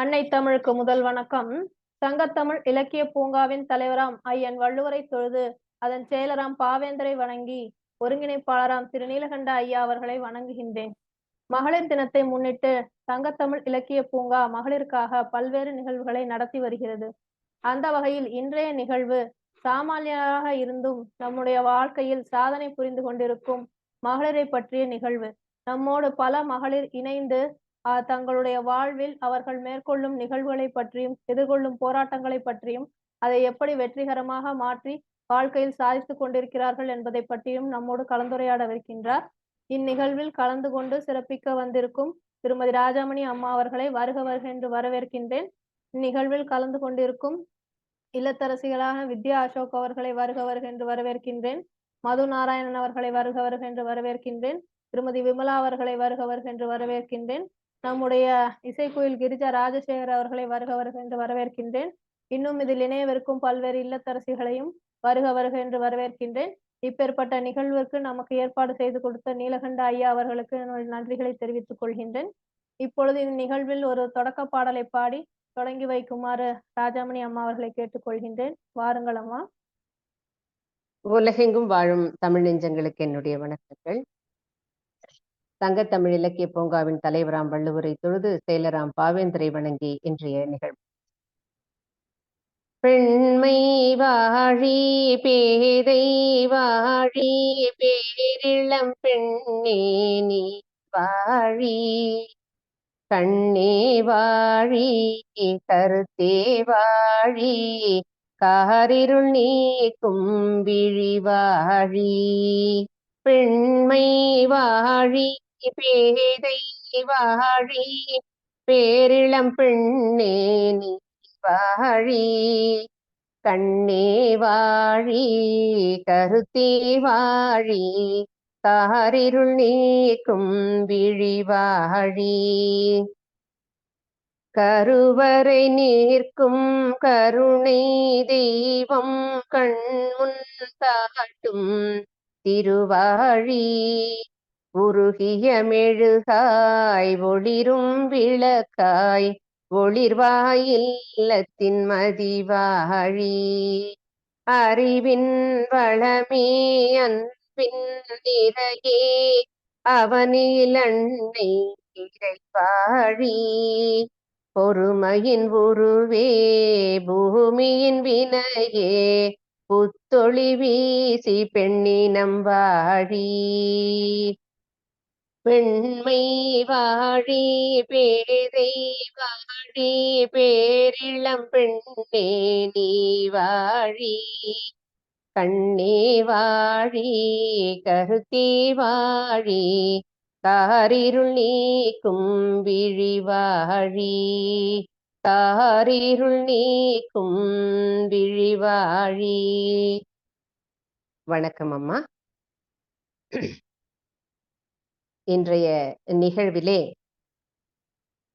அன்னை தமிழுக்கு முதல் வணக்கம். சங்கத்தமிழ் இலக்கிய பூங்காவின் தலைவராம் ஐயன் வள்ளுவரை தொழுது, அதன் செயலராம் பாவேந்தரை வணங்கி, ஒருங்கிணைப்பாளராம் திரு நீலகண்ட ஐயா அவர்களை வணங்குகின்றேன். மகளிர் தினத்தை முன்னிட்டு சங்கத்தமிழ் இலக்கிய பூங்கா மகளிருக்காக பல்வேறு நிகழ்வுகளை நடத்தி வருகிறது. அந்த வகையில் இன்றைய நிகழ்வு சாமானியராக இருந்தும் நம்முடைய வாழ்க்கையில் சாதனை புரிந்து கொண்டிருக்கும் மகளிரை பற்றிய நிகழ்வு. நம்மோடு பல மகளிர் இணைந்து தங்களுடைய வாழ்வில் அவர்கள் மேற்கொள்ளும் நிகழ்வுகளை பற்றியும், எதிர்கொள்ளும் போராட்டங்களை பற்றியும், அதை எப்படி வெற்றிகரமாக மாற்றி வாழ்க்கையில் சாதித்துக் கொண்டிருக்கிறார்கள் என்பதை பற்றியும் நம்மோடு கலந்துரையாடவிருக்கின்றார். இந்நிகழ்வில் கலந்து கொண்டு சிறப்பிக்க வந்திருக்கும் திருமதி ராஜாமணி அம்மா அவர்களை வருக வருக என்று வரவேற்கின்றேன். இந்நிகழ்வில் கலந்து கொண்டிருக்கும் இல்லத்தரசிகளான வித்யா அசோக் அவர்களை வருக வருக என்று வரவேற்கின்றேன். மது நாராயணன் அவர்களை வருக வருக என்று வரவேற்கின்றேன். திருமதி விமலா அவர்களை வருக வருக என்று வரவேற்கின்றேன். நம்முடைய இசைக்குயில் கிரிஜா ராஜசேகர் அவர்களை வருக வருக என்று வரவேற்கின்றேன். இன்னும் இதில் இணையவிருக்கும் பல்வேறு இல்லத்தரசிகளையும் வருக வருக என்று வரவேற்கின்றேன். இப்பேற்பட்ட நிகழ்விற்கு நமக்கு ஏற்பாடு செய்து கொடுத்த நீலகண்ட ஐயா அவர்களுக்கு என்னுடைய நன்றிகளை தெரிவித்துக் கொள்கின்றேன். இப்பொழுது இந்நிகழ்வில் ஒரு தொடக்க பாடலை பாடி தொடங்கி வைக்குமாறு ராஜாமணி அம்மா அவர்களை கேட்டுக்கொள்கின்றேன். வாருங்கள் அம்மா. உலகெங்கும் வாழும் தமிழ் நெஞ்சங்களுக்கு என்னுடைய வணக்கங்கள். சங்கத்தமிழ் இலக்கிய பூங்காவின் தலைவராம் வள்ளுவரை தொழுது செயலராம் பாவேந்தரை வணங்கி இன்றைய நிகழ்வு. பெண்மை வாழி பேதை வாழி பேரிளம் பெண்ணே நீ வாழி, கண்ணே வாழி கருத்தே வாழி, காரிருள் நீக்கும் விழி வாழி. பெண்மை வாழி பேதை வாழி பேரிளம் பெண்ணே நீ வாழி, கண்ணே வாழி கருத்தே வாழி, காரிருள் நீக்கும் விழி வாழி. கருவறை நிற்கும் கருணை தெய்வம் கண்முன் காட்டும் திருவாழி, உருகிய மெழுகாய் ஒளிரும் விளக்காய் ஒளிர்வாய் இல்லத்தின் மதிவாழி. அறிவின் வளமே அன்பின் நிறையே அவனில் அன்னை இறைவாழி, பொறுமையின் உருவே பூமியின் வினையே புத்தொளி வீசி பெண்ணினம் வாழி. பெண்மை வாழி பேதை வாழி பேரிளம் பெண்ணே நீ வாழி, கண்ணே வாழி கருத்தே வாழி, காரிருள் நீக்கும் விழி வாழி, காரிருள் நீக்கும் விழி வாழி. வணக்கம் அம்மா. இன்றைய நிகழ்விலே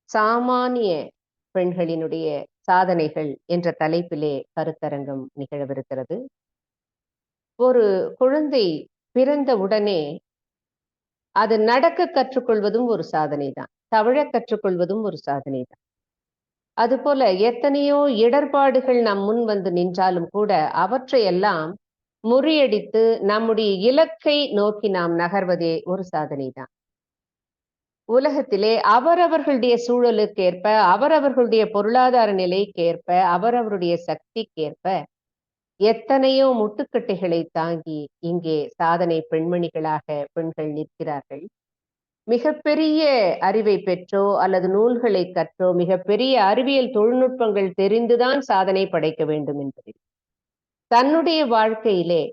சாமானிய பெண்களினுடைய சாதனைகள் என்ற தலைப்பிலே கருத்தரங்கம் நிகழவிருக்கிறது. ஒரு குழந்தை பிறந்த உடனே அது நடக்க கற்றுக்கொள்வதும் ஒரு சாதனை தான், தவழ கற்றுக்கொள்வதும் ஒரு சாதனை தான். அதுபோல எத்தனையோ இடர்பாடுகள் நம் முன் வந்து நின்றாலும் கூட அவற்றையெல்லாம் முறியடித்து நம்முடைய இலக்கை நோக்கி நாம் நகர்வதே ஒரு சாதனை தான். உலகத்திலே அவரவர்களுடைய சூழலுக்கேற்ப, அவரவர்களுடைய பொருளாதார நிலைக்கேற்ப, அவரவருடைய சக்திக்கேற்ப எத்தனையோ முட்டுக்கட்டைகளை தாங்கி இங்கே சாதனை பெண்மணிகளாக பெண்கள் நிற்கிறார்கள். மிகப்பெரிய அறிவை பெற்றோ அல்லது நூல்களை கற்றோ மிகப்பெரிய அறிவியல் தொழில்நுட்பங்கள் தெரிந்துதான் சாதனை படைக்க வேண்டும் என்பதில் தன்னுடைய வாழ்க்கையிலே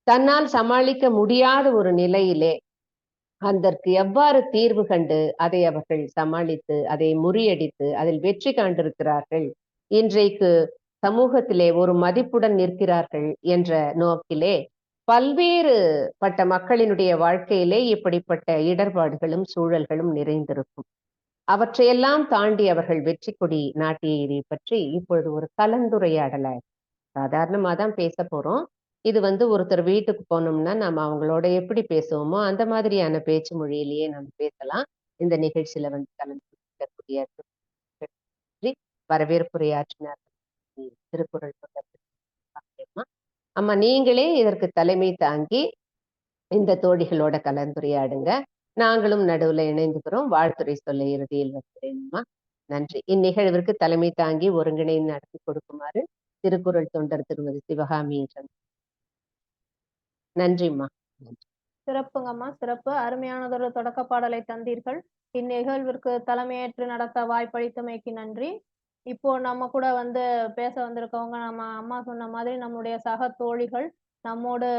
தன்னால் சமாளிக்க முடியாத ஒரு நிலையிலே அதற்கு எவ்வாறு தீர்வு கண்டு அதை அவர்கள் சமாளித்து அதை முறியடித்து அதில் வெற்றி காண்டிருக்கிறார்கள், இன்றைக்கு சமூகத்திலே ஒரு மதிப்புடன் நிற்கிறார்கள் என்ற நோக்கிலே பல்வேறு பட்ட மக்களினுடைய வாழ்க்கையிலே இப்படிப்பட்ட இடர்பாடுகளும் சூழல்களும் நிறைந்திருக்கும். அவற்றையெல்லாம் தாண்டி அவர்கள் வெற்றி கொடி நாட்டியதை பற்றி இப்பொழுது ஒரு கலந்துரையாடலை சாதாரணமா தான் பேச போறோம். இது ஒருத்தர் வீட்டுக்கு போனோம்னா நம்ம அவங்களோட எப்படி பேசுவோமோ அந்த மாதிரியான பேச்சு மொழியிலேயே நம்ம பேசலாம். இந்த நிகழ்ச்சியில கலந்துக்கூடிய வரவேற்புரையாற்றினார். திருக்குறள் தொடர்பு. அம்மா நீங்களே இதற்கு தலைமை தாங்கி இந்த தோழிகளோட கலந்துரையாடுங்க. நாங்களும் நடுவுல இணைந்துக்கிறோம். வாழ்த்துரை சொல்ல இறுதியில் வருகிறேன்மா. நன்றி. இந்நிகழ்விற்கு தலைமை தாங்கி ஒருங்கிணைந்து நடத்தி கொடுக்குமாறு திருக்குறள் தொண்டர் திருமதி சிவகாமி. நன்றிம்மா. சிறப்புங்கம்மா, சிறப்பு. அருமையானதொரு தொடக்க பாடலை தந்தீர்கள். இந்நிகழ்விற்கு தலைமையேற்று நடத்த வாய்ப்பளித்தமைக்கு நன்றி. இப்போ நம்ம கூட வந்து பேச வந்திருக்கவங்க நம்ம அம்மா சொன்ன மாதிரி நம்முடைய சக தோழிகள், நம்மோடு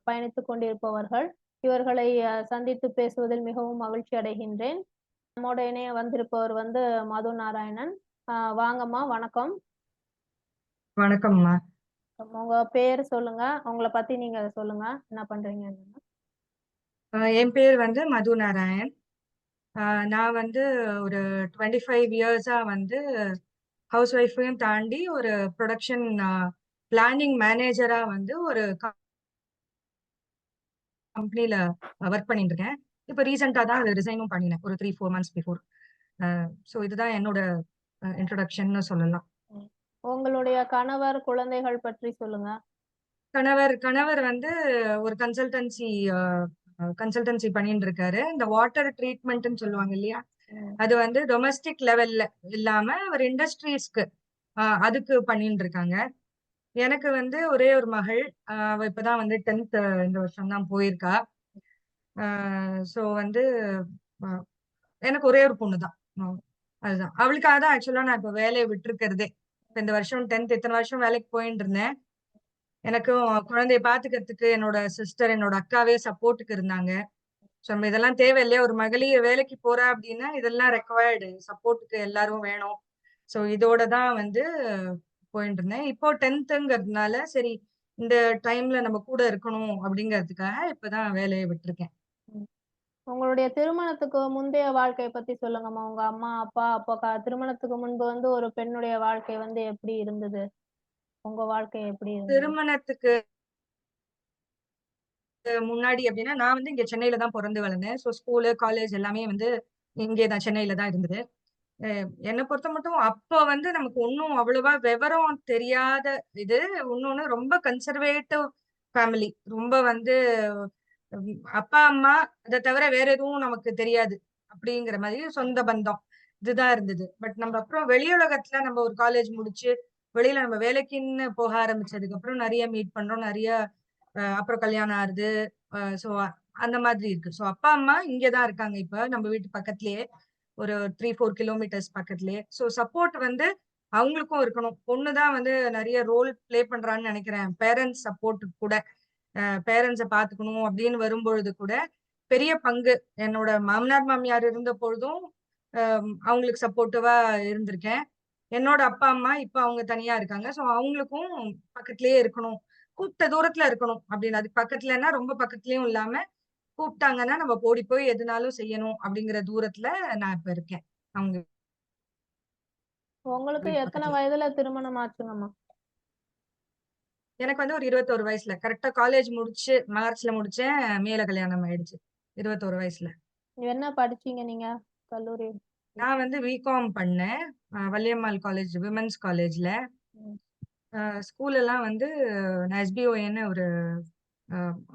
பயணித்துக் கொண்டிருப்பவர்கள். இவர்களை சந்தித்து பேசுவதில் மிகவும் மகிழ்ச்சி அடைகின்றேன். நம்மோட இணைய வந்திருப்பவர் வந்து மது நாராயணன். வாங்கம்மா, வணக்கம். வணக்கம்மா. உங்க பேர் சொல்லுங்க, உங்களை பத்தி நீங்க சொல்லுங்க, என்ன பண்றீங்க? என் பேர் வந்து மது நாராயண். நான் வந்து ஒரு 25 இயர்ஸா வந்து ஹவுஸ் ஒய்ஃபையும் தாண்டி ஒரு ப்ரொடக்ஷன் பிளானிங் மேனேஜரா வந்து ஒரு கம்பெனில ஒர்க் பண்ணிட்டு இருக்கேன். இப்போ ரீசெண்டா தான் ரிசைனும் பண்ணினேன் ஒரு 3-4 months பிஃபோர். ஸோ இதுதான் என்னோட இன்ட்ரோடக்ஷன் சொல்லலாம். உங்களுடைய கணவர், குழந்தைகள் பற்றி சொல்லுங்க. கணவர் வந்து ஒரு கன்சல்டன்சி பண்ணிட்டு இருக்காரு. இந்த வாட்டர் ட்ரீட்மெண்ட்னு சொல்லுவாங்க இல்லையா, அது வந்து டொமஸ்டிக் லெவல்ல இல்லாம ஒரு இண்டஸ்ட்ரீஸ்க்கு அதுக்கு பண்ணிட்டு இருக்காங்க. எனக்கு வந்து ஒரே ஒரு மகள். அவ இப்பதான் வந்து 10th இந்த வருஷம் தான் போயிருக்கா. ஸோ வந்து எனக்கு ஒரே ஒரு பொண்ணு தான். அதுதான் அவளுக்காக தான் ஆக்சுவலா நான் இப்ப வேலையை விட்டுருக்கிறதே. இந்த வருஷம் 10th இத்தனை வருஷம் வேலைக்கு போயிட்டு இருந்தேன். எனக்கும் குழந்தைய பாத்துக்கிறதுக்கு என்னோட சிஸ்டர், என்னோட அக்காவே சப்போர்ட்டுக்கு இருந்தாங்க. ஸோ நம்ம இதெல்லாம் தேவை இல்லையா, ஒரு மகளிர் வேலைக்கு போறா அப்படின்னா இதெல்லாம் ரெக்வயர்டு, சப்போர்ட்டுக்கு எல்லாரும் வேணும். ஸோ இதோட தான் வந்து போயிட்டு இருந்தேன். இப்போ 10ங்கிறதுனால சரி இந்த டைம்ல நம்ம கூட இருக்கணும் அப்படிங்கிறதுக்காக இப்பதான் வேலையை விட்டுருக்கேன். உங்களுடைய திருமணத்துக்கு முந்தைய வாழ்க்கையை பத்தி சொல்லுங்கம்மா. உங்க அம்மா அப்பா அப்போ திருமணத்துக்கு முன்பு வந்து ஒரு பெண்ணுடைய வாழ்க்கை வந்து எப்படி இருந்தது? உங்க வாழ்க்கை எப்படி இருந்தது? திருமணத்துக்கு முன்னாடி அப்படின்னா நான் வந்து இங்க சென்னையில தான் பிறந்து வளர்ந்தேன். ஸோ ஸ்கூலு காலேஜ் எல்லாமே வந்து இங்கே தான் சென்னையில தான் இருந்தது. என்னை பொறுத்த மட்டும் அப்போ வந்து நமக்கு ஒன்றும் அவ்வளவா விவரம் தெரியாத இது. இன்னொன்னு ரொம்ப கன்சர்வேட்டிவ் ஃபேமிலி. ரொம்ப வந்து அப்பா அம்மா அதை தவிர வேற எதுவும் நமக்கு தெரியாது அப்படிங்கிற மாதிரி சொந்த பந்தம் இதுதான் இருந்தது. பட் நம்ம அப்புறம் வெளியுலகத்துல நம்ம ஒரு காலேஜ் முடிச்சு வெளியில நம்ம வேலைக்குன்னு போக ஆரம்பிச்சதுக்கு அப்புறம் நிறைய மீட் பண்றோம், நிறைய அப்புறம் கல்யாணம் ஆகுது. ஸோ அந்த மாதிரி இருக்கு. ஸோ அப்பா அம்மா இங்கதான் இருக்காங்க இப்ப நம்ம வீட்டு பக்கத்துலயே, ஒரு 3-4 கிலோமீட்டர்ஸ் பக்கத்துலயே. ஸோ சப்போர்ட் வந்து அவங்களுக்கும் இருக்கணும். பொண்ணுதான் வந்து நிறைய ரோல் பிளே பண்றான்னு நினைக்கிறேன். பேரண்ட்ஸ் சப்போர்ட் கூட, பேரண்ட்ஸை பாத்துக்கணும் அப்படின்னு வரும்பொழுது கூட பெரிய பங்கு. என்னோட மாமனார் மாமியார் இருந்த பொழுதும் அவங்களுக்கு சப்போர்ட்டிவா இருந்திருக்கேன். என்னோட அப்பா அம்மா இப்ப அவங்க தனியா இருக்காங்க. ஸோ அவங்களுக்கும் பக்கத்திலேயே இருக்கணும், கூப்பிட்ட தூரத்துல இருக்கணும் அப்படின்னு. அதுக்கு பக்கத்துலன்னா ரொம்ப பக்கத்துலயும் இல்லாம கூப்பிட்டாங்கன்னா நம்ம ஓடி போய் எதுனாலும் செய்யணும் அப்படிங்கிற தூரத்துல நான் இப்ப இருக்கேன் அவங்க உங்களுக்கு வீட்டு எத்தனை பக்கத்துல. வயதுல திருமணம் ஆச்சுங்கம்மா? எனக்கு வந்து ஒரு 21 வயசுல, கரெக்டா காலேஜ் முடிச்சு மார்ச்ல முடிச்சேன், மேல கல்யாணம் ஆயிடுச்சு 21 வயசுல. என்ன படிச்சீங்க நீங்க கல்லூரி? நான் வந்து பிகாம் பண்ணேன் வள்ளியம்மாள் காலேஜ், விமென்ஸ் காலேஜ்ல. ஸ்கூல் எல்லாம் வந்து நான் எஸ்பிஓன்னு ஒரு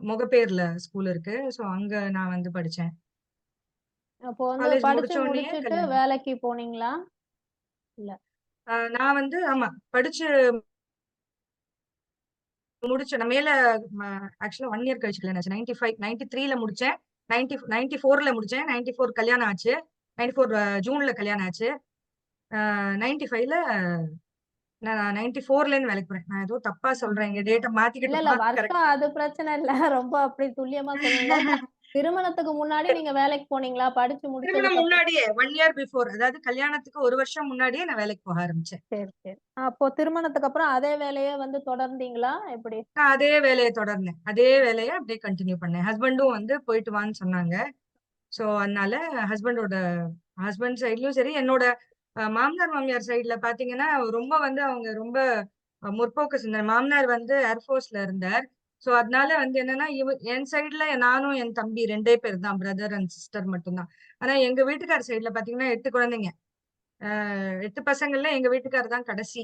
முகப்பேர்ல ஸ்கூல் இருக்கு. ஸோ அங்க நான் வந்து படிச்சேன். அப்போ வந்து காலேஜ் படிச்சு முடிச்ச உடனே முடிச்சிட்டு கல்யாணம். வேலைக்கு போனீங்களா? இல்ல. நான் வந்து ஆமா படிச்சு முடிச்சேன். நான் மேல ஆக்சுவலா 1 இயர் கழிச்சு கல்யாணம் ஆச்சு. 95 93ல முடிச்சேன். 94ல முடிச்சேன். 94 கல்யாணம் ஆச்சு. 94 ஜூன்ல கல்யாணம் ஆச்சு. 95ல நான் 94ல இருந்து வேலைக்கு போறேன். நான் ஏதோ தப்பா சொல்றேன், இங்க டேட்டா இல்ல மாத்திக்கிட்டோமா வருஷம் கரெக்டா. அது பிரச்சனை இல்ல. ரொம்ப அப்படி துல்லியமா சொல்லுங்க. திருமணத்துக்கு முன்னாடி நீங்க வேலைக்கு போனீங்களா? படிச்சு திருமணம் முடிச்சதுக்கு அப்புறம்? முன்னாடியே 1 இயர் பிஃபோர், அதாவது கல்யாணத்துக்கு 1 வருஷம் முன்னாடியே நான் வேலைக்கு போக ஆரம்பிச்சேன். சரி, சரி. அப்போ திருமணத்துக்கு அப்புறம் அதே வேலையே வந்து தொடர்ந்தீங்களா? எப்படி? நான் அதே வேலையை தொடர்ந்தேன். அதே வேலையை அப்படியே கண்டினியூ பண்ணேன். ஹஸ்பண்டும் வந்து போயிட்டு வான்னு சொன்னாங்க. சோ அதனால ஹஸ்பண்ட் சைட்லயும் சரி, என்னோட மாமனார் மாமியார் சைட்ல பாத்தீங்கன்னா ரொம்ப வந்து அவங்க ரொம்ப முற்போக்கு சிந்தனை. மாமனார் வந்து ஏர்ஃபோர்ஸ்ல இருந்தார். சோ அதனால வந்து என்னன்னா என் சைட்ல நானும் என் தம்பி 2 பேர் தான், பிரதர் அண்ட் சிஸ்டர் மட்டும்தான். ஆனா எங்க வீட்டுக்கார சைட்ல பாத்தீங்கன்னா 8 குழந்தைங்க. 8 பசங்கள்ல எங்க வீட்டுக்காரர் தான் கடைசி.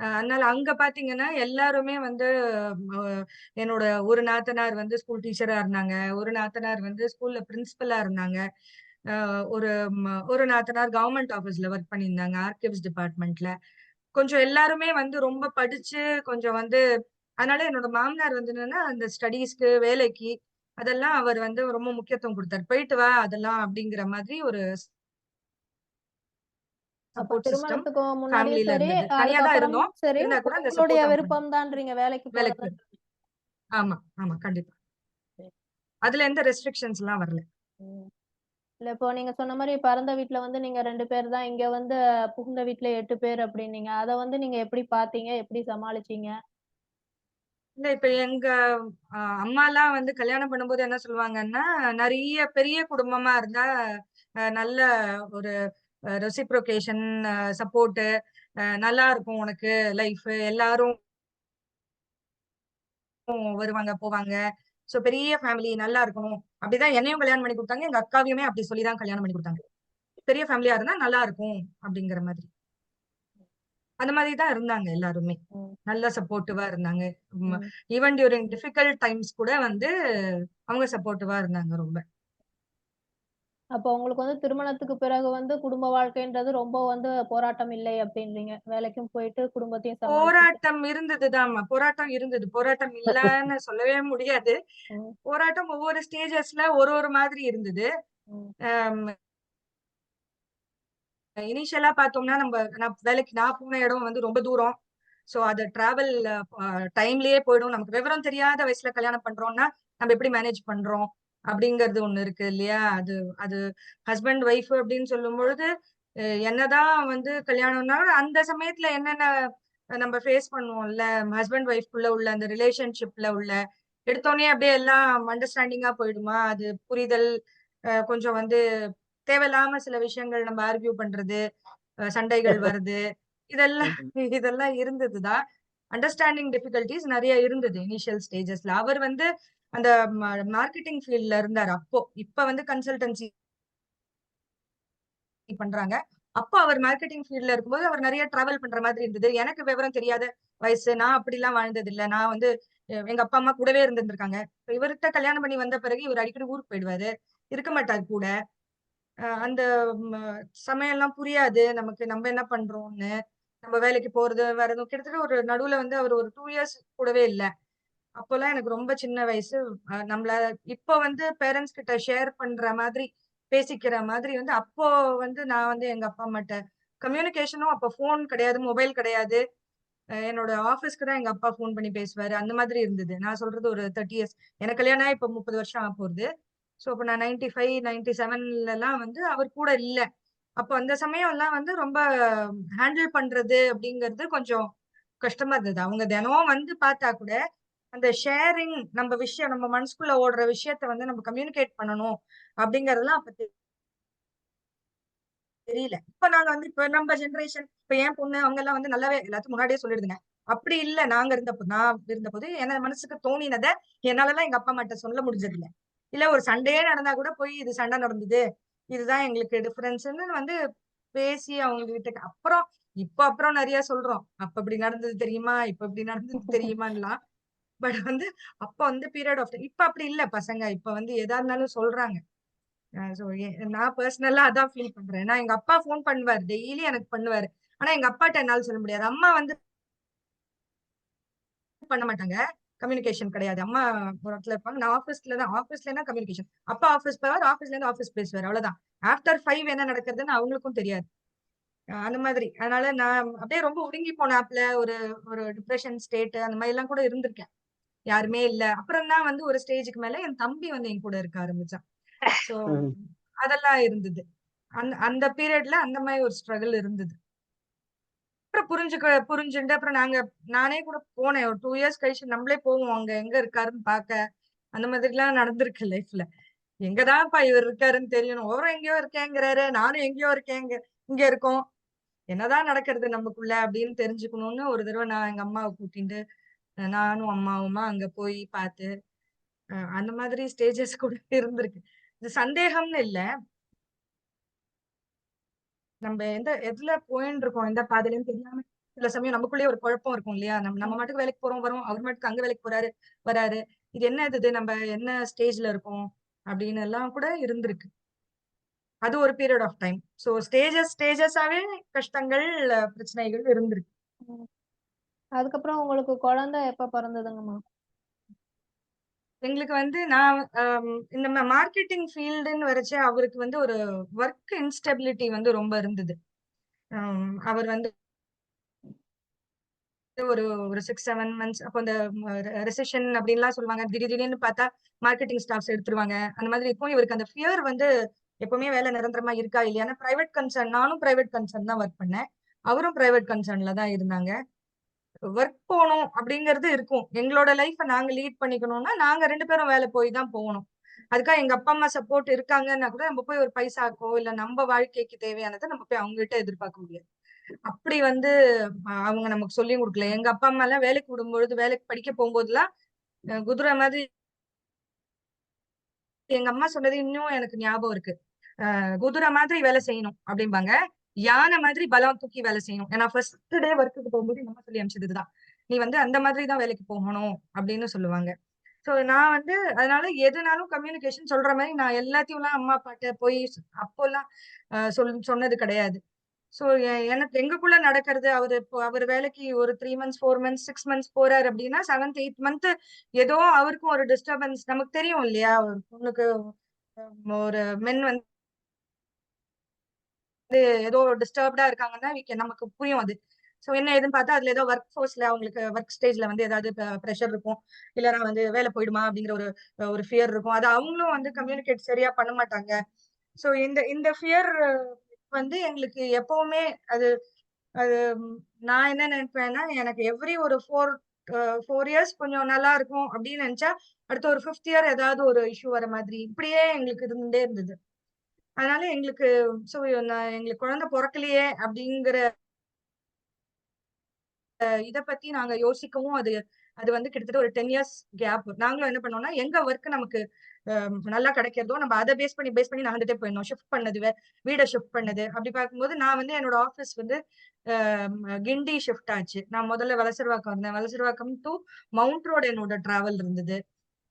அதனால அங்க பாத்தீங்கன்னா எல்லாருமே வந்து அஹ், என்னோட ஒரு நாத்தனார் வந்து ஸ்கூல் டீச்சரா இருந்தாங்க, ஒரு நாத்தனார் வந்து ஸ்கூல்ல பிரின்சிபலா இருந்தாங்க, ஒரு நாத்தனார் கவர்மெண்ட் ஆபீஸ்ல ஒர்க் பண்ணியிருந்தாங்க, ஆர்கிவ்ஸ் டிபார்ட்மெண்ட்ல. கொஞ்சம் எல்லாருமே வந்து ரொம்ப படிச்சு கொஞ்சம் வந்து அதனால என்னோட மாமனார் வந்து என்னன்னா அந்த ஸ்டடீஸ்க்கு வேலைக்கு அதெல்லாம் அவர் வந்து ரொம்ப முக்கியத்துவம் கொடுத்தாரு. போயிட்டு வா அதெல்லாம் அப்படிங்கிற மாதிரி ஒரு அப்ப சப்போர்ட் சிஸ்டம் திருமணத்துக்கு முன்னாடியும் ஃபேமிலில சரி, இருந்தது. தனியா தான் அதுக்கப்புறமும் இருந்தோம். சரி, இருந்தா கூட அந்த உங்களுடைய சப்போர்ட் அவங்க பண்ணாங்க. விருப்பம் தான்றீங்க வேலைக்கு வேலைக்கு போறது. போயிட்டு ஆமா, ஆமா. கண்டிப்பா. அதுல எந்த ரெஸ்ட்ரிக்ஷன்ஸ் எல்லாம் வரல. ம். இல்ல இப்போ நீங்க சொன்ன மாரி பிறந்த வீட்ல வந்து நீங்க 2 பேர் தான். இங்க வந்து புகுந்த வீட்ல 8 பேர் அப்டின்னீங்க. அத வந்து நீங்க எப்படி பார்த்தீங்க? எப்படி சமாளிச்சீங்க? இல்ல இப்ப எங்க அம்மாலாம் வந்து கல்யாணம் பண்ணும்போது என்ன சொல்லுவாங்கன்னா, நெறைய பெரிய குடும்பமா இருந்தா, நல்ல ஒரு ரெசிப்ரோகேஷன் சப்போர்ட்டு நல்லா இருக்கும் உனக்கு லைஃப். எல்லாரும் வருவாங்க, போவாங்க. சோ பெரிய ஃபேமிலி நல்லா இருக்கணும். அப்படிதான் என்னையும் கல்யாணம் பண்ணி குடுத்தாங்க. எங்க அக்காவையுமே அப்படி சொல்லி தான் கல்யாணம் பண்ணி குடுத்தாங்க. பெரிய ஃபேமிலியா இருந்தா நல்லா இருக்கும் அப்படிங்கிற மாதிரி. அந்த மாதிரி தான் இருந்தாங்க எல்லாருமே. ம். நல்ல சப்போர்ட்டிவா இருந்தாங்க. ம். ஈவன் டியூரிங் டிஃபிகல்ட் டைம்ஸ் கூட வந்து அவங்க சப்போர்ட்டிவா இருந்தாங்க ரொம்ப. அப்போ உங்களுக்கு வந்து திருமணத்துக்கு பிறகு வந்து குடும்ப வாழ்க்கைன்றது ரொம்ப வந்து போராட்டம் இல்லை அப்டின்றீங்க. வேலைக்கும் போயிட்டு குடும்பத்தையும் சமாளிச்சுட்டு. போராட்டம் இருந்ததுதாம்மா. போராட்டம் இருந்தது. போராட்டம் இல்லன்னு சொல்லவே முடியாது. ம். போராட்டம் ஒவ்வொரு ஸ்டேஜஸ்ல ஒரு மாதிரி இருந்தது. ம். அம் இனிஷியலா பார்த்தோம்னா, நான் வேலைக்கு போன இடம் வந்து ரொம்ப தூரம். சோ அது டிராவல் டைம்லயே போயிடும். நமக்கு விவரம் தெரியாத வயசுல கல்யாணம் பண்றோம்னா, நம்ம எப்படி மேனேஜ் பண்றோம்? அப்படிங்கிறது ஒண்ணு இருக்கு இல்லையா? அது அது ஹஸ்பண்ட், ஒய்ஃப் அப்படின்னு சொல்லும்பொழுது, என்னதான் வந்து கல்யாணம்னா, அந்த சமயத்துல என்னென்ன நம்ம ஃபேஸ் பண்ணுவோம்ல, ஹஸ்பண்ட் ஒய்ஃப்குள்ள உள்ள அந்த ரிலேஷன்ஷிப்ல உள்ள எடுத்தோனே அப்படியே எல்லாம் அண்டர்ஸ்டாண்டிங்கா போயிடுமா? அது புரிதல் கொஞ்சம் வந்து தேவையில்லாம சில விஷயங்கள் நம்ம ஆர்கியூ பண்றது, சண்டைகள் வருது. இதெல்லாம் இதெல்லாம் இருந்ததுதான். அண்டர்ஸ்டாண்டிங் டிஃபிகல்டீஸ் நெறைய இருந்தது இனிஷியல் ஸ்டேஜஸ்ல. அவர் வந்து அந்த மார்க்கெட்டிங் ஃபீல்ட்ல இருந்தாரு அப்போ. இப்ப வந்து கன்சல்டன்சி பண்றாங்க. அப்போ அவர் மார்க்கெட்டிங் ஃபீல்ட்ல இருக்கும்போது அவர் நெறைய டிராவல் பண்ற மாதிரி இருந்தது. எனக்கு விவரம் தெரியாத வயசு. நான் அப்படிலாம் வாழ்ந்ததில்ல. நான் வந்து எங்க அப்பா, அம்மா கூடவே இருந்திருக்காங்க. இவர்ட்ட கல்யாணம் பண்ணி வந்த பிறகு இவர் அடிக்கடி ஊருக்கு போயிடுவாரு. இருக்க மாட்டாரு கூட. அந்த ம சமயம்லாம் புரியாது. நமக்கு நம்ம என்ன பண்றோம்ன்னு. நம்ம வேலைக்கு போறது, வரதும் கிட்டத்தட்ட ஒரு நடுவுல வந்து அவர் ஒரு 2 இயர்ஸ் கூடவே இல்ல. அப்போலாம் எனக்கு ரொம்ப சின்ன வயசு. நம்மள இப்போ வந்து பேரண்ட்ஸ் கிட்ட ஷேர் பண்ற மாதிரி, பேசிக்கிற மாதிரி வந்து அப்போ வந்து நான் வந்து எங்க அப்பா அம்மாட்ட கம்யூனிகேஷனும் அப்போ ஃபோன் கிடையாது, மொபைல் கிடையாது. என்னோட ஆஃபீஸ்க்கு தான் எங்க அப்பா ஃபோன் பண்ணி பேசுவாரு. அந்த மாதிரி இருந்தது. நான் சொல்றது ஒரு 30 இயர்ஸ். எனக்கு கல்யாணம் ஆகி இப்போ 30 வருஷம் ஆகப்போகுது. ஸோ அப்ப நான் 95, 97லலாம் வந்து அவர் கூட இல்ல. அப்போ அந்த சமயம்லாம் வந்து ரொம்ப ஹேண்டில் பண்றது அப்படிங்கிறது கொஞ்சம் கஷ்டமா இருந்தது. அவங்க தினம் வந்து பார்த்தா கூட, அந்த ஷேரிங் நம்ம விஷயம் நம்ம மனசுக்குள்ள ஓடுற விஷயத்த வந்து நம்ம கம்யூனிகேட் பண்ணணும் அப்படிங்கிறதெல்லாம் அப்ப தெரியல. இப்ப நாங்க வந்து இப்ப நம்ம ஜெனரேஷன் இப்ப என் பொண்ணு அவங்க எல்லாம் வந்து நல்லாவே எல்லாத்துக்கும் முன்னாடியே சொல்லிடுதுங்க. அப்படி இல்ல நான் இருந்தபோது என் மனசுக்கு தோணினத என்னாலலாம் எங்க அப்பா அம்மாட்ட சொல்ல முடிஞ்சது இல்ல. இல்ல ஒரு சண்டையே நடந்தா கூட போய் இது சண்டை நடந்தது. இதுதான் எங்களுக்கு டிஃபரன்ஸ்ன்னு வந்து பேசி அவங்க கிட்ட அப்புறம் நெறைய சொல்றோம். அப்ப இப்படி நடந்தது தெரியுமா? இப்ப இப்படி நடந்தது தெரியுமான்லாம். பட் வந்து அப்ப வந்து பீரியட் ஆஃப் இப்ப அப்படி இல்ல பசங்க. இப்ப வந்து எதா இருந்தாலும் சொல்றாங்க. சோ நான் பெர்சனலா அதான் ஃபீல் பண்றேன். எங்க அப்பா ஃபோன் பண்ணுவாரு. டெய்லி எனக்கு பண்ணுவாரு. ஆனா எங்க அப்பாட்ட என்னால சொல்ல முடியாது. அம்மா வந்து பண்ண மாட்டாங்க. கம்யூனிகேஷன் கிடையாது. அம்மா ஒரு இடத்துல இருப்பாங்க. நான் ஆஃபீஸ்லனா கம்யூனிகேஷன். அப்பா ஆஃபீஸ் போவாரு. ஆஃபீஸ்ல இருந்து ஆஃபீஸ் பேசுவாரு. அவ்வளவுதான். ஆஃப்டர் 5 என்ன நடக்குதுன்னு அவங்களுக்கும் தெரியாது. அந்த மாதிரி. அதனால நான் அப்படியே ரொம்ப ஒடுங்கி போனாப்ல ஒரு ஒரு டிப்ரஷன் ஸ்டேட் அந்த மாதிரி எல்லாம் கூட இருந்திருக்கேன். யாருமே இல்ல. அப்புறம் தான் வந்து ஒரு ஸ்டேஜ்க்கு மேல என் தம்பி வந்து என் கூட இருக்க ஆரம்பிச்சான். சோ ம். அதெல்லாம் இருந்தது. அந்த அந்த பீரியட்ல அந்த மாதிரி ஒரு ஸ்ட்ரகிள் இருந்தது. அப்புறம் புரிஞ்சுண்டு அப்புறம் நானே கூட போனேன். ஒரு 2 இயர்ஸ் கழிச்சு நம்மளே போவோம். அங்க எங்க இருக்காருன்னு பாக்க. அந்த மாதிரிலாம் நடந்திருக்கு லைஃப்ல. எங்கதான்ப்பா இவர் இருக்காருன்னு தெரியணும். அவரும் எங்கேயோ இருக்கேங்கிறாரு. நானும் எங்கேயோ இருக்கேங்க இங்க இருக்கோம். என்னதான் நடக்கிறது நமக்குள்ள அப்படின்னு தெரிஞ்சுக்கணும்னு ஒரு தடவ நான் எங்க அம்மாவ கூட்டிட்டு, நானும் அம்மாவுமா அங்க போய் பாத்து, அந்த மாதிரி ஸ்டேஜஸ் கூட இருந்திருக்கு. இது சந்தேகம்னு இல்ல. நம்ம எதுல போயின்னு இருக்கோம், எந்த பாதையிலன்னு தெரியாம சில சமயம் நமக்குள்ளேயே ஒரு குழப்பம் இருக்கும் இல்லையா? நம்ம மாட்டுக்கு வேலைக்கு போறோம், வரோம். அவர் மாட்டுக்கு அங்க வேலைக்கு போறாரு, வராரு. இது என்ன இது? நம்ம என்ன ஸ்டேஜ்ல இருக்கோம்? அப்படின்னு எல்லாம் கூட இருந்திருக்கு. அது ஒரு பீரியட் ஆஃப் டைம். சோ ஸ்டேஜஸாவே கஷ்டங்கள், பிரச்சனைகள் இருந்திருக்கு. ம். அதுக்கப்புறம் உங்களுக்கு குழந்தை எப்ப பிறந்ததுங்கம்மா? எங்களுக்கு வந்து நான் இந்த மார்க்கெட்டிங் ஃபீல்டுன்னு வரச்சே அவருக்கு வந்து ஒரு ஒர்க் இன்ஸ்டெபிலிட்டி வந்து ரொம்ப இருந்தது. அவர் வந்து ஒரு ஒரு 6, 7 மந்த்ஸ் அப்போ அந்த ரெசெஷன் அப்படின்லாம் சொல்லுவாங்க. திடீர்னு பார்த்தா மார்க்கெட்டிங் ஸ்டாஃப்ஸ் எடுத்துருவாங்க. அந்த மாதிரி இருக்கும். இவருக்கு அந்த ஃபியர் வந்து எப்பவுமே வேலை நிரந்தரமா இருக்கா இல்லையானா பிரைவேட் கன்சர்ன், நானும் பிரைவேட் கன்சர்ன் தான் ஒர்க் பண்ணேன். அவரும் பிரைவேட் கன்சர்ன்ல தான் இருந்தாங்க. ஒர்க் போணும் அப்படிங்கிறது இருக்கும். எங்களோட லைஃப நாங்க லீட் பண்ணிக்கணும்னா, நாங்க 2 பேரும் வேலை போய் தான் போகணும். அதுக்காக எங்க அப்பா, அம்மா சப்போர்ட் இருக்காங்கன்னா கூட நம்ம போய் ஒரு பைசாக்கோ, இல்ல நம்ம வாழ்க்கைக்கு தேவையானத நம்ம போய் அவங்ககிட்ட எதிர்பார்க்க முடியாது. அப்படி வந்து அவங்க நமக்கு சொல்லிக் குடுக்கல. எங்க அப்பா, அம்மாலாம் வேலைக்கு விடும்பொழுது, வேலைக்கு படிக்க போம்போதெல்லாம் குதிரை மாதிரி எங்க அம்மா சொன்னது இன்னும் எனக்கு ஞாபகம் இருக்கு. குதிரை மாதிரி வேலை செய்யணும் அப்படிம்பாங்க. யானை மாதிரி பலம் தூக்கி வேலை செய்யணும். ஏன்னா ஃபர்ஸ்ட் டே ஒர்க்குக்கு போகும்போது எங்க அம்மா சொல்லி அனுப்பிச்சது இதுதான். நீ வந்து அந்த மாதிரி தான் வேலைக்கு போகணும் அப்படின்னு சொல்லுவாங்க. சோ நான் வந்து அதனால எதுனாலும் கம்யூனிகேஷன் சொல்ற மாரி நான் எல்லாத்தையும்லாம் அம்மா அப்பாட்ட போய் அப்போலாம் சொன்னது கிடையாது. சோ எனக்கு எங்களுக்குள்ள நடக்கிறது அவரு வேலைக்கு ஒரு 3 மந்த்ஸ், 4 மந்த்ஸ், 6 மந்த்ஸ் போறாரு அப்படின்னா 7த், 8த் மந்த் ஏதோ அவருக்கும் ஒரு டிஸ்டர்பன்ஸ் நமக்கு தெரியும் இல்லையா? ஒரு பொண்ணுக்கு ஒரு மென் வந்து ஏதோ டிஸ்டர்ப்டா இருக்காங்கன்னா நமக்கு புரியும் அது. சோ என்ன ஏதுன்னு பார்த்தா அதுல ஏதோ ஒர்க் ஃபோர்ஸ்ல அவங்களுக்கு ஒர்க் ஸ்டேஜ்ல வந்து ஏதாவது பிரஷர் இருக்கும். இல்லன்னா வந்து வேலை போயிடுமா அப்படிங்கிற ஒரு ஒரு ஃபியர் இருக்கும். அது அவங்களும் வந்து கம்யூனிகேட் சரியா பண்ண மாட்டாங்க. சோ இந்த இந்த ஃபியர் வந்து எங்களுக்கு எப்பவுமே அது அது நான் என்ன நினைப்பேன்னா, எனக்கு எவ்ரி ஒரு 4 இயர்ஸ் கொஞ்சம் நல்லா இருக்கும் அப்படின்னு நினைச்சா, அடுத்த ஒரு 5த் இயர் ஏதாவது ஒரு இஷ்யூ வர மாதிரி இப்படியே எங்களுக்கு இருந்துட்டே இருந்தது. அதனால எங்களுக்கு சோ எங்களுக்கு குழந்தை பொறக்கலையே அப்படிங்கிற இத பத்தி நாங்க யோசிக்கவும் அது அது வந்து கிட்டத்தட்ட ஒரு 10 இயர்ஸ் கேப். நாங்களும் என்ன பண்ணோம்னா, எங்க வொர்க் நமக்கு நல்லா கிடைக்கிறதோ நம்ம அத பேஸ் பண்ணி நகர்ந்துட்டே போயிருந்தோம். ஷிஃப்ட் பண்ணது, வீட ஷிஃப்ட் பண்ணது. அப்படி பார்க்கும்போது நான் வந்து என்னோட ஆஃபீஸ் வந்து கிண்டி ஷிஃப்ட் ஆச்சு. நான் முதல்ல வலசரவாக்கம் இருந்தேன். வலசரவாக்கம் டூ மவுண்ட் ரோட் என்னோட டிராவல் இருந்தது.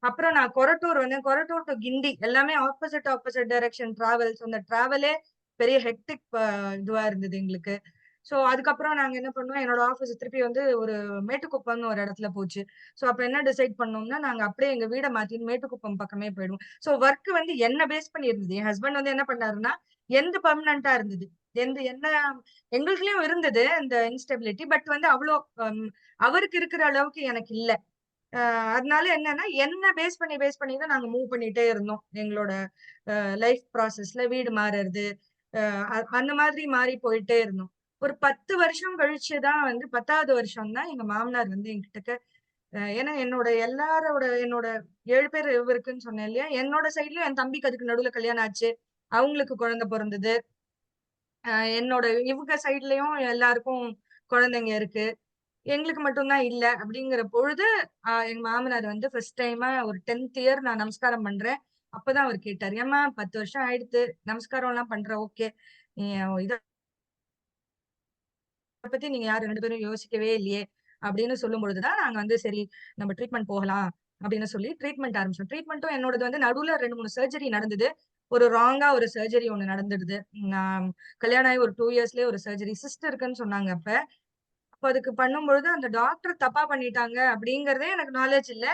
அப்புறம் நான் கொரட்டூர் வந்தேன். கொரட்டூர் டூ கிண்டி எல்லாமே ஆப்போசிட் டைரக்ஷன் டிராவல்ஸ். அந்த டிராவலே பெரிய ஹெக்டிக் இதுவா இருந்தது எங்களுக்கு. சோ அதுக்கப்புறம் நாங்க என்ன பண்ணோம், என்னோட ஆஃபீஸ் திருப்பி வந்து ஒரு மேட்டுக்குப்பம்னு ஒரு இடத்துல போச்சு. சோ அப்ப என்ன டிசைட் பண்ணோம்னா, நாங்க அப்படியே எங்க வீட மாத்தி மேட்டுக்குப்பம் பக்கமே போயிடுவோம். சோ வொர்க் வந்து என்ன பேஸ் பண்ணி இருந்தது. என் ஹஸ்பண்ட் வந்து என்ன பண்ணாருன்னா, எந்த பெர்மனன்ட்டா இருந்தது. என்ன எங்களுக்குலயும் இருந்தது இந்த இன்ஸ்டபிலிட்டி. பட் வந்து அவ்ளோ அம் அவருக்கு இருக்கிற அளவுக்கு எனக்கு இல்ல. அதனால என்னன்னா, என்ன பேஸ் பண்ணி தான் நாங்க மூவ் பண்ணிட்டே இருந்தோம். எங்களோட லைஃப் ப்ராசஸ்ல வீடு மாறுறது, அ அந்த மாதிரி மாறி போயிட்டே இருந்தோம். ஒரு 10 வருஷம் கழிச்சு தான் வந்து 10வது வருஷம் தான் எங்க மாமனார் வந்து என்கிட்டக்க ஏன்னா என்னோட 7 பேர் இவருக்குன்னு சொன்னேன் இல்லையா? என்னோட சைட்லயும் என் தம்பிக்கு அதுக்கு நடுவுல கல்யாணம் ஆச்சு. அவங்களுக்கு குழந்தை பொறந்தது. அ என்னோட இவங்க சைட்லயும் எல்லாருக்கும் குழந்தைங்க இருக்கு. எங்களுக்கு மட்டும் தான் இல்ல அப்படிங்கிற பொழுது, எங்க மாமனார் வந்து ஃபர்ஸ்ட் டைமா ஒரு 10த் இயர் நான் நமஸ்காரம் பண்றேன். அப்பதான் அவரு கேட்டாரு. "ஏம்மா 10 வருஷம் ஆயிடுத்து. நமஸ்காரம்லாம் பண்ற ஓகே. நீ இத பத்தி நீங்க யாரும் 2 பேரும் யோசிக்கவே இல்லையே!" அப்படின்னு சொல்லும்பொழுது தான் நாங்க வந்து சரி நம்ம ட்ரீட்மெண்ட் போகலாம் அப்படின்னு சொல்லி ட்ரீட்மெண்ட் ஆரம்பிச்சோம். ட்ரீட்மெண்ட்டும் என்னோடது வந்து நடுவுல 2, 3 சர்ஜரி நடந்தது. ஒரு ராங்கா ஒரு சர்ஜரி ஒண்ணு நடந்துடுது. நான் கல்யாணம் ஆகி ஒரு 2 இயர்ஸ்லயே ஒரு சர்ஜரி சிஸ்ட் இருக்குன்னு சொன்னாங்க அப்ப. அப்ப அதுக்கு பண்ணும்பொழுது அந்த டாக்டர் தப்பா பண்ணிட்டாங்க அப்படிங்கிறதே எனக்கு நாலேட்ஜ் இல்ல.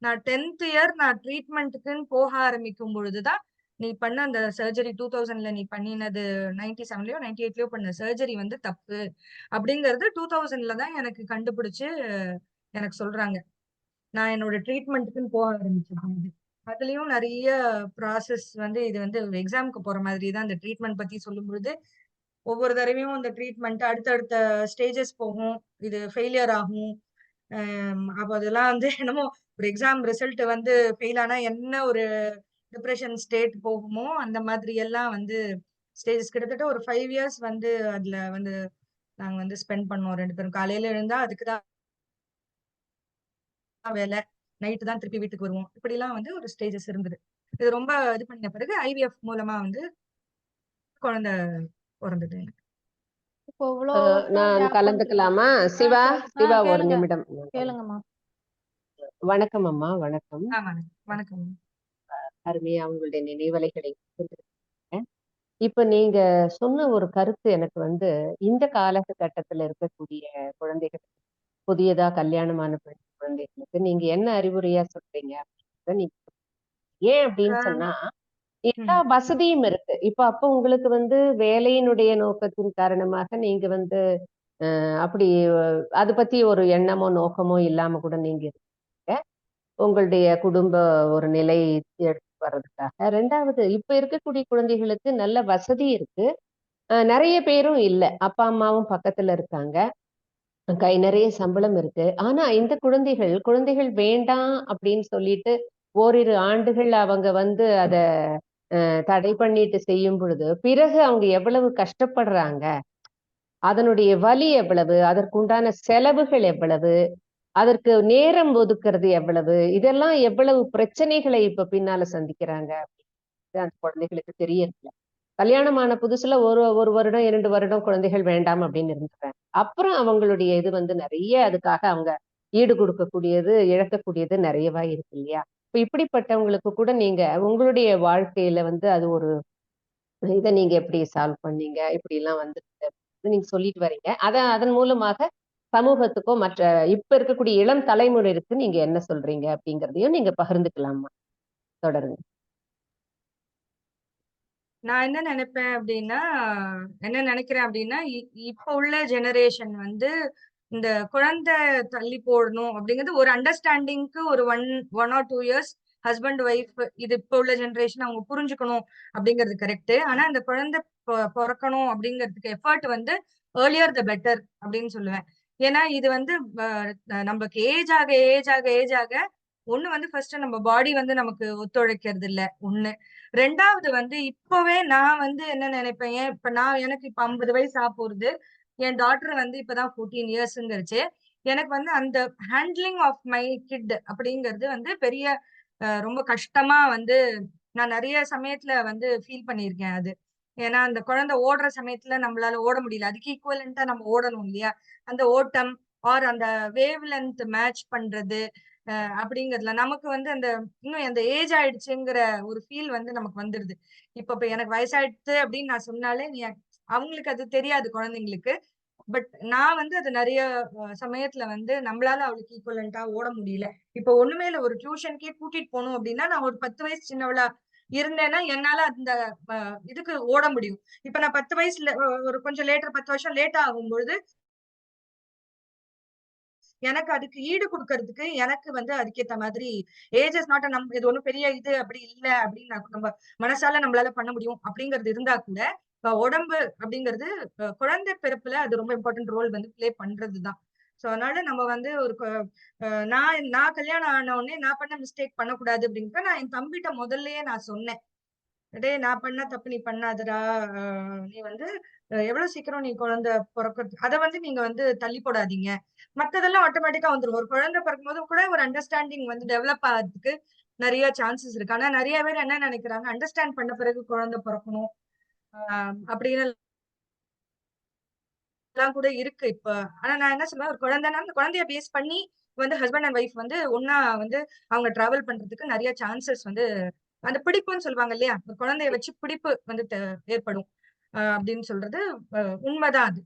நான் 10த் இயர் நான் ட்ரீட்மெண்ட்டுக்குன்னு போக ஆரம்பிக்கும் பொழுது தான், நீ பண்ண அந்த சர்ஜரி 2000ல நீ பண்ணினது 97லயோ, 98லயோ பண்ண சர்ஜரி வந்து தப்பு. அப்படிங்கிறது 2000ல தான் எனக்கு கண்டுபிடிச்சு எனக்கு சொல்றாங்க. நான் என்னோட ட்ரீட்மெண்ட்டுக்குன்னு போக ஆரம்பிச்சது. அதுலயும் நெறைய ப்ராசஸ் வந்து இது வந்து எக்ஸாம்க்கு போற மாதிரி தான் அந்த ட்ரீட்மெண்ட் பத்தி சொல்லும்பொழுது ஒவ்வொரு தடவையும் இந்த ட்ரீட்மெண்ட் அடுத்தடுத்த ஸ்டேஜஸ் போகும். இது ஃபெயிலியர் ஆகும். அப்ப அதெல்லாம் வந்து என்னமோ ஒரு எக்ஸாம் ரிசல்ட் வந்து ஃபெயில் ஆனா என்ன ஒரு டிப்ரஷன் ஸ்டேட் போகுமோ, அந்த மாதிரி எல்லாம் வந்து ஸ்டேஜஸ் கிட்டத்தட்ட ஒரு 5 இயர்ஸ் வந்து அதுல வந்து நாங்க வந்து ஸ்பெண்ட் பண்ணோம் 2 பேரும். காலையில எழுந்தா அதுக்கு தான் வேலை. நைட்டு தான் திருப்பி வீட்டுக்கு வருவோம். இப்படிலாம் வந்து ஒரு ஸ்டேஜஸ் இருந்தது. இது ரொம்ப இது பண்ணின பிறகு ஐவிஎஃப் மூலமா வந்து குழந்தை பொறந்தது எனக்கு. இப்போ இவ்வளோ வருஷம் நான் கேப் வந்துருக்கு. கலந்துக்கலாமா? சிவா, சிவா ஒரு கேளுங்க நிமிடம். கேளுங்கம்மா. வணக்கம் அம்மா, வணக்கம். வணக்கம் வணக்கம். அருமையா உங்களுடைய நினைவலைகளை பகிர்ந்துக்கிட்டீங்க. இப்ப நீங்க சொன்ன ஒரு கருத்து எனக்கு வந்து இந்த காலகட்டத்துல இருக்கக்கூடிய குழந்தைகள், புதியதா கல்யாணமான பெண் குழந்தைகளுக்கு நீங்க என்ன அறிவுரையா சொல்றீங்க? அப்படின்றத நீங்க ஏன் அப்படின்னு ஆஹ் சொன்னா, எல்லா உம் வசதியும் இருக்கு. இப்ப அப்ப உங்களுக்கு வந்து வேலையினுடைய நோக்கத்தின் காரணமாக நீங்க வந்து அப்படி அது பத்தி ஒரு எண்ணமோ, நோக்கமோ இல்லாம கூட நீங்க இருக்கீங்க. உங்களுடைய குடும்ப ஒரு நிலை எடுத்து வர்றதுக்காக. 2வது இப்ப இருக்கக்கூடிய குழந்தைகளுக்கு நல்ல வசதி இருக்கு. நெறைய பேரும் இல்ல. அப்பா, அம்மாவும் பக்கத்துல இருக்காங்க. கை நிறைய சம்பளம் இருக்கு. ஆனா இந்த குழந்தைகள் வேண்டாம் அப்படின்னு சொல்லிட்டு ஓரிரு ஆண்டுகள் அவங்க வந்து அத தடை பண்ணிட்டு செய்யும் பொழுது, பிறகு அவங்க எவ்வளவு கஷ்டப்படுறாங்க. அதனுடைய வலி எவ்வளவு? அதற்குண்டான செலவுகள் எவ்வளவு? அதற்கு நேரம் ஒதுக்குறது எவ்வளவு? இதெல்லாம் எவ்வளவு பிரச்சனைகளை இப்ப பின்னால சந்திக்கிறாங்க அப்படின்றது அந்த குழந்தைகளுக்கு தெரியறதில்ல. கல்யாணம் ஆன புதுசுல ஒரு 1 வருடம், 2 வருடம் குழந்தைகள் வேண்டாம் அப்படின்னு இருந்துடுறாங்க. அப்புறம் அவங்களுடைய இது வந்து நெறைய அதுக்காக அவங்க ஈடு கொடுக்கக்கூடியது, இழக்கக்கூடியது நெறையவா இருக்கு இல்லையா? இப்ப இப்படிப்பட்டவங்களுக்கு கூட நீங்க உங்களுடைய வாழ்க்கையில வந்து அது ஒரு இத நீங்க எப்படி சால்வ் பண்ணீங்க? இப்படிலாம் வந்துருக்கு அப்படின்னு நீங்க சொல்லிட்டு வர்றீங்க. அதன் மூலமாக சமூகத்துக்கோ, மற்ற இப்ப இருக்கக்கூடிய இளம் தலைமுறையினருக்கு நீங்க என்ன சொல்றீங்க? அப்படிங்கிறதையும் நீங்க பகிர்ந்துக்கலாம்மா. தொடருங்க. நான் என்ன நினைப்பேன் அப்படின்னா, என்ன நினைக்கிறேன் அப்படின்னா, இப்ப உள்ள ஜெனரேஷன் வந்து இந்த குழந்தை தள்ளி போடணும் அப்படிங்கிறது ஒரு அண்டர்ஸ்டாண்டிங்க்கு ஒரு 1 ஆர் 2 இயர்ஸ் ஹஸ்பண்ட் ஒய்ஃப் இது இப்ப உள்ள ஜெனரேஷன் அவங்க புரிஞ்சுக்கணும் அப்படிங்கிறது கரெக்ட். ஆனா இந்த குழந்தை பொறக்கணும் அப்படிங்கிறதுக்கு எஃபர்ட் வந்து ஏர்லியர் த பெட்டர் அப்படின்னு சொல்லுவேன். ஏன்னா இது வந்து நமக்கு ஏஜ் ஆக ஒண்ணு வந்து ஃபர்ஸ்ட் நம்ம பாடி வந்து நமக்கு ஒத்துழைக்கிறது இல்ல ஒண்ணு. 2வது வந்து இப்பவே நான் வந்து என்ன நினைப்பேன், இப்ப எனக்கு இப்ப 50 வயசு ஆகப்போகுது. என் டாட்டர் வந்து இப்பதான் 14 இயர்ஸ்ங்கிறச்சு. எனக்கு வந்து அந்த ஹேண்ட்லிங் ஆஃப் மை கிட் அப்படிங்கிறது வந்து பெரிய ரொம்ப கஷ்டமா வந்து நான் நெறைய சமயத்துல வந்து ஃபீல் பண்ணியிருக்கேன் அது. ஏன்னா அந்த குழந்தை ஓடுற சமயத்துல நம்மளால ஓட முடியல. அதுக்கு ஈக்குவலன்ட்டா நம்ம ஓடணும் இல்லையா? அந்த ஓட்டம் ஆர் அந்த வேவ் லென்த் மேட்ச் பண்றது. அப்படிங்கிறதுல நமக்கு வந்து அந்த இன்னும் அந்த ஏஜ் ஆயிடுச்சுங்கிற ஒரு ஃபீல் வந்து நமக்கு வந்துருது. இப்ப எனக்கு வயசாயிடுச்சு அப்படின்னு நான் சொன்னாலே, அவங்களுக்கு அது தெரியாது குழந்தைங்களுக்கு. பட் நான் வந்து அது நெறைய சமயத்துல வந்து நம்மளால அவளுக்கு ஈக்குவலன்ட்டா ஓட முடியல. இப்ப ஒண்ணுமே இல்ல ஒரு டியூஷனுக்கே கூட்டிட்டு போணும் அப்படின்னா, நான் ஒரு 10 வயசு சின்னவளா இருந்தேன்னா, என்னால அந்த அ இதுக்கு ஓட முடியும். இப்ப நான் 10 வயசுல ஒரு கொஞ்சம் லேட்டர் 10 வருஷம் லேட்டா ஆகும்பொழுது எனக்கு அதுக்கு ஈடு குடுக்கறதுக்கு எனக்கு வந்து அதுக்கேத்த மாதிரி ஏஜ் இஸ் நாட் இது ஒண்ணும் பெரிய இது அப்படி இல்ல அப்படின்னு நம்ம மனசால நம்மளால பண்ண முடியும் அப்படிங்கிறது இருந்தா கூட உடம்பு அப்படிங்கிறது குழந்தை பிறப்புல அது ரொம்ப இம்பார்ட்டன்ட் ரோல் வந்து ப்ளே பண்றதுதான். சோ அதனால நம்ம வந்து ஒரு நான் நான் கல்யாணம் ஆன உடனே நான் பண்ண மிஸ்டேக் பண்ணக்கூடாது அப்படின்ட்டு நான் என் தம்பிட்ட முதல்லயே நான் சொன்னேன். டேய் நான் பண்ண தப்பு நீ பண்ணாதடா. நீ வந்து எவ்வளவு சீக்கிரம் நீ குழந்தை பொறக்கறது அத வந்து நீங்க வந்து தள்ளி போடாதீங்க. மத்ததெல்லாம் ஆட்டோமேட்டிக்கா வந்துரும். ஒரு குழந்தை பிறக்கும்போது கூட ஒரு அண்டர்ஸ்டாண்டிங் வந்து டெவலப் ஆகுறதுக்கு நெறைய சான்சஸ் இருக்கு. ஆனா நெறைய பேர் என்ன நெனைக்கிறாங்க, அண்டர்ஸ்டாண்ட் பண்ண பிறகு குழந்தை பொறக்கணும். அப்படின்னு எல்லாம் கூட இருக்கு இப்ப. ஆனா நான் என்ன சொல்லுவேன், ஒரு குழந்தைன்னா அந்த குழந்தைய பேஸ் பண்ணி வந்து ஹஸ்பண்ட் அண்ட் ஒய்ஃப் வந்து ஒண்ணா வந்து அவங்க டிராவல் பண்றதுக்கு நெறைய சான்சஸ் வந்து அந்த பிடிப்புன்னு சொல்லுவாங்க இல்லையா? ஒரு குழந்தைய வச்சு பிடிப்பு வந்து ஏற்படும். அப்படின்னு சொல்றது உண்மைதான் அது.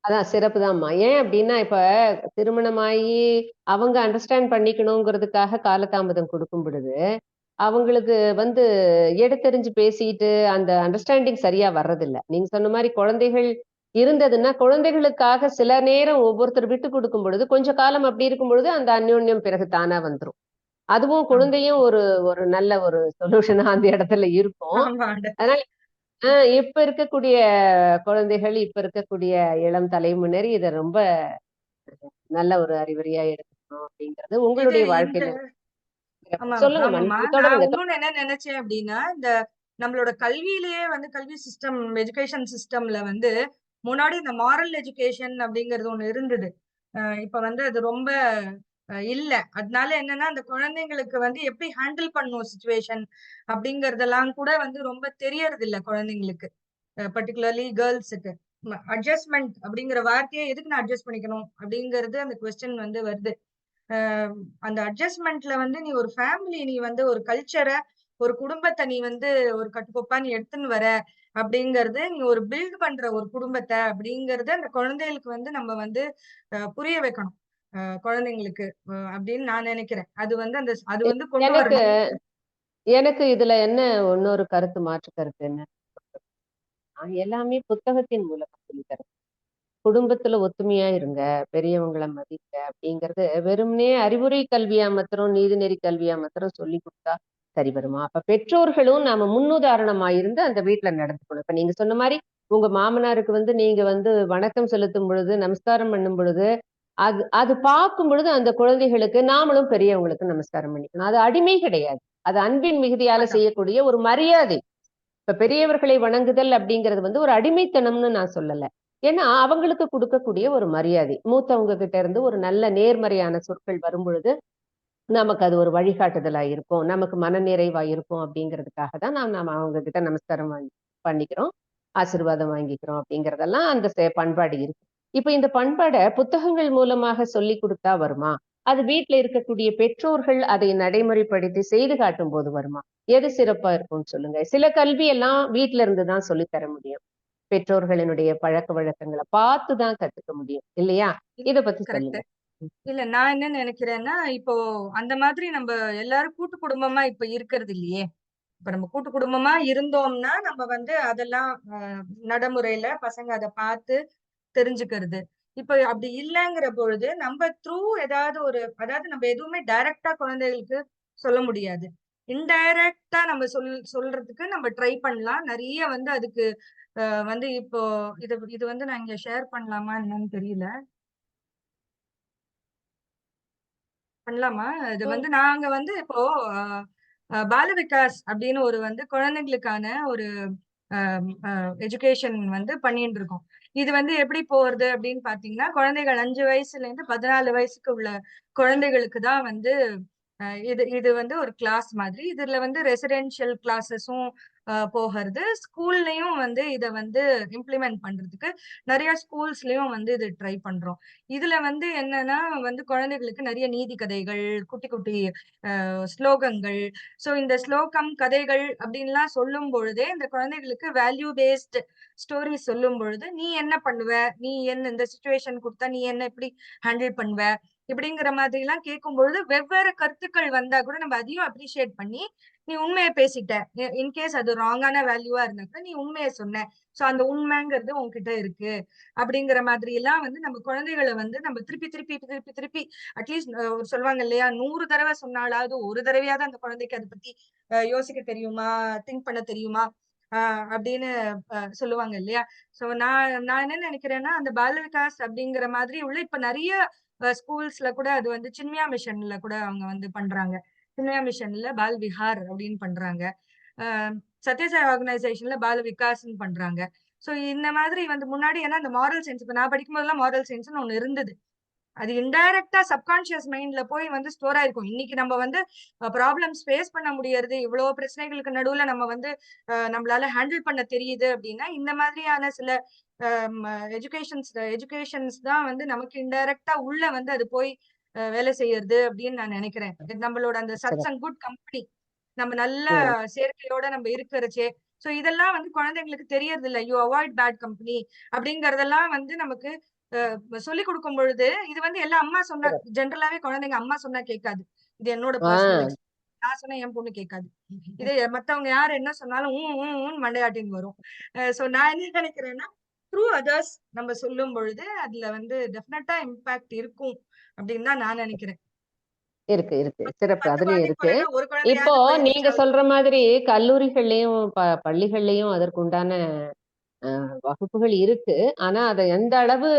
அதான் சிறப்புதாம்மா. ஏன் அப்படின்னா, இப்ப திருமணமாயி அவங்க அண்டர்ஸ்டாண்ட் பண்ணிக்கணுங்கிறதுக்காக காலதாமதம் குடுக்கும் பொழுது, அவங்களுக்கு வந்து எடுத்தெறிஞ்சு பேசிட்டு அந்த அண்டர்ஸ்டாண்டிங் சரியா வர்றதில்ல. நீங்க சொன்ன மாரி குழந்தைகள் இருந்ததுன்னா, குழந்தைகளுக்காக சில நேரம் ஒவ்வொருத்தர் விட்டு குடுக்கும் பொழுது, கொஞ்ச காலம் அப்படி இருக்கும் பொழுது, அந்த அந்யோன்யம் பிறகு தானா வந்துரும். அதுவும் ஆமா. குழந்தையும் ஒரு ஒரு நல்ல ஒரு சொல்யூஷனா அந்த இடத்துல இருக்கும். ஆமாங்க. அதனால ஆ இப்ப இருக்கக்கூடிய குழந்தைகள், இப்ப இருக்கக்கூடிய இளம் தலைமுறையினர் இத ரொம்ப நல்ல ஒரு அறிவுரையா எடுத்துக்கணும் அப்படிங்கிறது இது உங்களுடைய இந்த வாழ்க்கையில ஆமா, சொல்லுங்கம்மா. ஆமாமா. நீங்க நான் தொடருங்க. இன்னொன்னு என்ன நெனச்சேன் அப்டின்னா, இந்த நம்மளோட கல்வியிலேயே வந்து கல்வி சிஸ்டம், எஜுகேஷன் சிஸ்டம்ல வந்து முன்னாடி இந்த மாரல் எஜுகேஷன் அப்டிங்கிறது ஒண்ணு இருந்தது. இப்ப வந்து அது ரொம்ப இல்ல. அதனால என்னன்னா, அந்த குழந்தைங்களுக்கு வந்து எப்படி ஹேண்டில் பண்ணணும் சிச்சுவேஷன் அப்டிங்கிறதெல்லாம் கூட வந்து ரொம்ப தெரியறதில்ல குழந்தைங்களுக்கு. பர்டிகுலர்லி கேர்ள்ஸுக்கு. அட்ஜஸ்ட்மெண்ட் அப்படிங்கிற வார்த்தையை எதுக்கு நான் அட்ஜஸ்ட் பண்ணிக்கணும் அப்படிங்கிறது அந்த கொஸ்டின் வந்து வருது. அந்த அட்ஜஸ்ட்மெண்ட்ல வந்து நீ ஒரு ஃபேமிலி, நீ வந்து ஒரு கல்ச்சரை, ஒரு குடும்பத்தை நீ வந்து ஒரு கட்டுக்கோப்பா நீ எடுத்துன்னு வர அப்படிங்கறது, நீ ஒரு பில்ட் பண்ற ஒரு குடும்பத்தை அப்படிங்கறது அந்த குழந்தைகளுக்கு வந்து நம்ம வந்து புரிய வைக்கணும். குழந்தைங்களுக்கு அப்படின்னு நான் நினைக்கிறேன். அது வந்து அது வந்து கொண்டு எனக்கு வரணும். எனக்கு இதுல என்ன இன்னொரு கருத்து, மாற்று கருத்து என்ன, எல்லாமே புத்தகத்தின் மூலமா சொல்லித்தரேன். குடும்பத்துல ஒத்துமையா இருங்க, பெரியவங்களை மதிங்க அப்படிங்கறது வெறுமனே அறிவுரை கல்வியா மாத்திரம், நீதிநெறி கல்வியா மாத்திரம் சொல்லி கொடுத்தா சரி வருமா? அப்ப பெற்றோர்களும் நாம முன்னுதாரணமா இருந்து அந்த வீட்டுல நடந்துக்கணும். இப்ப நீங்க சொன்ன மாதிரி உங்க மாமனாருக்கு வந்து நீங்க வந்து வணக்கம் செலுத்தும் பொழுது, நமஸ்காரம் பண்ணும் பொழுது, அது அது பார்க்கும் பொழுது அந்த குழந்தைகளுக்கு நாமளும் பெரியவங்களுக்கு நமஸ்காரம் பண்ணிக்கணும். அது அடிமை கிடையாது, அது அன்பின் மிகுதியால அதான். செய்யக்கூடிய ஒரு மரியாதை. இப்ப பெரியவர்களை வணங்குதல் அப்படிங்கிறது வந்து ஒரு அடிமைத்தனம்னு நான் சொல்லல. ஏன்னா அவங்களுக்கு கொடுக்கக்கூடிய ஒரு மரியாதை. மூத்தவங்க கிட்ட இருந்து ஒரு நல்ல நேர்மறையான சொற்கள் வரும் பொழுது நமக்கு அது ஒரு வழிகாட்டுதலா இருக்கும், நமக்கு மனநிறைவா இருக்கும் அப்படிங்கிறதுக்காக தான் நாம அவங்க கிட்ட நமஸ்காரம் பண்ணிக்கிறோம், ஆசீர்வாதம் வாங்கிக்கிறோம் அப்படிங்கறதெல்லாம் அந்த பண்பாடு இருக்கு. இப்ப இந்த பண்பாடை புத்தகங்கள் மூலமாக சொல்லி கொடுத்தா வருமா? அது வீட்டுல இருக்கக்கூடிய பெற்றோர்கள் அதை நடைமுறைப்படுத்தி செய்து காட்டும் போது வருமா? எது சிறப்பா இருக்கும்னு சொல்லுங்க. சில கல்வி எல்லாம் வீட்டுல இருந்துதான் சொல்லித் தர முடியும். பெற்றோர்களினுடைய பழக்க வழக்கங்களை பார்த்துதான் கத்துக்க முடியும் இல்லையா? இத பத்தி கரெக்ட். சொல்லுங்க. இல்ல, நான் என்ன நினைக்கிறேன்னா, இப்போ அந்த மாதிரி நம்ம எல்லாரும் கூட்டு குடும்பமா இப்ப இருக்கிறது இல்லையே. இப்ப நம்ம கூட்டு குடும்பமா இருந்தோம்னா நம்ம வந்து அதெல்லாம் நடைமுறையில பசங்க அதை பார்த்து தெரிஞ்சுக்கிறது. இப்ப அப்படி இல்லைங்கிற பொழுது நம்ம த்ரூ ஏதாவது ஒரு, அதாவது நம்ம எதுவுமே டைரக்டா குழந்தைகளுக்கு சொல்ல முடியாது. இன்டைரக்டா நம்ம சொல்றதுக்கு நம்ம ட்ரை பண்ணலாம். நிறைய வந்து அதுக்கு வந்து இப்போ இது இது வந்து நான் இங்க ஷேர் பண்ணலாமா என்னன்னு தெரியல. பண்ணலாமா? இது ம். வந்து நாங்க வந்து இப்போ பால விகாஸ் அப்படின்னு ஒரு வந்து குழந்தைங்களுக்கான ஒரு எஜுகேஷன் வந்து பண்ணிட்டு இருக்கோம். இது வந்து எப்படி போறது அப்படின்னு பாத்தீங்கன்னா, குழந்தைகள் 5 வயசுல இருந்து 14 வயசுக்கு உள்ள குழந்தைகளுக்கு தான் வந்து இது இது வந்து ஒரு கிளாஸ் மாதிரி. இதுல வந்து ரெசிடென்ஷியல் கிளாஸஸும் போகிறது. ஸ்கூல்லயும் வந்து இத வந்து இம்ப்ளிமெண்ட் பண்றதுக்கு நிறைய ஸ்கூல்ஸ்லயும் வந்து இது ட்ரை பண்றோம். இதுல வந்து என்னன்னா வந்து குழந்தைகளுக்கு நிறைய நீதி கதைகள், குட்டி குட்டி ஸ்லோகங்கள். சோ இந்த ஸ்லோகம், கதைகள் அப்படின்லாம் சொல்லும் பொழுதே இந்த குழந்தைகளுக்கு வேல்யூ பேஸ்ட் ஸ்டோரி சொல்லும் பொழுது, நீ என்ன பண்ணுவ, நீ என்ன இந்த சுச்சுவேஷன் கொடுத்தா நீ என்ன எப்படி ஹேண்டில் பண்ணுவ, இப்படிங்கிற மாதிரி எல்லாம் கேட்கும் பொழுது வெவ்வேறு கருத்துக்கள் வந்தா கூட நம்ம அதையும் அப்ரிஷியேட் பண்ணி, நீ உண்மையை பேசிட்ட, இன்கேஸ் அது ராங்கான வேல்யூவா இருந்தா கூட நீ உண்மையை சொன்ன, சோ அந்த உண்மைங்கிறது உன்கிட்ட இருக்கு அப்படிங்கிற மாதிரி எல்லாம் வந்து நம்ம குழந்தைகளை வந்து நம்ம திருப்பி திருப்பி திருப்பி திருப்பி அட்லீஸ்ட் சொல்லுவாங்க இல்லையா, 100 தடவை சொன்னாலாவது ஒரு தடவையாவது அந்த குழந்தைக்கு அதை பத்தி யோசிக்க தெரியுமா, திங்க் பண்ண தெரியுமா அப்படின்னு சொல்லுவாங்க இல்லையா. சோ நான் நான் என்ன நினைக்கிறேன்னா, அந்த பால விகாஸ் அப்படிங்கிற மாதிரி உள்ள இப்ப நிறைய ஸ்கூல்ஸ்ல கூட அது வந்து சின்மயா மிஷன்ல கூட அவங்க வந்து பண்றாங்க. சின்மயா மிஷன்ல பால் விஹார் அப்படின்னு பண்றாங்க. அஹ் சத்யசாய் ஆர்கனைசேஷன்ல பால விகாஸ்ன்னு பண்றாங்க. சோ இந்த மாதிரி வந்து முன்னாடி ஏன்னா இந்த மாரல் சயின்ஸ், இப்ப நான் படிக்கும் போதெல்லாம் மாரல் சயின்ஸ்னு ஒண்ணு இருந்தது. அது இன்டைரக்டா சப்கான்சியஸ் மைண்ட்ல போய் வந்து ஸ்டோர் ஆயிருக்கும். இன்னைக்கு நம்ம வந்து ப்ராப்ளம்ஸ் ஃபேஸ் பண்ண முடியறது, இவ்வளவு பிரச்சனைகளுக்கு நடுவுல நம்ம வந்து நம்மளால ஹேண்டில் பண்ண தெரியுது அப்படின்னா, இந்த மாதிரியான சில எஜுகேஷன்ஸ் தான் வந்து நமக்கு இன்டைரக்டா உள்ள வந்து அது போய் வேலை செய்யறது அப்படின்னு நான் நினைக்கிறேன். நம்மளோட அந்த சட்ஸ் சிறப்பு. அண்ட் குட் கம்பெனி, நம்ம நல்ல ம். சேர்க்கையோட நம்ம இருக்கிறச்சே. சோ இதெல்லாம் வந்து குழந்தைங்களுக்கு தெரியறது இல்ல. யூ அவாய்ட் பேட் கம்பெனி அப்படிங்கறதெல்லாம் வந்து நமக்கு சொல்லிக் கொடுக்கும் பொழுது, இது வந்து எல்லாம் அம்மா சொன்னா, சிறப்பு. ஜென்ரலா குழந்தைங்க அம்மா சொன்னா கேட்காது. இது என்னோட பர்சனல் ஆஹ் எக்ஸ்பீரியன்ஸ். நான் சொன்னா என் பொண்ணு கேட்காது. இதே மத்தவங்க யார் என்ன சொன்னாலும் மண்டையாட்டின்னு வரும். சோ நான் என்ன நினைக்கிறேன்னா, த்ரூ அதர்ஸ் நம்ம சொல்லும் பொழுது அதுல வந்து டெஃபினட்டா இம்பாக்ட் இருக்கும் அப்படின்னு தான் நான் நினைக்கிறேன். இருக்கு இருக்கு, சிறப்பு. பத்து அதுலயும் குழந்தைக்கு இருக்கு. போறேன்னா ஒரு இப்போ குழந்தையாவது நீங்க பெனிஃபிட் ஆகுது. சொல்ற மாதிரி கல்லூரிகள்லயும் பள்ளிகள்லயும் அதற்குண்டான வகுப்புகள் இருக்கு. ஆனா அதை எந்த அளவு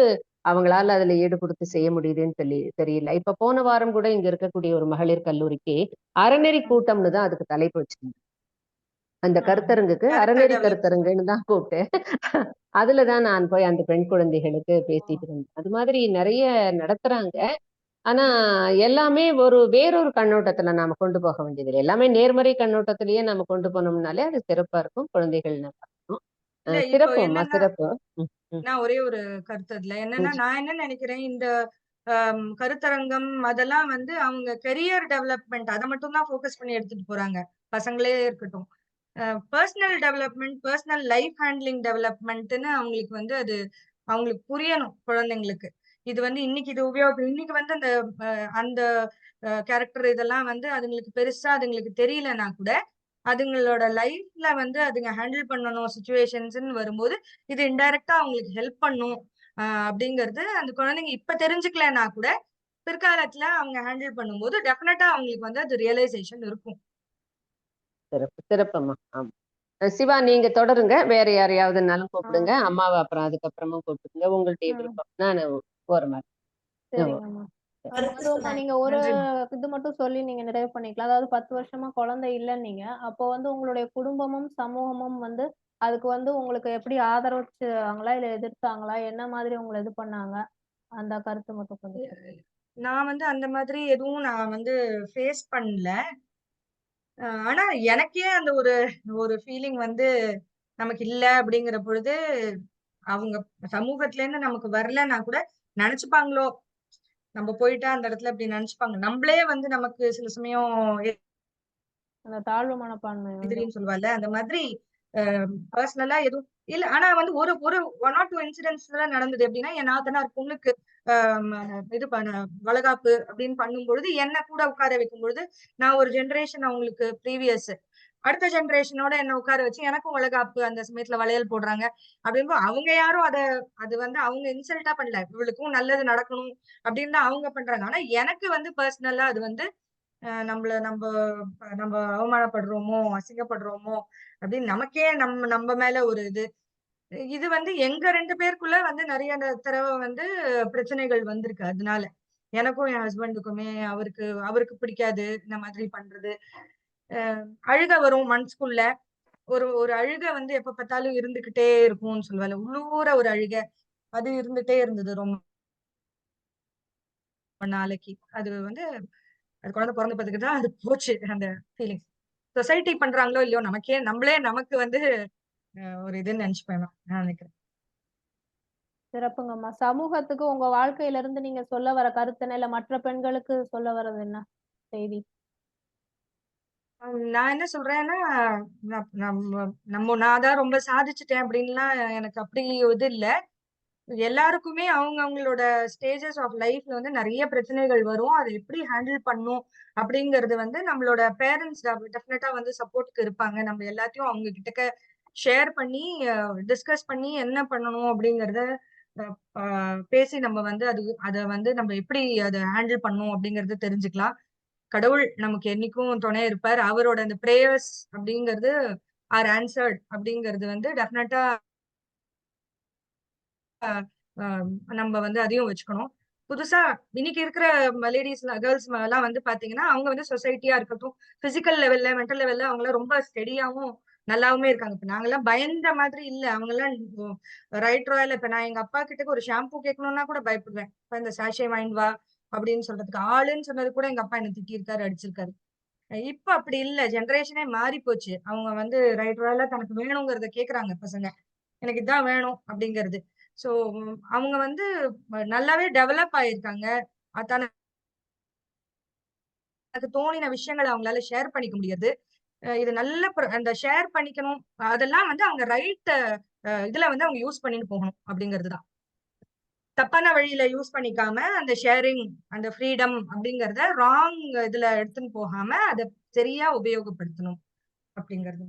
அவங்களால அதுல ஈடு கொடுத்து செய்ய முடியுதுன்னு தெரியல. இப்ப போன வாரம் கூட இங்க இருக்கக்கூடிய ஒரு மகளிர் கல்லூரிக்கு அறநெறி கூட்டம்னு தான் அதுக்கு தலைப்பு வச்சிருந்தாங்க. அந்த கருத்தரங்குக்கு கேரக்டர் அறநெறி டெவலப்மெண்ட். கருத்தரங்குன்னு தான் கூப்பிட்டு அதுலதான் நான் போய் அந்த பெண் குழந்தைகளுக்கு பேசிட்டு இருந்தேன். அது மாதிரி நிறைய நடத்துறாங்க. ஆனா எல்லாமே ஒரு வேறொரு கண்ணோட்டத்துல நாம கொண்டு போக வேண்டியது இல்லை. எல்லாமே நேர்மறை கண்ணோட்டத்திலேயே நம்ம கொண்டு போனோம்னாலே அது சிறப்பா இருக்கும். குழந்தைகள் நல்லா இருக்கும். இல்ல இப்போ சிறப்பும்மா, என்னன்னா சிறப்பு. ம், ம், நான் ஒரே ஒரு கருத்து அதுல என்னன்னா ம். நான் என்ன நினைக்கிறேன் இந்த கருத்தரங்கம் அதெல்லாம் வந்து அவங்க கெரியர் டெவலப்மெண்ட் அதை மட்டும் தான் ஃபோக்கஸ் பண்ணி எடுத்துட்டு போறாங்க. பசங்களே இருக்கட்டும். Personal development, personal life handling டெவலப்மெண்ட்னு அவங்களுக்கு வந்து அது அவங்களுக்கு புரியணும் குழந்தைங்களுக்கு. இது வந்து இன்னைக்கு இது இன்னைக்கு வந்து அந்த கேரக்டர் இதெல்லாம் வந்து அதுங்களுக்கு பெருசா அதுங்களுக்கு தெரியலன்னா கூட அதுங்களோட லைஃப்ல வந்து அதுங்க ஹேண்டில் பண்ணணும் சுச்சுவேஷன்ஸ்ன்னு வரும்போது இது இன்டைரக்டா அவங்களுக்கு ஹெல்ப் பண்ணும். அப்படிங்கிறது அந்த குழந்தைங்க இப்ப தெரிஞ்சுக்கலன்னா கூட பிற்காலத்துல அவங்க ஹேண்டில் பண்ணும்போது டெஃபினட்டா அவங்களுக்கு வந்து அது ரியலைசேஷன் இருக்கும். சிறப்பு, சிறப்பும்மா. ஆமா. சிவா, நீங்க தொடருங்க. வேற யாரையாவதுனாலும் ஆ, கூப்பிடுங்க. அம்மாவ அப்புறம் அதுக்கப்புறமும் கூப்பிடுங்க. உங்களுடைய ம், விருப்பம். நானு போறேம்மா. சரிங்கம்மா. மருத்துவமா நீங்க ஒரு நன்றிம்மா. இது மட்டும் சொல்லி நீங்க நிறைவு பண்ணிக்கலாம். அதாவது 10 வருஷமா குழந்தை இல்லன்னீங்க. அப்போ வந்து உங்களுடைய குடும்பமும், சமூகமும் வந்து அதுக்கு வந்து உங்களுக்கு எப்படி ஆதரவச்சாங்களா? இல்ல எதிர்த்தாங்களா? என்ன மாதிரி உங்கள இது பண்ணாங்க? அந்த கருத்து மட்டும் கொஞ்சம் சொல்லுங்க. நான் வந்து அந்த மாதிரி எதுவும் நான் வந்து ஃபேஸ் பண்ணல. ஆனா எனக்கே அந்த ஒரு ஒரு ஃபீலிங் வந்து நமக்கு இல்ல அப்படிங்கிற பொழுது அவங்க சமூகத்துல இருந்து நமக்கு வரலன்னா கூட நினைச்சுப்பாங்களோ நம்ம போயிட்டா அந்த இடத்துல இப்படி நினைச்சுப்பாங்க. நம்மளே வந்து நமக்கு சில சமயம் அந்த தாழ்வு மனப்பான்மை வந்துரும். எதிரின்னு சொல்லுவாள்ல அந்த மாதிரி பர்சனலா எதுவும் இல்ல. ஆனா வந்து ஒரு ஒரு 1 ஆர் 2 இன்சிடென்ட்ஸ்ல நடந்தது எப்படின்னா, என் நாத்தனார் பொண்ணுக்கு இது வளகாப்பு அப்படின்னு பண்ணும்பொழுது என்ன கூட உட்கார வைக்கும் பொழுது நான் ஒரு ஜெனரேஷன் அவங்களுக்கு ப்ரீவியஸ் அடுத்த ஜெனரேஷனோட என்ன உட்கார வச்சு எனக்கும் வளகாப்பு அந்த சமயத்துல வளையல் போடுறாங்க அப்படின்போ அவங்க யாரும் அது வந்து அவங்க இன்சல்ட்டா பண்ணல. இவளுக்கும் நல்லது நடக்கணும் அப்படின்னு தான் அவங்க பண்றாங்க. ஆனா எனக்கு வந்து பர்சனலா அது வந்து நம்மள நம்ப நம்ம அவமானப்படுறோமோ, அசிங்கப்படுறோமோ அப்படின்னு நமக்கே நம்ம மேல ஒரு இது. இது வந்து எங்க 2 பேருக்குள்ள வந்து நெறைய தடவ வந்து பிரச்சனைகள் வந்திருக்கு அதனால. எனக்கும் என் ஹஸ்பண்டுக்குமே அவருக்கு அவருக்கு பிடிக்காது இந்த மாதிரி பண்றது. அ அழுகை வரும் மனசுக்குள்ள. ஒரு ஒரு அழுகை வந்து எப்ப பார்த்தாலும் இருந்துகிட்டே இருக்கும்னு சொல்லுவாள்ல. உள்ளூர ஒரு அழுகை. அது இருந்துட்டே இருந்தது ரொம்ப நாளைக்கு. அது வந்து அது குழந்தை பொறந்த பிறகு தான் அது போச்சு அந்த ஃபீலிங்ஸ். சொசைட்டி பண்றாங்களோ இல்லையோ நமக்கே நம்மளே நமக்கு வந்து ஒரு இதுன்னு நினைச்சுப்பேன் நான் நினைக்கிறேன். சிறப்புங்கம்மா. சமூகத்துக்கு உங்க வாழ்க்கையில இருந்து நீங்க சொல்ல வர கருத்து என்ன? இல்ல மற்ற பெண்களுக்கு சொல்ல வர்றது என்ன செய்தி? நான் என்ன சொல்றேன்னா, நான் தான் ரொம்ப சாதிச்சுட்டேன் அப்படின்லாம் எனக்கு அப்படி இது இல்ல. எல்லாருக்குமே அவங்க அவங்களோட ஸ்டேஜஸ் ஆஃப் லைஃப்ல வந்து நெறைய பிரச்சனைகள் வரும். அத எப்படி ஹேண்டில் பண்ணணும் அப்படிங்கிறது வந்து நம்மளோட பேரண்ட்ஸ் டெஃபினட்டா வந்து சப்போர்ட்க்கு இருப்பாங்க. நம்ம எல்லாத்தையும் அவங்க கிட்டக்க ஷேர் பண்ணி, டிஸ்கஸ் பண்ணி என்ன பண்ணணும் அப்படிங்கிறத அ ப பேசி நம்ம வந்து அத வந்து நம்ம எப்படி அத ஹேண்டில் பண்ணணும் அப்படிங்கிறத தெரிஞ்சுக்கலாம். கடவுள் நமக்கு என்னைக்கும் துணை இருப்பார். அவரோட அந்த பிரேயர்ஸ் அப்படிங்கிறது ஆர் ஆன்சர்ட் அப்படிங்கிறது வந்து டெஃபினட்டா அ நம்ம வந்து அதையும் வச்சுக்கணும். புதுசா இன்னைக்கு இருக்கிற கேர்ள்ஸ் எல்லாம் வந்து பாத்தீங்கன்னா, அவங்க வந்து சொசைட்டியா இருக்கட்டும், பிசிக்கல் லெவல்ல, மென்டல் லெவல்ல அவங்கலாம் ரொம்ப ஸ்டெடியாவும், நல்லாவுமே இருக்காங்க. இப்ப நாங்கலாம் பயந்த மாதிரி இல்ல. அவங்கலாம் ரைட் ராயல் இப்ப நான் எங்க அப்பா கிட்ட ஒரு ஷாம்பு கேட்கணும்னா கூட பயப்படுவேன். "அப்பா இந்த சாஷே வாங்கிட்டு வா" அப்படின்னு சொல்றதுக்கு. ஆளுன்னு சொன்னது கூட எங்க அப்பா என்ன திட்டியிருக்காரு, அடிச்சிருக்காரு. இப்ப அப்படி இல்ல. ஜெனரேஷனே மாறி போச்சு. அவங்க வந்து ரைட் ராயலா தனக்கு வேணுங்கிறத கேட்கறாங்க பசங்க. எனக்கு இதான் வேணும் அப்படிங்கிறது. சோ அவங்க வந்து நல்லாவே டெவலப் ஆயிருக்காங்க. தனக்கு தோணின விஷயங்கள அவங்களால ஷேர் பண்ணிக்க முடியுது. இது நல்ல அந்த ஷேர் பண்ணிக்கணும். அதெல்லாம் வந்து அவங்க ரைட் இதுல வந்து அவங்க யூஸ் பண்ணிட்டு போகணும் அப்படிங்கிறது தான். தப்பான வழியில யூஸ் பண்ணிக்காம அந்த ஷேரிங், அந்த ஃப்ரீடம் அப்படிங்கிறத ராங் இதுல எடுத்துன்னு போகாம அத சரியா உபயோகப்படுத்தணும் அப்படிங்கிறது.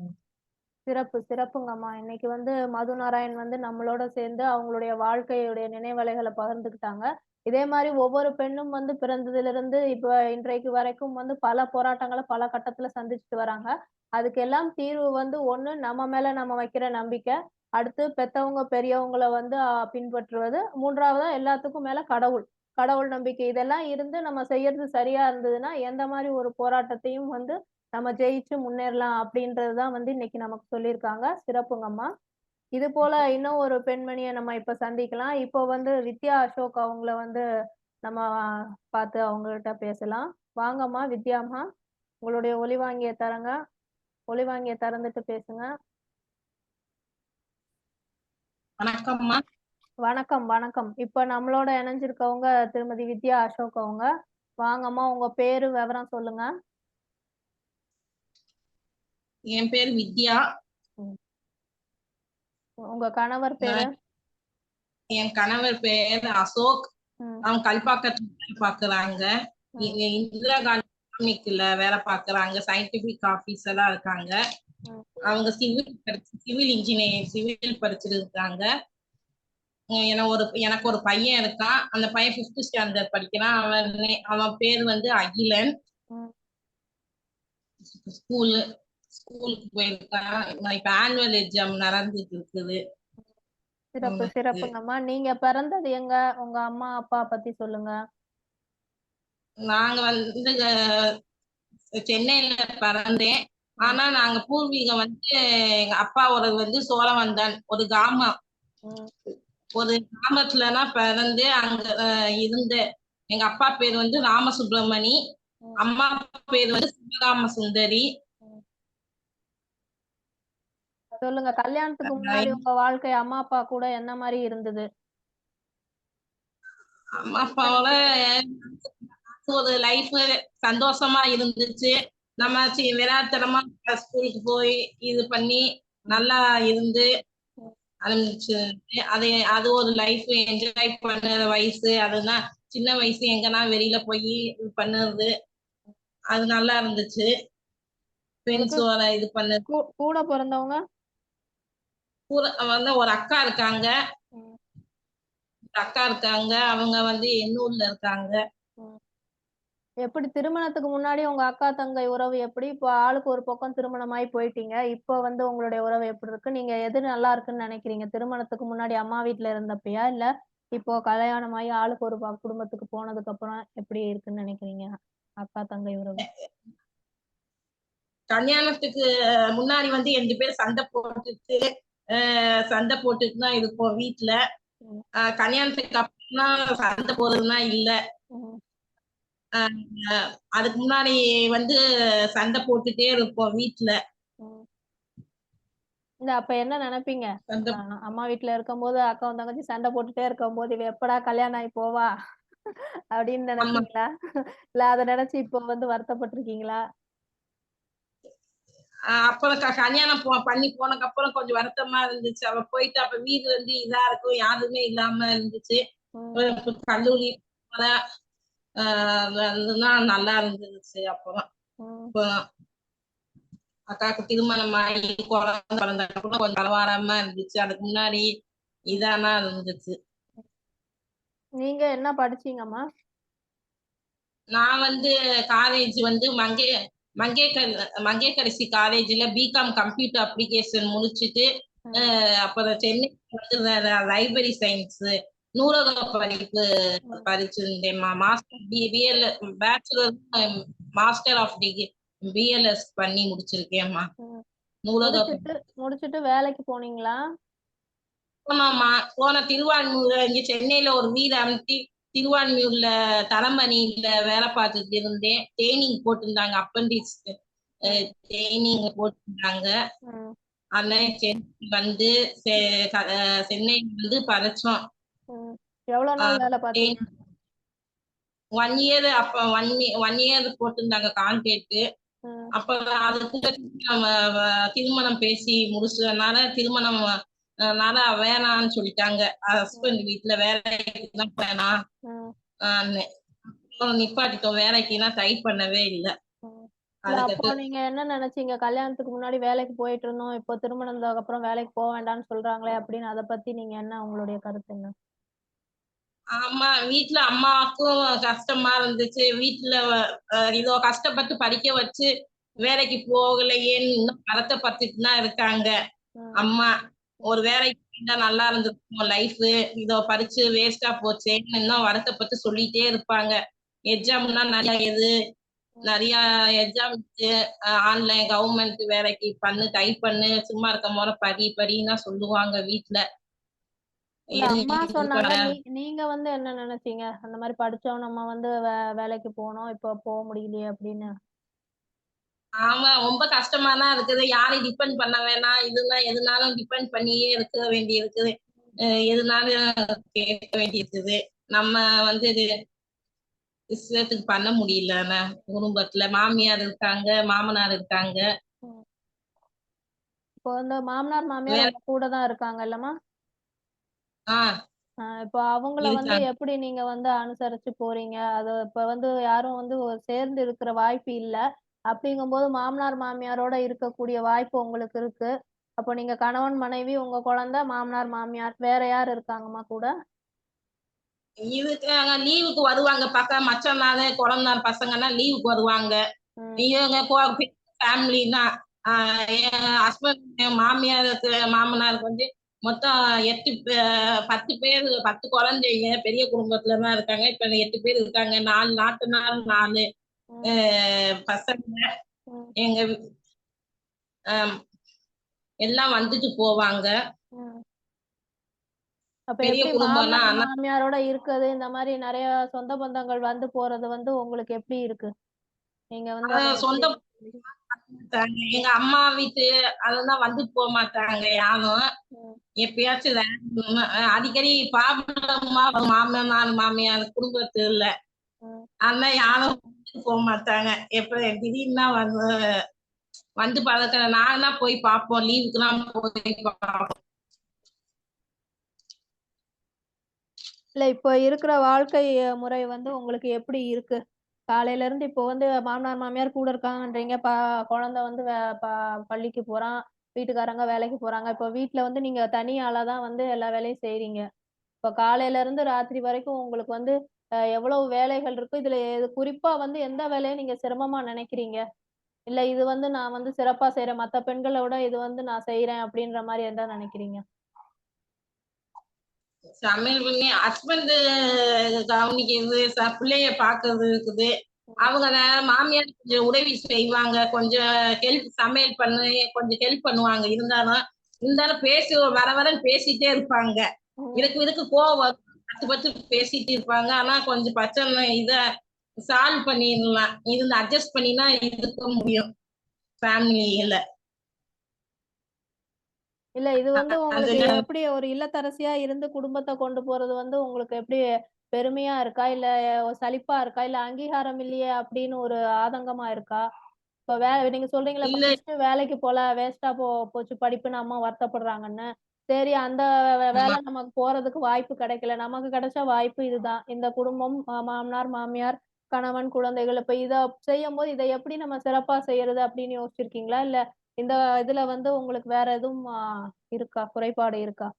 சிறப்பு, சிறப்புங்கம்மா. இன்னைக்கு வந்து மது நாராயண் வந்து நம்மளோட சேர்ந்து அவங்களுடைய வாழ்க்கையுடைய நினைவலைகள பகிர்ந்துக்கிட்டாங்க. இதே மாரி ஒவ்வொரு பெண்ணும் வந்து பிறந்ததிலிருந்து இப்ப இன்றைக்கு வரைக்கும் வந்து பல போராட்டங்கள பல கட்டத்துல சந்திச்சுட்டு வராங்க. அதுக்கெல்லாம் தீர்வு வந்து ஒண்ணு நம்ம மேல நம்ம வைக்கிற நம்பிக்கை. அடுத்து பெத்தவங்க, பெரியவங்கள வந்து பின்பற்றுவது. 3வதா எல்லாத்துக்கும் மேல கடவுள். கடவுள் நம்பிக்கை. இதெல்லாம் இருந்து நம்ம செய்யறது சரியா இருந்ததுன்னா, எந்த மாரி ஒரு போராட்டத்தையும் வந்து நம்ம ஜெயிச்சு முன்னேறலாம் அப்படின்றது தான் வந்து இன்னைக்கு நமக்கு சொல்லியிருக்காங்க. சிறப்புங்கம்மா. இது போல இன்னும் ஒரு பெண்மணிய நம்ம இப்ப சந்திக்கலாம். இப்போ வந்து வித்யா அசோக் அவங்கள வந்து நம்ம பார்த்து அவங்ககிட்ட பேசலாம். வாங்கம்மா வித்யாம்மா. உங்களுடைய ஒலிவாங்கிய தரங்க. ஒலிவாங்கிய திறந்துட்டு பேசுங்க. வணக்கம்மா. வணக்கம் வணக்கம். இப்ப நம்மளோட இணைஞ்சிருக்கவங்க திருமதி வித்யா அசோக் அவங்க. வாங்கம்மா, உங்க பேரு விவரம் சொல்லுங்க. என் பேர் வித்யா. உங்க கணவர் பேரு? என் கணவர் பேர் அசோக். அவங்க கல்பாக்கத்துல வேலை பாக்குறாங்க. இந்திரா காந்தில வேலை பாக்குறாங்க. சயின்டிபிக் ஆபீஸரா இருக்காங்க. அவங்க சிவில் இன்ஜினியர் சிவில் படிச்சிருக்காங்க. எனக்கு ஒரு பையன் இருக்கான். அந்த பையன் 5th ஸ்டாண்டர்ட் படிக்கிறான். அவன் பேர் வந்து அகிலன். ஸ்கூலுக்கு போயிருக்கான். இப்ப ஆனுவல் எக்ஸாம் நடந்துட்டு இருக்குது. சிறப்பு சிறப்புங்கம்மா. நீங்க பிறந்தது எங்க? உங்க அம்மா அப்பா பத்தி சொல்லுங்க. நாங்க வந்து சென்னையில பிறந்தேன். ஆனா நாங்க பூர்வீகம் வந்து எங்க அப்பாவோட வந்து சோழவந்தான். ஒரு கிராமத்துலதான் பிறந்து அங்க இருந்து. எங்க அப்பா பேர் வந்து ராமசுப்ரமணி, அம்மா பேர் வந்து சிவகாம சுந்தரி. சொல்லுங்க, கல்யாணத்துக்கு முன்னாடி உங்க வாழ்க்கை அம்மா அப்பா கூட என்ன மாதிரி இருந்தது? அம்மா அப்பாவோட ஒரு லைஃப் சந்தோஷமா இருந்துச்சு. நம்ம விளையாட்டுத்தனமா ஸ்கூலுக்கு போய் இது பண்ணி நல்லா இருந்து ஆரம்பிச்சு. அது ஒரு லைஃப் என்ஜாய் பண்ணுற வயசு. அதுதான் சின்ன வயசு. எங்கன்னா வெளியில போய் இது பண்ணுறது அது நல்லா இருந்துச்சு. ஃப்ரெண்ட்ஸோட இது பண்ணது. கூட பிறந்தவங்க? கூட வந்து ஒரு அக்கா இருக்காங்க. அவங்க வந்து எண்ணூர்ல இருக்காங்க. எப்படி திருமணத்துக்கு முன்னாடி உங்க அக்கா தங்கை உறவு எப்படி? இப்போ ஆளுக்கு ஒரு பக்கம் திருமணமாயி போயிட்டீங்க. இப்போ வந்து உங்களுடைய உறவு எப்படி இருக்கு? நீங்க எது நல்லா இருக்குன்னு நினைக்கிறீங்க? திருமணத்துக்கு முன்னாடி அம்மா வீட்டுல இருந்தப்பயா, இல்ல இப்போ கல்யாணமாயி ஆளுக்கு ஒரு குடும்பத்துக்கு போனதுக்கு அப்புறம் எப்படி இருக்குன்னு நினைக்கிறீங்க அக்கா தங்கை உறவு? கல்யாணத்துக்கு முன்னாடி வந்து 2 பேரும் சண்டை போட்டுட்டு தான் இருப்போம் வீட்டுல. கல்யாணத்துக்கு அப்புறம் சண்டை போடுறதுனா இல்ல. அதுக்கு முன்னாடி வந்து சண்டை போட்டுட்டே இருப்போம் வீட்டுல. இல்ல, அப்ப என்ன நினைப்பீங்க? அம்மா வீட்டுல இருக்கும்போது அக்கா தங்கச்சி சண்டை போட்டுட்டே இருக்கும் போது இவ எப்படா கல்யாணம் ஆகி போவா அப்படின்னு நினைப்பீங்களா? இல்ல அதை நினைச்சு இப்போ வந்து வருத்தப்பட்டிருக்கீங்களா? அப்புறம் கல்யாணம் பண்ணி போனதுக்கு அப்புறம் கொஞ்சம் வருத்தமா இருந்துச்சு. அவ போயிட்டு அப்ப வீடு வந்து இதா இருக்கும், யாருமே இல்லாம இருந்துச்சு. கல்லூரி நல்லா இருந்துச்சு. அப்புறம் அக்காவுக்கு திருமணம் ஆகி குழந்தை பிறந்தப்பறம் கொஞ்சம் பரவாயில்லாம இருந்துச்சு. அதுக்கு முன்னாடி இதானா இருந்துச்சு. நீங்க என்ன படிச்சீங்கம்மா? நான் வந்து காலேஜ் வந்து மங்கையர்கரசி காலேஜ்ல பிகாம் கம்ப்யூட்டர் அப்ளிகேஷன் முடிச்சுட்டு அப்புறம் சென்னை வந்து லைப்ரரி சயின்ஸ் நூலக படிப்பு படிச்சிருந்தேன். Bachelor master of degree BLS பண்ணி முடிச்சிருக்கேன்மா. முடிச்சிட்டு வேலைக்கு போனீங்களா? ஆமாமா, போன திருவான்மியூர்ல இங்க சென்னையில ஒரு வீடு அமைச்சு திருவான்மியூர்ல தரமணியில வேலை பார்த்துட்டு இருந்தேன். ட்ரைனிங் போட்டிருந்தாங்க, அப்பண்டிக்ஸ் ட்ரைனிங் போட்டிருந்தாங்க. அதனால வந்து சென்னை வந்து படிச்சோம். எவ்வளவு நாள் வேலை பார்த்தீங்க? 1 year. அப்ப 1 year போட்டிருந்தாங்க கான்ட்ராக்ட். அப்ப அதுக்கு திருமணம் பேசி முடிச்சதுனால வேணாம்னு சொல்லிட்டாங்க. ஹஸ்பண்ட் வீட்டுல வேலைக்கு வேணாம் நிப்பாட்டிட்டோம். வேலைக்குலாம் ட்ரை பண்ணவே இல்லை. அப்போ நீங்க என்ன நினைச்சீங்க? கல்யாணத்துக்கு முன்னாடி வேலைக்கு போயிட்டு இருந்தோம், இப்போ திருமணத்துக்கு அப்புறம் வேலைக்கு போக வேண்டாம்னு சொல்றாங்களே அப்படின்னு, அதை பத்தி நீங்க என்ன, உங்களுடைய கருத்து என்ன? ஆமா, வீட்டுல அம்மாவுக்கும் கஷ்டமா இருந்துச்சு. வீட்டுல இதோ கஷ்டப்பட்டு படிக்க வச்சு வேலைக்கு போகலையேன்னு இன்னும் வருத்தப்பட்டுட்டு தான் இருக்காங்க. அம்மா ஒரு வேலைக்கு போயிருந்தா நல்லா இருந்திருக்கும் லைஃப், இதோ படிச்சு வேஸ்டா போச்சேன்னு இன்னும் வருத்தப்பட்டு சொல்லிட்டே இருப்பாங்க. எக்ஸாம்னா நிறைய எக்ஸாம் ஆன்லைன் கவர்மெண்ட் வேலைக்கு ட்ரை பண்ணு, சும்மா இருக்க போல படின்னா சொல்லுவாங்க வீட்டுல. அம்மா சொன்னாங்க, நீங்க வந்து என்ன நினைச்சீங்க? அந்த மாதிரி படிச்சோம், நம்ம வந்து வேலைக்கு போனோம், இப்ப போக முடியலையே அப்படின்னு. ஆமா, ரொம்ப கஷ்டமா தான் இருக்குது. யாரையும் டிபெண்ட் பண்ண வேணாம், எதுனாலும் டிபெண்ட் பண்ணியே இருக்க வேண்டி இருக்குது. எதுனாலும் கேட்க வேண்டியிருக்குது. நம்ம வந்து இது இஷ்டத்துக்கு பண்ண முடியல. குடும்பத்துல மாமியார் இருக்காங்க, மாமனார் இருக்காங்க. ம். இப்போ வந்து மாமனார் மாமியார் வேற உங்க கூட தான் இருக்காங்கல்லம்மா? ஆஹ் இப்போ அவங்கள வந்து இருக்காங்க. எப்படி நீங்க வந்து அனுசரிச்சு போறீங்க? அது இப்ப வந்து யாரும் வந்து சேர்ந்து இருக்கிற வாய்ப்பு இல்ல. அப்படிங்கும்போது மாமனார் மாமியாரோட இருக்கக்கூடிய வாய்ப்பு உங்களுக்கு இருக்கு. அப்போ நீங்க கணவன், மனைவி, உங்க குழந்தை, மாமனார், மாமியார் வேற யார் இருக்காங்கம்மா கூட? இதுக்காக லீவுக்கு வருவாங்க. பக்கம் மச்சனார், குழந்தார் பசங்கலாம் லீவுக்கு வருவாங்க. ம். இவங்க ஃபேமிலி தான். என் ஹஸ்பண்ட், என் மாமியாருக்கு மாமனாருக்கு வந்து மொத்தம் 10 பேர், 10 குழந்தைங்க. பெரிய குடும்பத்துல தான் இருக்காங்க. இப்ப 8 பேர் இருக்காங்க. 4 நாத்தனார், 4 ம். பசங்க. ம். எங்க அஹ், எல்லாம் வந்துட்டு போவாங்க. ம். அப்ப பெரிய எப்படி குடும்பம்னா மாமனார், ஆனா மாமியாரோட இருக்கது, இந்த மாரி நெறைய சொந்த பந்தங்கள் வந்து போறது வந்து உங்களுக்கு எப்படி இருக்கு? நீங்க வந்து அத எப்படி? சொந்த மாட்டாங்க. எங்க அம்மா வீட்டு அதெல்லாம் வந்துட்டு போக மாட்டாங்க யாரும். ம். எப்பயாச்சும் அடிக்கடி ப்ராப்ளமா மாமனார் மாமியார் குடும்பத்துல ம். ஆனா யாரும் போக மாட்டாங்க. எப்ப திடீர்னு வந்து வந்து பழக்கிற நாங்கன்னா போய் பார்ப்போம். லீவுக்குலாம் போய் பார்ப்போம். இல்ல இப்போ இருக்கிற வாழ்க்கை முறை வந்து உங்களுக்கு எப்படி இருக்கு? காலையில இருந்து இப்போ வந்து மாமனார், மாமியார் கூட இருக்காங்கன்றீங்க. குழந்தை வந்து பள்ளிக்கு போறான். வீட்டுக்காரங்க வேலைக்கு போறாங்க. இப்போ வீட்ல வந்து நீங்க தனி ஆளா தான் வந்து எல்லா வேலையும் செய்றீங்க. இப்போ காலையில இருந்து ராத்திரி வரைக்கும் உங்களுக்கு வந்து எவ்வளவு வேலைகள் இருக்கு? இதுல குறிப்பா வந்து எந்த வேலைய நீங்க சிரமமா நினைக்கிறீங்க? இல்ல இது வந்து நான் வந்து சிறப்பா செய்றேன். மத்த பெண்கள விட இது வந்து நான் செய்றேன் அப்படின்ற மாரி எத நினைக்கிறீங்க? சமையல் பண்ணி ஹஸ்பண்ட் கவனிக்கிறது, பிள்ளைய பார்க்கறது இருக்குது. அவங்க மாமியார் கொஞ்சம் உதவி செய்வாங்க. கொஞ்சம் சமையல் பண்ணி கொஞ்சம் ஹெல்ப் பண்ணுவாங்க. இருந்தாலும் வர வரன்னு பேசிட்டே இருப்பாங்க. ம். இதுக்கு கோவம் வரும். பத்து பத்து பேசிட்டு இருப்பாங்க. ஆனா கொஞ்சம் பிரச்சனை சால்வ் பண்ணிடலாம். அட்ஜஸ்ட் பண்ணினா இருக்க முடியும் ஃபேமிலியில. இல்ல இது வந்து உங்களுக்கு அதுல எப்படி ஒரு இல்லத்தரசியா இருந்து குடும்பத்த கொண்டு போறது வந்து உங்களுக்கு எப்படி பெருமையா இருக்கா? இல்ல சலிப்பா இருக்கா? இல்ல அங்கீகாரம் இல்லையே அப்படின்னு ஒரு ஆதங்கமா இருக்கா? இப்ப நீங்க சொல்றீங்கல்ல இல்ல படிச்சுட்டு வேலைக்கு போல, வேஸ்ட்டா போச்சு படிப்புன்னு அம்மா வருத்தப்படுறாங்கன்னு. சரி அந்த வேலை நமக்கு போறதுக்கு வாய்ப்பு கிடைக்கல. நமக்கு கிடைச்ச வாய்ப்பு இதுதான். இந்த குடும்பம், மாமனார், மாமியார், கணவன், குழந்தைகள். இப்ப இத செய்யும்போது இத எப்படி நம்ம சிறப்பா செய்யறது அப்படின்னு யோசிச்சிருக்கீங்களா? இல்ல இந்த இதுல வந்து உங்களுக்கு வேற எதுவும் இருக்கா? குறைபாடு இருக்கா?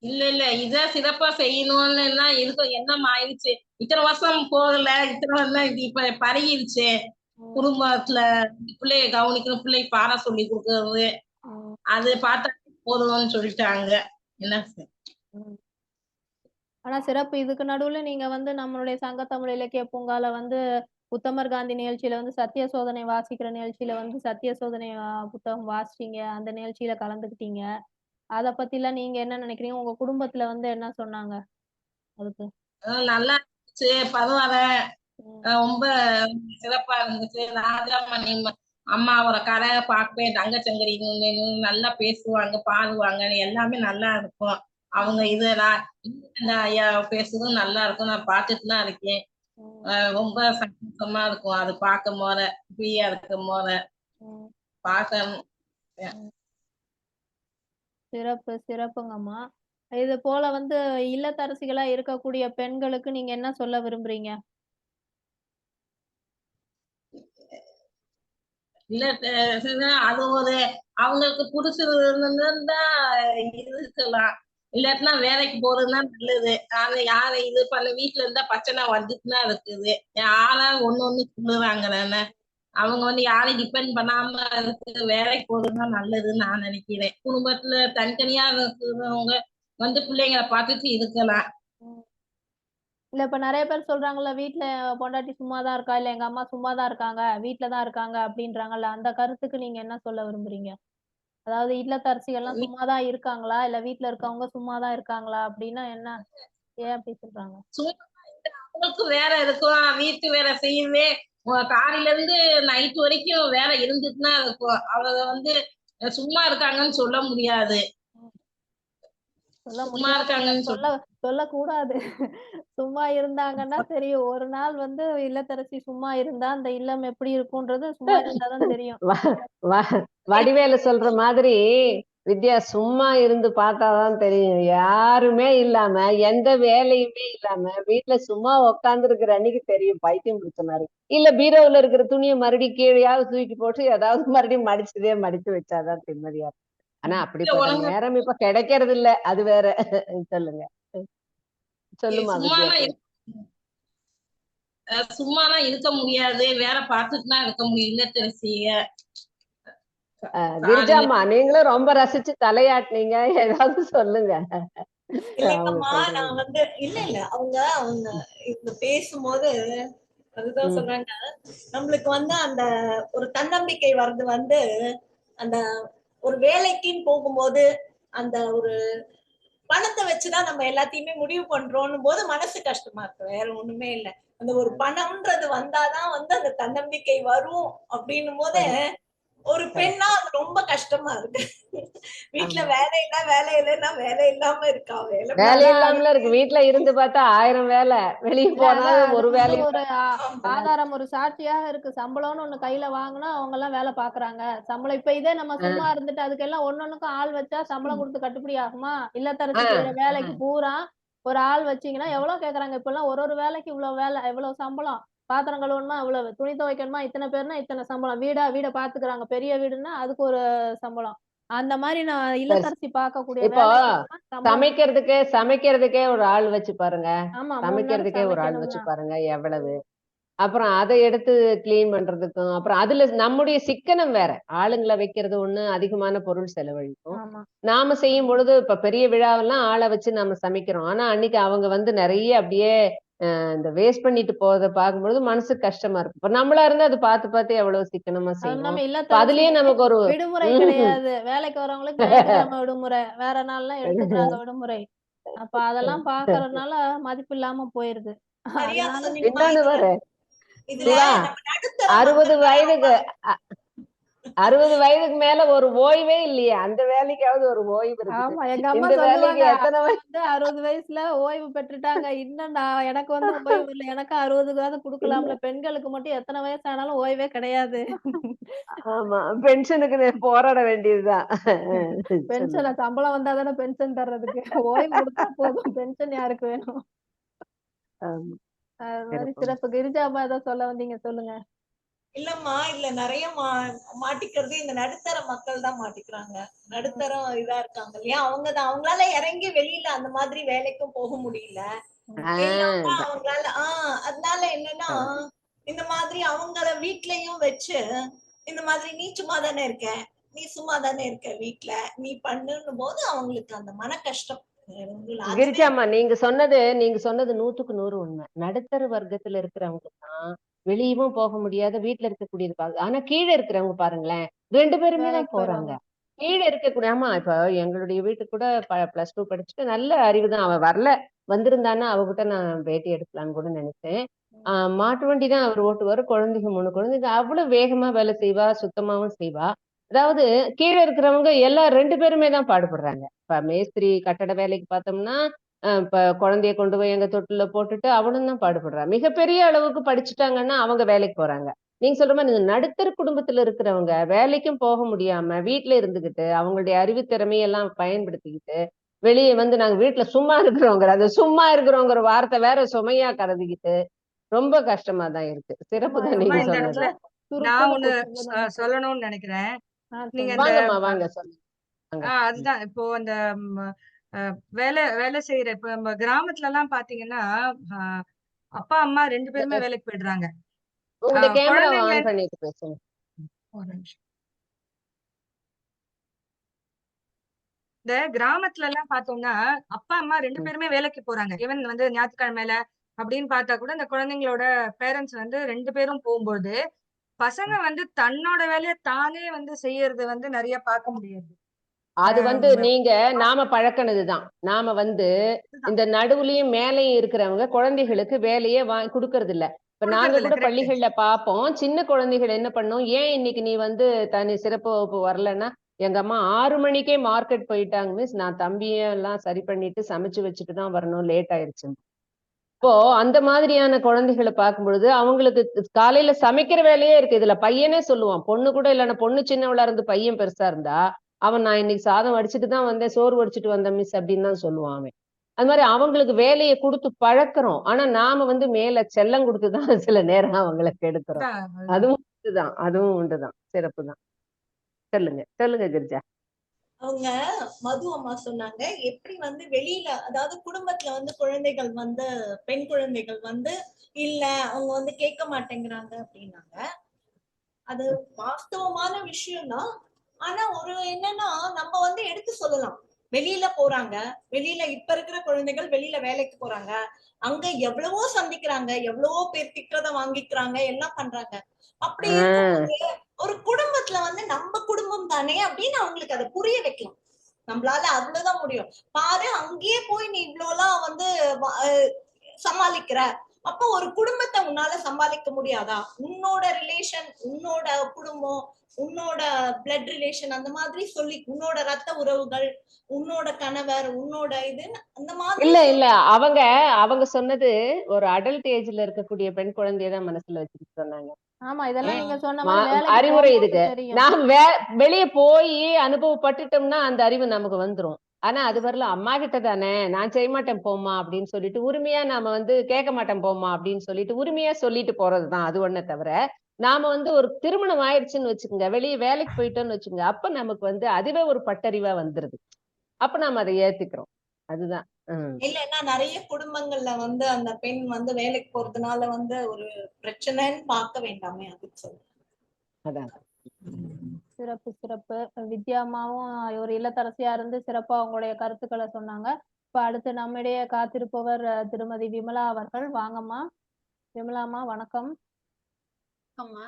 இல்ல இத சிறப்பா செய்யணும்னு எல்லாம் இருக்கும் எண்ணம் ஆயிடுச்சு. இத்தனை வருஷம் போகல, இத்தனை வருஷம் இது இப்ப பழகிருச்சு. ம். குடும்பத்துல பிள்ளைய கவனிக்கணும், பிள்ளைக்கு பாடம் சொல்லி கொடுக்கறது, ம். அது பார்த்தா போதும்னு சொல்லிட்டாங்க. என்ன ம். ஆனா சிறப்பு. இதுக்கு நடுவுல நீங்க வந்து நம்மளுடைய சங்க தமிழ் இலக்கிய பூங்கால வந்து உத்தமர் காந்தி நிகழ்ச்சியில வந்து சத்திய சோதனை வாசிக்கிற நிகழ்ச்சியில வந்து சத்திய சோதனை புத்தகம் வாசிச்சீங்க. அந்த நிகழ்ச்சியில கலந்துக்கிட்டீங்க. அத பத்திலாம் நீங்க என்ன நினைக்கிறீங்க? உங்க குடும்பத்துல வந்து என்ன சொன்னாங்க அதுக்கு? நல்லா இருந்துச்சு, பரவாயில்ல. ம். ரொம்ப சிறப்பா இருந்துச்சு. ராஜாமணி அம்மாவோட கதை பார்ப்பேன். தங்கச்சங்கரி நல்லா பேசுவாங்க, பாடுவாங்க. எல்லாமே நல்லா இருக்கும். அவங்க ம். ஐயா பேசுறதும் நல்லா இருக்கும். நான் பார்த்துட்டு தான் இருக்கேன். ம். ரொம்ப சந்தோஷமா இருக்கும். அது பார்க்கும் போத, ஃப்ரீயா இருக்கும் போத ம். பார்க்க. ம். சிறப்பு, சிறப்புங்கம்மா. இது போல வந்து இல்லத்தரசிகளா இருக்கக்கூடிய பெண்களுக்கு நீங்க என்ன சொல்ல விரும்புறீங்க? இல்ல அது அவங்களுக்கு புடிச்சிருந்தா இருக்கலாம். இல்லாட்டினா வேலைக்கு போறதுதான் நல்லது. ஆனா யாரை இது பண்ண வீட்டுல இருந்தா பிரச்சனை வந்துட்டு தான் இருக்குது. யாராவது ஒண்ணு சொல்லுவாங்க தானே. அவங்க யாரையும் டிபெண்ட் பண்ணாம வேலைக்கு போறதுதான் நல்லதுன்னு நான் நினைக்கிறேன். குடும்பத்துல தனித்தனியா இருக்கிறவங்க பிள்ளைங்களை பார்த்துட்டு இருக்கலாம். ம். இல்ல இப்ப நெறைய பேர் சொல்றாங்கல்ல, வீட்ல பொண்டாட்டி சும்மா தான் இருக்கா, இல்ல எங்க அம்மா சும்மா தான் இருக்காங்க, வீட்ல தான் இருக்காங்க அப்படின்றாங்கல்ல. அந்த கருத்துக்கு நீங்க என்ன சொல்ல விரும்புறீங்க? அதாவது இல்லத்தரசிகள்லாம் சும்மா தான் இருக்காங்களா? இல்ல வீட்ல இருக்கவங்க சும்மா தான் இருக்காங்களா? அப்படின்னா என்ன? ஏன் அப்படி சொல்றாங்க? சும்மா அவங்களுக்கும் வேலை இருக்கும். வீட்டு வேலை செய்யவே காலையில இருந்து நைட் வரைக்கும் வேலை இருந்துட்டு தான் இருக்கும். அவங்க சும்மா இருக்காங்கன்னு சொல்ல முடியாது. ம். சொல்ல சும்மா முடியாதுங்க. இருக்காங்கன்னு சொல்லக்கூடாது. சும்மா இருந்தாங்கன்னா தெரியும். ஒரு நாள் வந்து இல்லத்தரசி சும்மா இருந்தா, அந்த இல்லம் எப்படி இருக்கும்ன்றது சும்மா இருந்தா தான் தெரியும். வ- வ- வடிவேலு சொல்ற மாதிரி வித்யா சும்மா இருந்து பார்த்தாதான் தெரியும். யாருமே இல்லாம எந்த வேலையுமே இல்லாம வீட்டுல சும்மா உக்காந்து இருக்கிற அன்னைக்கு தெரியும் பைத்தியம் பிடிச்ச மாதிரி. இல்ல பீரோவுல இருக்கிற துணியை மறுபடியும் கீழையாவது தூக்கி போட்டு ஏதாவது மறுபடியும் மடிச்சு வச்சாதான் நிம்மதியா இருக்கும். ஆனா அப்படிப்பட்ட ஒழுங்கா நேரம் இப்ப கிடைக்கிறது இல்ல. அது வேற. சொல்லுங்க. சொல்லுமா வித்யா. சும்மாலாம் சும்மாலாம் இருக்க முடியாது. வேலை பார்த்துட்டு தான் இருக்க முடியும் இல்லத்தரசிய. காலையில கிரிஜாம்மா நீங்களும் ரொம்ப ரசிச்சு தலையாட்டினீங்க. ஏதாவது சொல்லுங்க. அவங்க இல்லைங்கம்மா சொல்றது. நான் வந்து இல்ல இல்ல அவங்க அவங்க இந்த பேசும்போது அதுதான் ம். சொல்றாங்க. நம்மளுக்கு வந்து அந்த ஒரு தன்னம்பிக்கை வர்றது வந்து அந்த ஒரு வேலைக்குன்னு போகும்போது அந்த ஒரு பணத்தை வச்சுதான் நம்ம எல்லாத்தையுமே முடிவு பண்றோம்னு போது மனசு கஷ்டமா இருக்கு. வேற ஒண்ணுமே இல்ல. அந்த ஒரு பணம்ன்றது வந்தாதான் வந்து அந்த தன்னம்பிக்கை வரும் அப்படின்னும் போது வரும். ஒரு correct. பெண்ணா அது ரொம்ப கஷ்டமா இருக்கு. வீட்டுல ஆமா. வேலை இல்ல வேலை இல்லைன்னா வேலை இல்லாம இருக்கா வேலை வேலை அதான் இல்லாமல இருக்கு. வீட்டுல இருந்து பார்த்தா 1000 வேலை. வெளிய இல்ல அதான் போனாலும் அது ஒரு வந்து வேலையும் ஒரு ஆமா. ஆதாரம், ஒரு சாட்சியாக இருக்கு. சம்பளம்னு ஒண்ணு கையில வாங்குனா அவங்க எல்லாம் வேலை பாக்குறாங்க. சம்பளம் இப்ப இதே நம்ம ஆ, சும்மா இருந்துட்டு அதுக்கெல்லாம் ஒன்னொன்னுக்கும் ஆள் வச்சா சம்பளம் கொடுத்து கட்டுப்படி ஆகுமா? ஆ, இல்லத்தரசி செய்யற வேலைக்கு ஆ. பூரா ஒரு ஆள் வச்சீங்கன்னா எவ்வளவு கேக்குறாங்க? இப்ப எல்லாம் ஒரு வேலைக்கு இவ்வளவு வேலை, இவ்வளவு சம்பளம். பாத்திரம் கழுவணுமா இவ்வளவு, துணி துவைக்கணுமா இத்தனை பேர்னா இத்தனை சம்பளம், வீட பாத்துக்கிறாங்க பெரிய வீடுன்னா அதுக்கு ஒரு சம்பளம். அந்த மாதிரி நான் சரி. இல்லத்தரசி பார்க்கக்கூடிய இப்போ வேலைக்கு சம்பளம். சமைக்கிறதுக்கே ஒரு ஆள் வச்சு பாருங்க. ஆமா 3 நேரம் சமைக்கிறதுக்கே ஒரு ஆள் வச்சு சமைக்கணும்னா பாருங்க எவ்வளவு. அப்புறம் அதை எடுத்து கிளீன் பண்றதுக்கும் அப்புறம் அதுல நம்முடைய சிக்கனம் வேற. ஆளுங்களை வைக்கிறது ஒண்ணு, அதிகமான பொருள் செலவழிக்கும். ஆமா. நாம செய்யும் பொழுது இப்ப பெரிய விழாவெல்லாம் ஆளை வச்சு நாம சமைக்கிறோம். ஆனா அன்னைக்கு அவங்க வந்து நிறைய அப்படியே இந்த வேஸ்ட் பண்ணிட்டு போறத பார்க்கும்பொழுது மனசுக்கு கஷ்டமா இருக்கும். இப்ப நம்மளா இருந்தா அது பார்த்து பார்த்து எவ்வளவு சிக்கனமா அதுவும் செய்வோம். இல்லாம இப்ப அதுலயே இல்லத்தரசிக்கு நமக்கு ஒரு விடுமுறை ம்ஹும். கிடையாது. வேலைக்கு வரவங்களுக்கு ஞாயிற்றுக்கிழமை விடுமுறை. வேற நாள்லாம் எடுத்துக்கிறாங்க விடுமுறை. அப்ப அதெல்லாம் பார்க்கறதுனால மதிப்பு இல்லாம போயிருது. சரியா அதனால சொன்னீங்கம்மா. இன்னொன்னு இதுல பாரு இதுல சிவா, நம்ம நடுத்தர 60 மக்கள் தான் ரொம்ப வயதுக்கு அ- 60 வயதுக்கு மேல ஒரு ஓய்வே இல்லையே. அந்த வேலைக்காவது ஒரு ஓய்வு இருக்குது. ஆமா. எங்க அம்மா இந்த வேலைக்கு சொல்லுவாங்க. எத்தனை அவங்க வந்து 60 வயசுல ஓய்வு பெற்றுட்டாங்க. இன்னும் நான் எனக்கு வந்து ஓய்வு இல்ல. எனக்கு 60வது குடுக்கலாம்ல. பெண்களுக்கு மட்டும் எத்தனை வயசு ஆனாலும் ஓய்வே கிடையாது. ஆமா, பென்ஷனுக்கு போராட வேண்டியதுதான். பென்ஷன் சொல்லுங்க. சம்பளம் வந்தா தானே பென்ஷன் தர்றதுக்கு. ஓய்வு குடுத்தா போதும். பென்ஷன் யாருக்கு வேணும்? ஆமா, அது மாரி சிறப்பு. சிறப்பு. கிரிஜாம்மா ஏதோ சொல்ல வந்தீங்க சொல்லுங்க. இல்லம்மா இதுல நிறைய மாட்டிக்கிறது இந்த நடுத்தர மக்கள் தான் மாட்டிக்கிறாங்க. நடுத்தரம் இதா இருக்காங்க இல்லையா? அவங்கதான் அவங்களால இறங்கி வெளியில அந்த மாதிரி வேலைக்கும் போக முடியல. இல்லாம இதான். அவங்களால அதனால என்னன்னா இந்த மாதிரி அவங்கள வீட்லயும் வச்சு இந்த மாதிரி நீ சும்மா தானே இருக்க, நீ சும்மா தானே இருக்க வீட்ல, நீ பண்ணுன்னும் போது அவங்களுக்கு அந்த மன கஷ்டம். அதுவே கிரிஜாம்மா நீங்க சொன்னது 100க்கு 100 உண்மை. நடுத்தர வர்க்கத்துல இருக்கிறவங்க தான் வெளியவும் போக முடியாத வீட்டுல இருக்கக்கூடியது ஆனா கீழே இருக்கிறவங்க பாருங்களேன், 2 பேருமே தான் வேலைக்கு போறாங்க. போயிருவாங்க. கீழே இருக்கக்கூடிய ஆமா இப்ப எங்களுடைய வீட்டுக்கு கூட +2 படிச்சுட்டு நல்ல அறிவு தான். அவன் வரல, வந்திருந்தான்னா அவகிட்ட நான் பேட்டி எடுக்கலாம்னு கூட நினைச்சேன். மாட்டு வண்டி தான் அவர் ஓட்டுவாரு. குழந்தைங்க 3 குழந்தைங்க. அவ்வளவு வேகமா வேலை செய்வா, சுத்தமாவும் செய்வா. அதாவது கீழே இருக்கிறவங்க எல்லாம் 2 பேருமே தான் பாடுபடுறாங்க. இப்ப மேஸ்திரி கட்டட வேலைக்கு பார்த்தோம்னா இப்ப குழந்தைய கொண்டு போய் எங்க தொட்டில போட்டுட்டு அவளும் தான் பாடுபடுறா. மிகப்பெரிய அளவுக்கு படிச்சுட்டாங்கன்னா அவங்க வேலைக்கு போறாங்க. நீங்க சொல்ற மாதிரி இந்த நடுத்தர குடும்பத்துல இருக்கிறவங்க வேலைக்கும் போக முடியாம வீட்டுல இருந்துகிட்டு அவங்களுடைய அறிவு திறமையெல்லாம் பயன்படுத்திக்கிட்டு வெளியே வந்து நாங்க வீட்டுல சும்மா இருக்கிறோங்கிற அந்த சும்மா இருக்கிறோங்கிற வார்த்தை வேற சுமையா கருதிக்கிட்டு ரொம்ப கஷ்டமா தான் இருக்கு. சிறப்பு ஆமா. தான் அம்மா நீங்க இந்த சொன்னது. இடத்துல ஏதாவது நான் சுருக்குன்னு ஒண்ணு சொல்லுங்க. சொல்லணும்னு நினைக்கிறேன். நீங்க சொல்லுங்க. இந்த வாங்கம்மா வாங்க சொல்லுங்க. வாங்க. அதுதான் இப்போ அந்த ம், வேலை வேலை செய்யற இப்ப நம்ம கிராமத்துல எல்லாம் பாத்தீங்கன்னா அஹ், அப்பா அம்மா 2 பேருமே வேலைக்கு போயிடுறாங்க. உங்களுடைய கேமராவை குழந்தைங்க ஆன் பண்ணிட்டு பேசுங்க. ஒரு நிமிஷம். இந்த கிராமத்துல எல்லாம் பார்த்தோம்னா அப்பா அம்மா 2 ம். பேருமே வேலைக்கு போறாங்க. ஈவன் வந்து ஞாயிற்றுக்கிழமையில அப்படின்னு பார்த்தா கூட இந்த குழந்தைங்களோட பேரண்ட்ஸ் வந்து 2 பேரும் போகும்போது பசங்க வந்து தன்னோட வேலையை தானே வந்து செய்யறது வந்து நிறைய பார்க்க முடியாது. அது வந்து ஆஹ் நீங்க நாம பழக்கினதுதான். நாம வந்து இதுதான் இந்த நடுவுலயும் மேலையும் இருக்கிறவங்க குழந்தைகளுக்கு வேலையே வாங்கி கொடுக்கறது இல்ல. இப்ப நாங்க கொடுக்கறது இல்ல. கூட கரெக்ட். பள்ளிகள்ல பார்ப்போம். சின்ன குழந்தைகள் என்ன பண்ணும், ஏன் இன்னைக்கு நீ வந்து தனி சிறப்பு வகுப்பு வரலன்னா, எங்க அம்மா 6 மணிக்கே மார்க்கெட் போயிட்டாங்க மிஸ், நான் தம்பியெல்லாம் சரி பண்ணிட்டு சமைச்சு வச்சுட்டு தான் வரணும், லேட் ஆயிடுச்சு. இப்போ அந்த மாதிரியான குழந்தைகளை பார்க்கும் பொழுது அவங்களுக்கு காலையில சமைக்கிற வேலையே இருக்கு. இதுல பையனே சொல்லுவான், பொண்ணு கூட இல்லைன்னா பொண்ணு சின்னவளா இருந்து பையன் பெருசா இருந்தா அவன் நான் இன்னைக்கு சாதம் வடிச்சிட்டு தான் வந்தேன், சோறு வடிச்சிட்டு வந்தேன் மிஸ் அப்படின்னு தான் சொல்லுவான் அவன். அது மாதிரி அவங்களுக்கு வேலையை கொடுத்து பழக்கிறோம். ஆனா நாம வந்து மேல செல்லம் கொடுத்துதான் சில நேரம் அவங்களுக்கு எடுக்கிறோம். அதுதான். அதுவும் உண்டுதான், அதுவும் உண்டுதான். சிறப்பு தான். சொல்லுங்க சொல்லுங்க கிரிஜா. அவங்க மது அம்மா சொன்னாங்க எப்படி வந்து வெளியில, அதாவது குடும்பத்துல வந்து குழந்தைகள் வந்து, பெண் குழந்தைகள் வந்து இல்ல அவங்க வந்து கேட்க மாட்டேங்கிறாங்க அப்படின்னாங்க. அது வாஸ்தவமான விஷயம் தான். ஆனா ஒரு என்னன்னா, நம்ம வந்து எடுத்து சொல்லலாம். வெளியில போறாங்க, வெளியில இப்ப இருக்கிற குழந்தைகள் வெளியில வேலைக்கு போறாங்க, அங்க எவ்வளவோ சந்திக்கிறாங்க, எவ்வளவோ பேர் திட்டுறத வாங்கிக்கிறாங்க, எல்லாம் பண்றாங்க. அப்படி இருக்கும்போது ஒரு குடும்பத்துல வந்து நம்ம குடும்பம் தானே அப்படின்னு அவங்களுக்கு அதை புரிய வைக்கலாம். நம்மளால அவ்வளவுதான் முடியும். பாரு அங்கேயே போய் நீ இவ்வளவுலாம் வந்து சமாளிக்கிற, அப்ப ஒரு குடும்பத்தை உன்னால சமாளிக்க முடியாதா? உன்னோட ரிலேஷன், உன்னோட குடும்பம், உன்னோட பிளட் ரிலேஷன், அந்த மாதிரி சொல்லி, உன்னோட ரத்த உறவுகள், உன்னோட கணவர், உன்னோட இது, அந்த மாதிரி இல்ல இல்ல அவங்க அவங்க சொன்னது ஒரு அடல்ட் ஏஜ்ல இருக்கக்கூடிய பெண் குழந்தைய தான் மனசுல வச்சுட்டு சொன்னாங்க. ஆமா, இதெல்லாம் நீங்க சொன்ன மாதிரி வேலைக்கு அறிவுரை போகும்போது இதுக்கு. தெரியும். நாம் வெளியே போய் அனுபவப்பட்டுட்டோம்னா அந்த அறிவு நமக்கு வந்துரும். ஆனா அது வரல, அம்மா கிட்ட தானே நான் செய்ய மாட்டேன் போம்மா அப்படின்னு சொல்லிட்டு உரிமையா நாம வந்து கேட்க மாட்டேன் போம்மா அப்படின்னு சொல்லிட்டு உரிமையா சொல்லிட்டு போறதுதான் அது ஒண்ணே தவிர, நாம வந்து ஒரு திருமணம் ஆயிடுச்சுன்னு வச்சுக்கோங்க, வெளியே வேலைக்கு போயிட்டோம்னு வச்சுக்கோங்க, அப்ப நமக்கு வந்து அதுவே ஒரு பட்டறிவா வந்துருது. அப்ப நாம அதை ஏத்துக்கிறோம். அதுதான். இல்லைன்னா நிறைய குடும்பங்கள்ல வந்து அந்த பெண் வந்து வேலைக்கு போறதுனால வந்து ஒரு பிரச்சனைன்னு பார்க்க வேண்டாமே, அதுக்கு சொல்லுங்க. அதான். சிறப்பு சிறப்பு. வித்யா அம்மாவும் ஒரு இல்லத்தரசியா இருந்து சிறப்பா அவங்களுடைய கருத்துக்களை சொன்னாங்க. இப்ப அடுத்து நம்மிடையே காத்திருப்பவர் திருமதி விமலா அவர்கள். வாங்கம்மா விமலாம்மா, வணக்கம். அம்மா,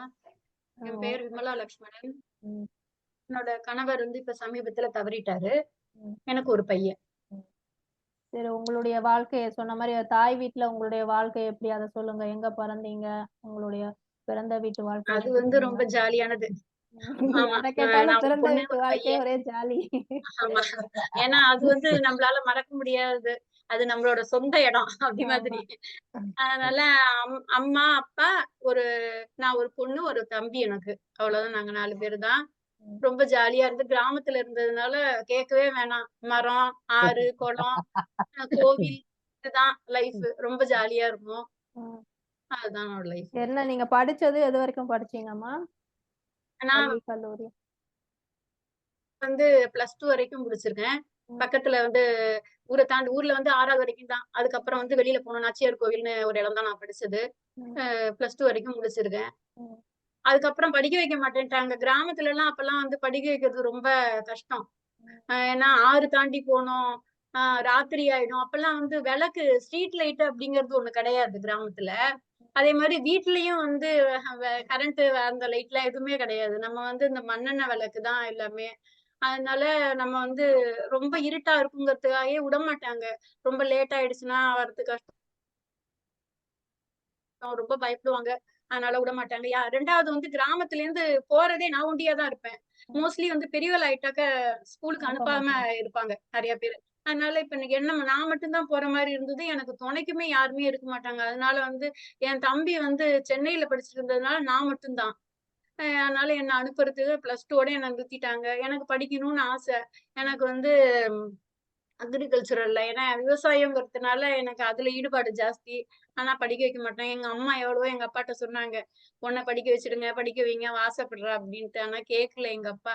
என் பேர் விமலா லக்ஷ்மணன். ம். என்னோட கணவர் வந்து இப்ப சமீபத்துல தவறிட்டாரு. ம். எனக்கு ஒரு பையன். சரி, உங்களுடைய வாழ்க்கைய சொன்ன மாதிரி தாய் வீட்டுல உங்களுடைய வாழ்க்கை எப்படி, அதை சொல்லுங்க. எங்க பிறந்தீங்க, உங்களுடைய பிறந்த வீட்டு வாழ்க்கை அது வந்து ரொம்ப ஜாலியானது. ஆமா. எதை கேட்டாலும் நான் ஒரு பிறந்த பொண்ணு, வீட்டு ஒரு வாழ்க்கையே பையன். ஒரே ஜாலி. ஆமா. ஏன்னா அது வந்து நம்மளால மறக்க முடியாது. அது நம்மளோட சொந்த இடம் அப்படி மாதிரி. அதனால அம்மா, அப்பா, நான் ஒரு பொண்ணு, ஒரு தம்பி எனக்கு. அவ்வளவுதான், நாங்க 4 பேரு தான். ரொம்ப ஜாலியா இருந்து கிராமத்துல இருந்ததுனால கேட்கவே வேணாம். மரம், ஆறு, குளம், கோவில், இதுதான் லைஃப். ரொம்ப ஜாலியா இருக்கும். அதுதான் என்னோட லைஃப். என்ன நீங்க படிச்சது எது வரைக்கும் படிச்சீங்கம்மா? நான் பள்ளி, கல்லூரி? வந்து +2 வரைக்கும் முடிச்சிருக்கேன். பக்கத்துல வந்து ஊர்ல வந்து 6வது வரைக்கும் தான். அதுக்கப்புறம் வந்து வெளியில போனோம். நாச்சியார் கோவில்னு ஒரு இடம் தான் நான் படிச்சது. +2 வரைக்கும் முடிச்சிருக்கேன். அதுக்கப்புறம் படிக்க வைக்க மாட்டேன்ட்டாங்க. கிராமத்துல எல்லாம் அப்பெல்லாம் வந்து படிக்க வைக்கிறது ரொம்ப கஷ்டம். ஏன்னா 6 தாண்டி போனோம். ராத்திரி ஆயிடும். அப்பெல்லாம் வந்து விளக்கு, ஸ்ட்ரீட் லைட் அப்படிங்கிறது ஒண்ணு கிடையாது கிராமத்துல. அதே மாதிரி வீட்லயும் வந்து கரண்ட் அந்த லைட்லாம் எதுவுமே கிடையாது. நம்ம வந்து இந்த மண்ணெண்ணெய் விளக்கு தான் எல்லாமே. அதனால நம்ம வந்து ரொம்ப இருட்டா இருக்குங்கிறதுக்காகவே விடமாட்டாங்க. ரொம்ப லேட் ஆயிடுச்சுன்னா வரதுக்கு கஷ்டம். ரொம்ப பயப்படுவாங்க. அதனால விடமாட்டாங்க. 2வது வந்து கிராமத்துல இருந்து போறதே நான் ஒண்டியா தான் இருப்பேன். மோஸ்ட்லி வந்து பெரியவள் ஆயிட்டாக்க ஸ்கூலுக்கு அனுப்பாம இருப்பாங்க நெறைய பேரு. அதனால இப்ப நான் மட்டும் தான் போற மாரி இருந்தது. எனக்கு துணைக்குமே யாருமே இருக்க மாட்டாங்க. அதனால வந்து என் தம்பி வந்து சென்னையில படிச்சுட்டு இருந்ததுனால நான் மட்டும் தான். அதனால என்ன அனுப்புறதுக்கு +2வோட என்ன நிறுத்திட்டாங்க. எனக்கு படிக்கணும்னு ஆசை. எனக்கு வந்து அக்ரிகல்ச்சுரல்ல, ஏன்னா விவசாயங்கிறதுனால எனக்கு அதுல ஈடுபாடு ஜாஸ்தி. ஆனா படிக்க வைக்க மாட்டாங்க. எங்க அம்மா எவ்வளவோ எங்க அப்பாட்ட சொன்னாங்க. பொண்ண படிக்க வச்சிடுங்க, படிக்க வைங்க, ஆசைப்படுறா அப்படின்ட்டு. ஆனா கேட்கல எங்க அப்பா.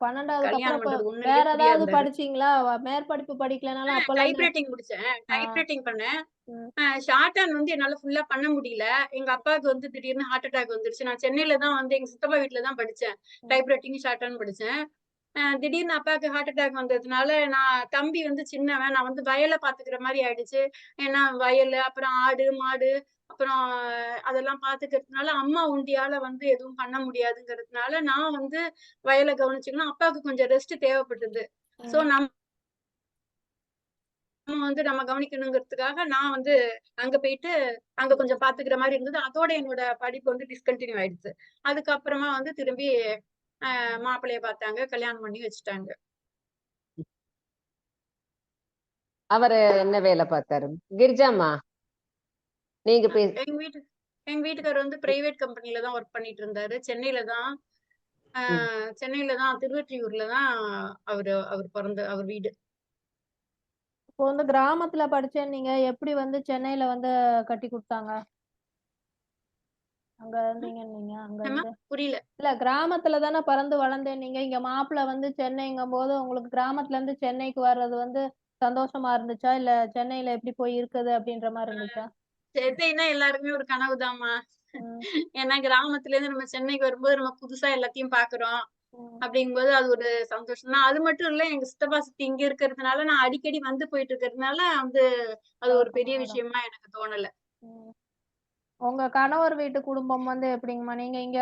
12வதுக்கு அப்புறம் கல்யாணம் இப்ப பண்றது ஒண்ணுலயே வேற குறியா ஏதாவது இருந்தாரு. படிச்சீங்களா? மேற்படிப்பு படிக்கலனாலும் அப்பெல்லாம் டைப்ரைட்டிங் முடிச்சேன். டைப்ரைட்டிங் பண்ணேன். ம். ஷார்ட் ஹேண்ட் வந்து என்னால ஃபுல்லா பண்ண முடியல. எங்க அப்பாவுக்கு வந்து திடீர்னு ஹார்ட் அட்டாக் வந்துருச்சு. நான் சென்னையில தான் வந்து எங்க சித்தப்பா வீட்ல தான் படிச்சேன். டைப்ரைட்டிங், ஷார்ட் ஹேண்ட் படிச்சேன். திடீர்னு அப்பாவுக்கு ஹார்ட் அட்டாக் வந்ததுனால, நான் தம்பி வந்து சின்னவன். நான் வந்து வயல பாத்துக்கிற மாரி ஆயிடுச்சு. ஏன்னா வயலு, அப்புறம் ஆடு, மாடு, அப்புறம் அதெல்லாம் பாத்துக்கிறதுனால அம்மா ஒண்டியால வந்து எதுவும் பண்ண முடியாதுங்கிறதுனால, நான் வந்து வயல கவனிச்சுக்கணும். அப்பாவுக்கு கொஞ்சம் ரெஸ்ட் தேவைப்பட்டது. சோ நம்ம கவனிக்கணுங்கிறதுக்காக நான் வந்து அங்க போயிட்டு, அங்க கொஞ்சம் பாத்துக்கிற மாரி இருந்தது. அதோட என்னோட படிப்பு வந்து டிஸ்கன்டின்யூ ஆயிடுச்சு. அதுக்கப்புறமா வந்து திரும்பி மாப்பிள்ளைய பார்த்தாங்க, கல்யாணம் பண்ணி வச்சுட்டாங்க. அவரு என்ன வேலை பார்த்தாரு? கிரிஜாம்மா, நீங்க எங்க வீட்டுக்காரர் வந்து பிரைவேட் கம்பெனில தான் ஒர்க் பண்ணிட்டு இருந்தாரு. சென்னையில தான் திருவொற்றியூர்ல தான் அவர் வீடு. இப்போ வந்து கிராமத்துல படிச்சேன், நீங்க எப்படி வந்து சென்னையில வந்து கட்டி கொடுத்தாங்க? அங்க இருந்தீங்க நீங்க அங்க இருந்து புரியல. இல்ல, கிராமத்துல தானே பிறந்து வளர்ந்தேன் நீங்க. இங்க மாப்பிள்ளை வந்து சென்னைங்கும் போது உங்களுக்கு கிராமத்துல இருந்து சென்னைக்கு வர்றது வந்து சந்தோஷமா இருந்துச்சா, இல்ல சென்னையில எப்படி போய் இருக்குது அப்படின்ற மாதிரி இருந்துச்சா? சென்னைன்னா எல்லாருக்குமே ஒரு கனவுதாம்மா. ஏன்னா கிராமத்துல இருந்து நம்ம சென்னைக்கு வரும்போது நம்ம புதுசா எல்லாத்தையும் பாக்குறோம். அப்படிங்கும்போது அது ஒரு சந்தோஷம் தான். அது மட்டும் இல்ல, எங்க சித்தப்பா சித்தி இங்க இருக்கிறதுனால நான் அடிக்கடி வந்து போயிட்டு இருக்கிறதுனால வந்து அது ஒரு பெரிய விஷயமா எனக்கு தோணல. உங்க கணவர் வீட்டு குடும்பம் வந்து எப்படிங்கம்மா? நீங்க இங்க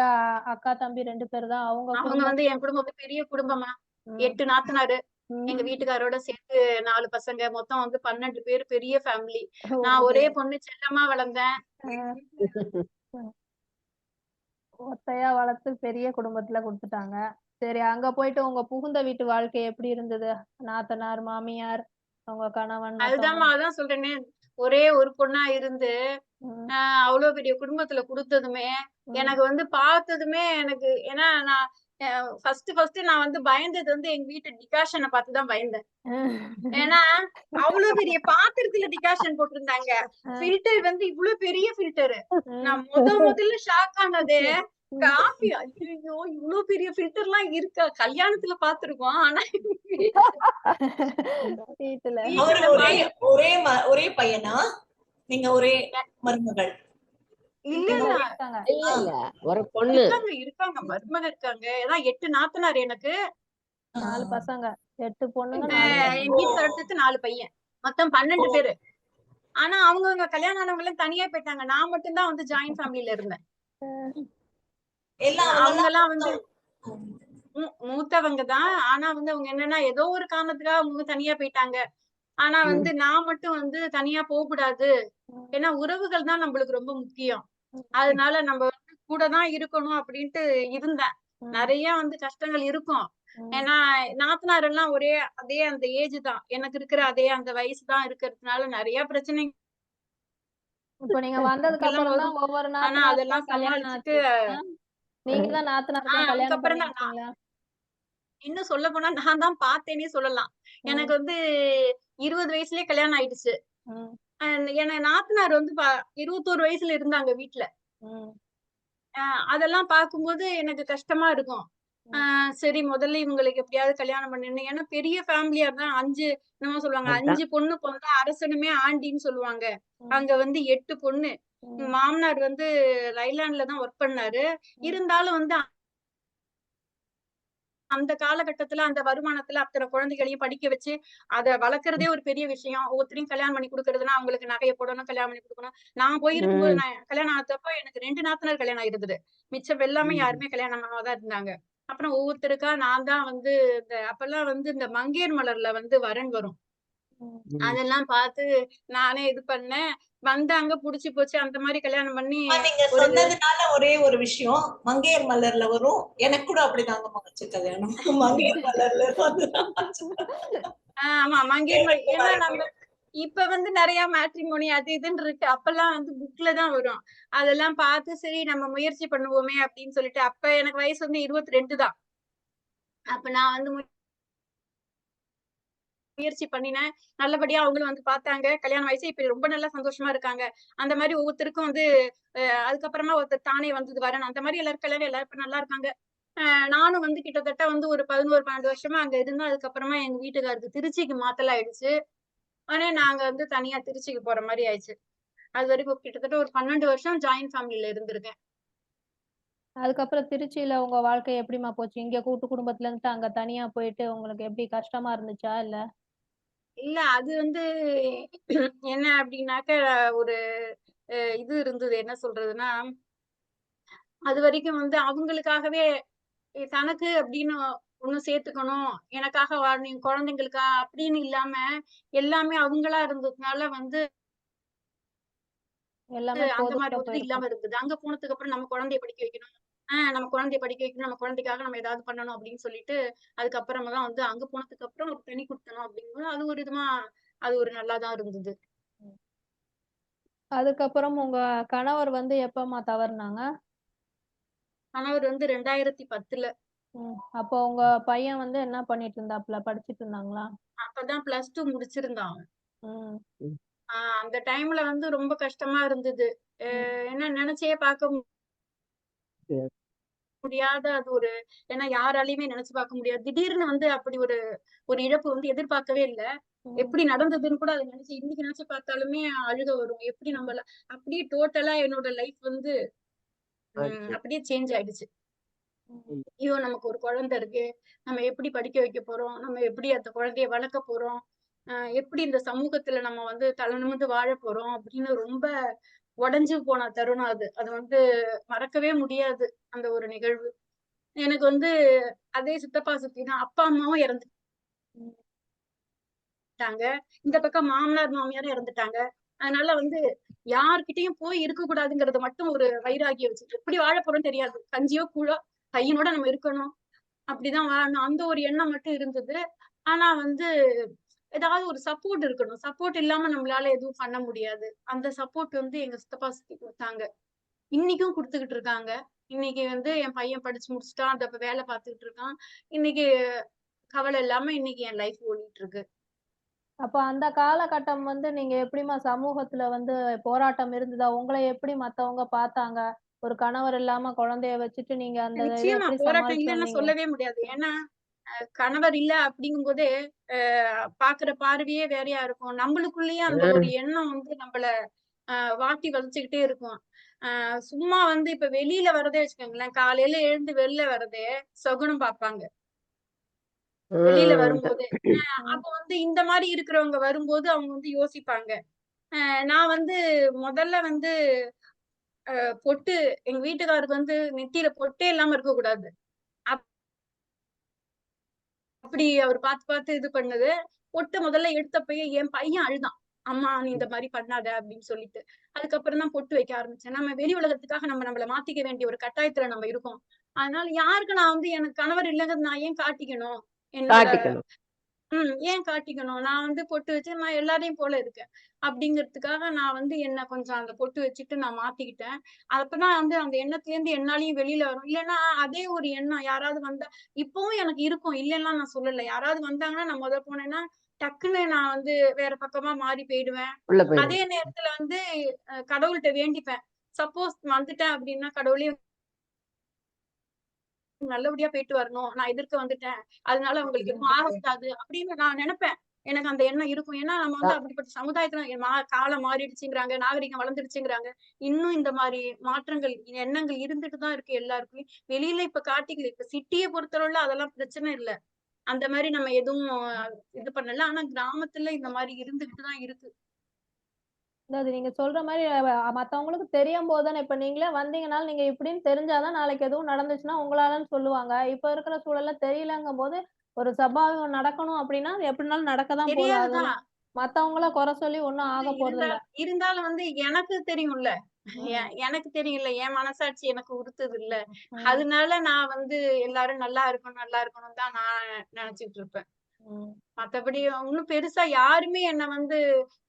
அக்கா தம்பி 2 பேர் தான். அவங்க அவங்க வந்து என் குடும்பம் வந்து பெரிய குடும்பமா. 8 நாத்தனாரு, எங்க வீட்டுக்காரோட சேர்த்து 4 பசங்க, மொத்தம் வந்து 12 பேர், பெரிய ஃபேமிலி. நான் ஒரே பொண்ணு, செல்லமா வளர்ந்தேன். ஒத்தையா வளர்த்து பெரிய குடும்பத்துல கொடுத்துட்டாங்க. சரி, அங்க போயிட்டு உங்க புகுந்த வீட்டு வாழ்க்கை எப்படி இருந்தது? நாத்தனார், மாமியார், உங்க கணவன், அதான் சொல்றேனே, ஒரே ஒரு பொண்ணா இருந்து அவ்வளவு பெரிய குடும்பத்துல குடுத்ததுமே எனக்கு வந்து பார்த்ததுமே எனக்கு, ஏன்னா நான் ஃபர்ஸ்ட் நான் வந்து பயந்தது வந்து எங்க வீட்டு டிகாஷனை பார்த்துதான் பயந்தேன். ஏன்னா அவ்வளவு பெரிய பாத்திரத்துல டிகாஷன் போட்டிருந்தாங்க. ஃபில்டர் வந்து இவ்வளவு பெரிய ஃபில்டர். நான் முதல்ல ஷாக் ஆனதே காபி. ஐயோ, இவ்வளவு பெரிய ஃபில்டர் எல்லாம் இருக்கா? கல்யாணத்துல பாத்துருக்கோம், ஆனா ஒரே பையனா? நீங்க ஒரே மருமகள்? இல்ல, ஒரு பொண்ணு இருக்காங்க, மருமக இருக்காங்க. ஏன்னா 8 நாத்தனார் எனக்கு, 4 பசங்க, 8 பொண்ணுங்க, என் வீட்டுக்கு அடுத்தது 4 பையன், மொத்தம் 12 பேரு. ஆனா அவங்க கல்யாணம் ஆனவங்க எல்லாம் தனியா போயிட்டாங்க. நான் மட்டும்தான் வந்து ஜாயிண்ட் ஃபேமிலில இருந்தேன். அவங்க எல்லாம் வந்து மூத்தவங்க தான். ஆனா வந்து அவங்க என்னன்னா ஏதோ ஒரு காரணத்துக்காக அவங்க தனியா போயிட்டாங்க. ஆனா வந்து நான் மட்டும் வந்து தனியா போக கூடாது. ஏன்னா உறவுகள் தான் நம்மளுக்கு ரொம்ப முக்கியம். அதனால நம்ம வந்து கூட தான் இருக்கணும் அப்படின்ட்டு இருந்தேன். நிறைய வந்து கஷ்டங்கள் இருக்கும். ஏன்னா நாத்தனார் எல்லாம் அதே அந்த ஏஜ் தான், எனக்கு இருக்கிற அதே அந்த வயசு தான் இருக்கிறதுனால நிறைய பிரச்சனை. இப்ப நீங்க வந்ததுக்கு அப்புறம் தான் ஒவ்வொரு அதெல்லாம் சமாளிச்சுட்டு நீங்க தான் நாத்தனாருக்கு கல்யாணம் பண்ணிருக்கீங்களா? இன்னும் சொல்ல போனா நான் தான் பார்த்தேனே சொல்லலாம். எனக்கு வந்து 20 வயசுலயே கல்யாணம் ஆயிடுச்சு. என்ன நாத்தனார் வந்து 21 வயசுல இருந்தாங்க வீட்டுல. அதெல்லாம் பார்க்கும்போது எனக்கு கஷ்டமா இருக்கும். சரி, முதல்ல இவங்களுக்கு எப்படியாவது கல்யாணம் பண்ணிடணும். ஏன்னா பெரிய ஃபேமிலியா தான். 5 என்னமோ சொல்லுவாங்க, 5 பொண்ணு பொண்ணா அரசனுமே ஆண்டின்னு சொல்லுவாங்க. அங்க வந்து 8 பொண்ணு. மாமனார் வந்து ரைலாண்ட்ல தான் ஒர்க் பண்ணாரு. இருந்தாலும் வந்து அந்த காலகட்டத்துல அந்த வருமானத்துல அத்தனை குழந்தைகளையும் படிக்க வச்சு அத வளர்க்கறதே ஒரு பெரிய விஷயம். ஒவ்வொருத்தரையும் கல்யாணம் பண்ணி கொடுக்கறதுன்னா அவங்களுக்கு நகையை போடணும், கல்யாணம் பண்ணி கொடுக்கணும். நான் போயிருக்கும்போது, நான் கல்யாணம் ஆனப்போ எனக்கு 2 நாத்தனார் கல்யாணம் ஆயிருந்தது. மிச்சம் எல்லாமே யாருமே கல்யாணம் பண்ணாதான் இருந்தாங்க. அப்புறம் ஒவ்வொருத்தருக்கா நான் தான் வந்து அப்பெல்லாம் வந்து இந்த மங்கையர் மலர்ல வந்து வரன் வரும். அதெல்லாம் பார்த்து நானே இது பண்ணேன். வந்தாங்க, புடிச்சு போச்சு. அந்த மாதிரி கல்யாணம் பண்ணி நீங்க சொன்னதுனால ஒரே ஒரு விஷயம், மங்கையர் மலர்ல வரும். எனக்கு கூட அப்படிதாங்க மகிழ்ச்சி கல்யாணம். மங்கையர் மலர்ல ஆமா, மங்கையர் மலர். ஏன்னா நம்ம இப்ப வந்து நிறைய மேட்ரிமோனி அது இதுன்னு இருக்கு. அப்பெல்லாம் வந்து புக்ல தான் வரும். அதெல்லாம் பார்த்து சரி நம்ம முயற்சி பண்ணுவோமே அப்படின்னு சொல்லிட்டு, அப்ப எனக்கு வயசு வந்து 22 தான். அப்ப நான் வந்து முயற்சி பண்ணினேன். நல்லபடியா அவங்களும் வந்து பார்த்தாங்க. கல்யாணம் ஆயிடுச்சு. இப்ப ரொம்ப நல்லா சந்தோஷமா இருக்காங்க. அந்த மாதிரி ஒவ்வொருத்தருக்கும் வந்து அதுக்கப்புறமா ஒருத்தர் தானே வந்தது வரணும். அந்த மாதிரி எல்லாரும் கல்யாணம் எல்லாரும் இப்ப நல்லா இருக்காங்க. நானும் வந்து கிட்டத்தட்ட வந்து ஒரு 11, 12 வருஷமா அங்க இருந்தேன். அதுக்கப்புறமா எங்க வீட்டுக்காருக்கு திருச்சிக்கு மாத்தல் ஆயிடுச்சு. ஆனா நாங்க வந்து தனியா திருச்சிக்கு போற மாதிரி ஆயிடுச்சு. அது வரைக்கும் கிட்டத்தட்ட ஒரு 12 வருஷம் ஜாயிண்ட் ஃபேமிலில இருந்திருக்கேன். அதுக்கப்புறம் திருச்சியில உங்க வாழ்க்கை எப்படிமா போச்சு? இங்க கூட்டு குடும்பத்துல இருந்து அங்க தனியா போயிட்டு உங்களுக்கு எப்படி கஷ்டமா இருந்துச்சா இல்ல? இல்ல, அது வந்து என்ன அப்படின்னாக்க ஒரு இது இருந்தது. என்ன சொல்றதுன்னா, அது வரைக்கும் வந்து அவங்களுக்காகவே தனக்கு அப்படின்னு ஒண்ணு சேர்த்துக்கணும், எனக்காக வாழணும், குழந்தைங்களுக்கா அப்படின்னு இல்லாம எல்லாமே அவங்களா இருந்ததுனால வந்து எல்லாமே அந்த மாதிரி போதும்னு ஒரு இது போயிருக்கும். இல்லாம இருந்தது. அங்க போனதுக்கு அப்புறம் நம்ம குழந்தைய படிக்க வைக்கணும். நம்ம குழந்தைய படிக்க வைக்கணும், நம்ம குழந்தைக்காக நம்ம ஏதாவது பண்ணணும் அப்படின்னு சொல்லிட்டு அதுக்கப்புறமா தான் வந்து அங்க போனதுக்கு அப்புறம் ஒரு தனி குடுத்தனம் அப்படிங்கும்போது அது ஒரு விதமா அது ஒரு நல்லாதான் இருந்தது. அதுக்கப்புறம் உங்க கணவர் வந்து எப்பமா தவறுனாங்க? கணவர் வந்து 2010ல அப்போ உங்க பையன் வந்து என்ன பண்ணிட்டு இருந்தாப்ல? படிச்சிட்டு இருந்தாங்களா? அப்பதான் +2 முடிச்சிருந்தான். ம். ம். அந்த டைம்ல வந்து ரொம்ப கஷ்டமா இருந்தது. ஏன்னா நினைச்சே பார்க்க சரி. முடியாத அது ஒரு ஏன்னா யாராலையுமே நினைச்சு பார்க்க முடியாது. திடீர்னு வந்து அப்படி ஒரு ஒரு இழப்பு வந்து எதிர்பார்க்கவே இல்ல. ம். எப்படி நடந்ததுன்னு கூட அத நினைச்சு இன்னைக்கு நினைச்சு பார்த்தாலுமே அழுக வரும். எப்படி நம்மள அப்படியே டோட்டலா என்னோட லைஃப் வந்து ஆச்சு. அப்படியே சேஞ்ச் ஆயிடுச்சு. ம். ஐயோ! நமக்கு ஒரு குழந்தை இருக்கு. நம்ம எப்படி படிக்க வைக்க போறோம்? நம்ம எப்படி அந்த குழந்தைய வளர்க்க போறோம்? எப்படி இந்த சமூகத்துல நம்ம வந்து தலை நிமிர்ந்து வாழப் போறோம்? அப்படின்னு ரொம்ப உடைஞ்சு போன தருணம் அது. அது வந்து மறக்கவே முடியாது. அந்த ஒரு நிகழ்வு. எனக்கு வந்து அதே சித்தப்பா, சித்தி தான். அப்பா, அம்மாவும் இறந்துட்டாங்க. இந்த பக்கம் மாமனார், மாமியாரும் இறந்துட்டாங்க. அதனால வந்து யார்கிட்டயும் போய் இருக்கக்கூடாதுங்கிறது மட்டும் ஒரு வைராகியம் வச்சுட்டு, எப்படி வாழப் போறோம்னு தெரியாது. கஞ்சியோ, கூழோ பையனோட நம்ம இருக்கணும். அப்படிதான் வாழணும். அந்த ஒரு எண்ணம் மட்டும் இருந்தது. ஆனா வந்து ஏதாவது ஒரு சப்போர்ட் இருக்கணும். சப்போர்ட் இல்லாம நம்மளால எதுவும் பண்ண முடியாது. அந்த சப்போர்ட் வந்து எங்க சித்தப்பா, சித்தி குடுத்தாங்க. இன்னைக்கும் குடுத்துக்கிட்டு இருக்காங்க. இன்னைக்கு வந்து என் பையன் படிச்சு முடிச்சுட்டான். அந்த வேலை பார்த்துக்கிட்டு இருக்கான். இன்னைக்கு கவலை இல்லாம இன்னைக்கு என் லைஃப் ஓடிட்டு இருக்கு. அப்ப அந்த காலகட்டம் வந்து நீங்க எப்படிம்மா சமூகத்துல வந்து போராட்டம் இருந்ததா? உங்கள எப்படி மத்தவங்க பார்த்தாங்க? ஒரு கணவர் இல்லாம குழந்தைய வச்சுட்டு நீங்க அந்த இத நிச்சயமா எப்படி போராட்டம் சமாளிச்சு இல்லன்னு வந்தீங்க? சொல்லவே முடியாது. ஏன்னா கணவர் இல்ல அப்படிங்கும்போதே பாக்குற பார்வையே வேறையா இருக்கும். நம்மளுக்குள்ளேயே அந்த ஒரு எண்ணம் வந்து நம்மள வாட்டி வதச்சுக்கிட்டே இருக்கும். சும்மா வந்து இப்ப வெளியில வரதே வச்சுக்கோங்களேன். காலையில எழுந்து வெளில வரதே சகுனம் பார்ப்பாங்க. வெளியில ம். வரும்போதே. ம். அப்ப வந்து இந்த மாரி இருக்கிறவங்க வரும்போது அவங்க வந்து யோசிப்பாங்க. நான் வந்து முதல்ல வந்து பொட்டு எங்க வீட்டுக்காரருக்கு வந்து நெத்தியில பொட்டே இல்லாம இருக்கக்கூடாது. அப்படி அவர் பார்த்து பார்த்து இது பண்ணது. பொட்ட முதல்ல எடுத்தப்பயே என் பையன் அழுதான். அம்மா நீ இந்த மாரி பண்ணாத அப்படின்னு சொல்லிட்டு. அதுக்கப்புறம் தான் பொட்டு வைக்க ஆரம்பிச்சேன். நம்ம வெளி உலகத்துக்காக நம்மள மாத்திக்க வேண்டிய ஒரு கட்டாயத்துல நம்ம இருக்கோம். அதனால யாருக்கு நான் வந்து எனக்கு கணவர் இல்லங்கிறது நான் ஏன் காட்டிக்கணும்? என்னோட காட்டிக்கணும். ஏன் காட்டிக்கணும்? நான் வந்து பொட்டு வச்சு நான் எல்லாரையும் போல இருக்கேன். அப்படிங்கிறதுக்காக நான் வந்து என்ன கொஞ்சம் அந்த பொட்டு வச்சுட்டு நான் மாத்திக்கிட்டேன். அப்பதான் வந்து அந்த எண்ணத்துலேருந்து என்னாலயும் வெளியில வரும். இல்லன்னா அதே ஒரு எண்ணம் யாராவது வந்தா இப்பவும் எனக்கு இருக்கும். இல்லன்னுலாம் நான் சொல்லல. யாராவது வந்தாங்கன்னா நான் போனேன்னா, டக்குன்னு நான் வந்து வேற பக்கமா மாறி போயிடுவேன். உள்ள அதே போயிரும். நேரத்துல வந்து கடவுள்ட்ட வேண்டிப்பேன். சப்போஸ் வந்துட்டேன் அப்படின்னா, கடவுளே நல்லபடியா போயிட்டு வரணும். நான் எதிர்க்க வந்துட்டேன். அதனால உங்களுக்கு எதுவும் ஆகக்கூடாது அப்படின்னு நான் நெனப்பேன். எனக்கு அந்த எண்ணம் இருக்கும். ஏன்னா நம்ம வந்து அ அப்படிப்பட்ட சமுதாயத்துல காலம் மாறிடுச்சுங்கிறாங்க, நாகரிகம் வளர்ந்துடுச்சுங்கிறாங்க. இன்னும் இந்த மாரி மாற்றங்கள், எண்ணங்கள் இருந்துட்டு தான் இருக்கு எல்லாருக்குமே. வெளியில இப்ப காட்டிக்கல. இப்ப சிட்டிய பொறுத்தளவுல அதெல்லாம் பிரச்சனை இல்ல. அந்த மாரி நம்ம எதுவும் இது பண்ணல. ஆனா கிராமத்துல இந்த மாரி இருந்துகிட்டு தான் இருக்கு. அது நீங்க சொல்ற மாரி மத்தவங்களுக்கு தெரியும்போது தானே இப்ப நீங்களே வந்தீங்கனாலும் நீங்க இப்படின்னு தெரிஞ்சா தான் நாளைக்கு எதுவும் நடந்துச்சுன்னா உங்களாலன்னு சொல்லுவாங்க. இப்ப இருக்கிற சூழல்ல தெரியலங்கும்போது, ஒரு சபாவிகம் நடக்கணும் அப்படின்னா, அது எப்படினாலும் நடக்க தான் போகுது. தெரியாது அதுல தான். மத்தவங்கள குறை சொல்லி ஒண்ணும் வந்து ஆக போறதில்ல. இருந்தாலும் வந்து எனக்கு தெரியும்ல. ம். எனக்கு தெரியும்ல. என் மனசாட்சி எனக்கு உறுத்துதுல்ல. ம். அதனால நான் வந்து எல்லாரும் நல்லா இருக்கணும் தான் நான் நெனச்சுட்டு இருப்பேன். ம். மத்தபடி ஒண்ணும் பெருசா யாருமே என்ன வந்து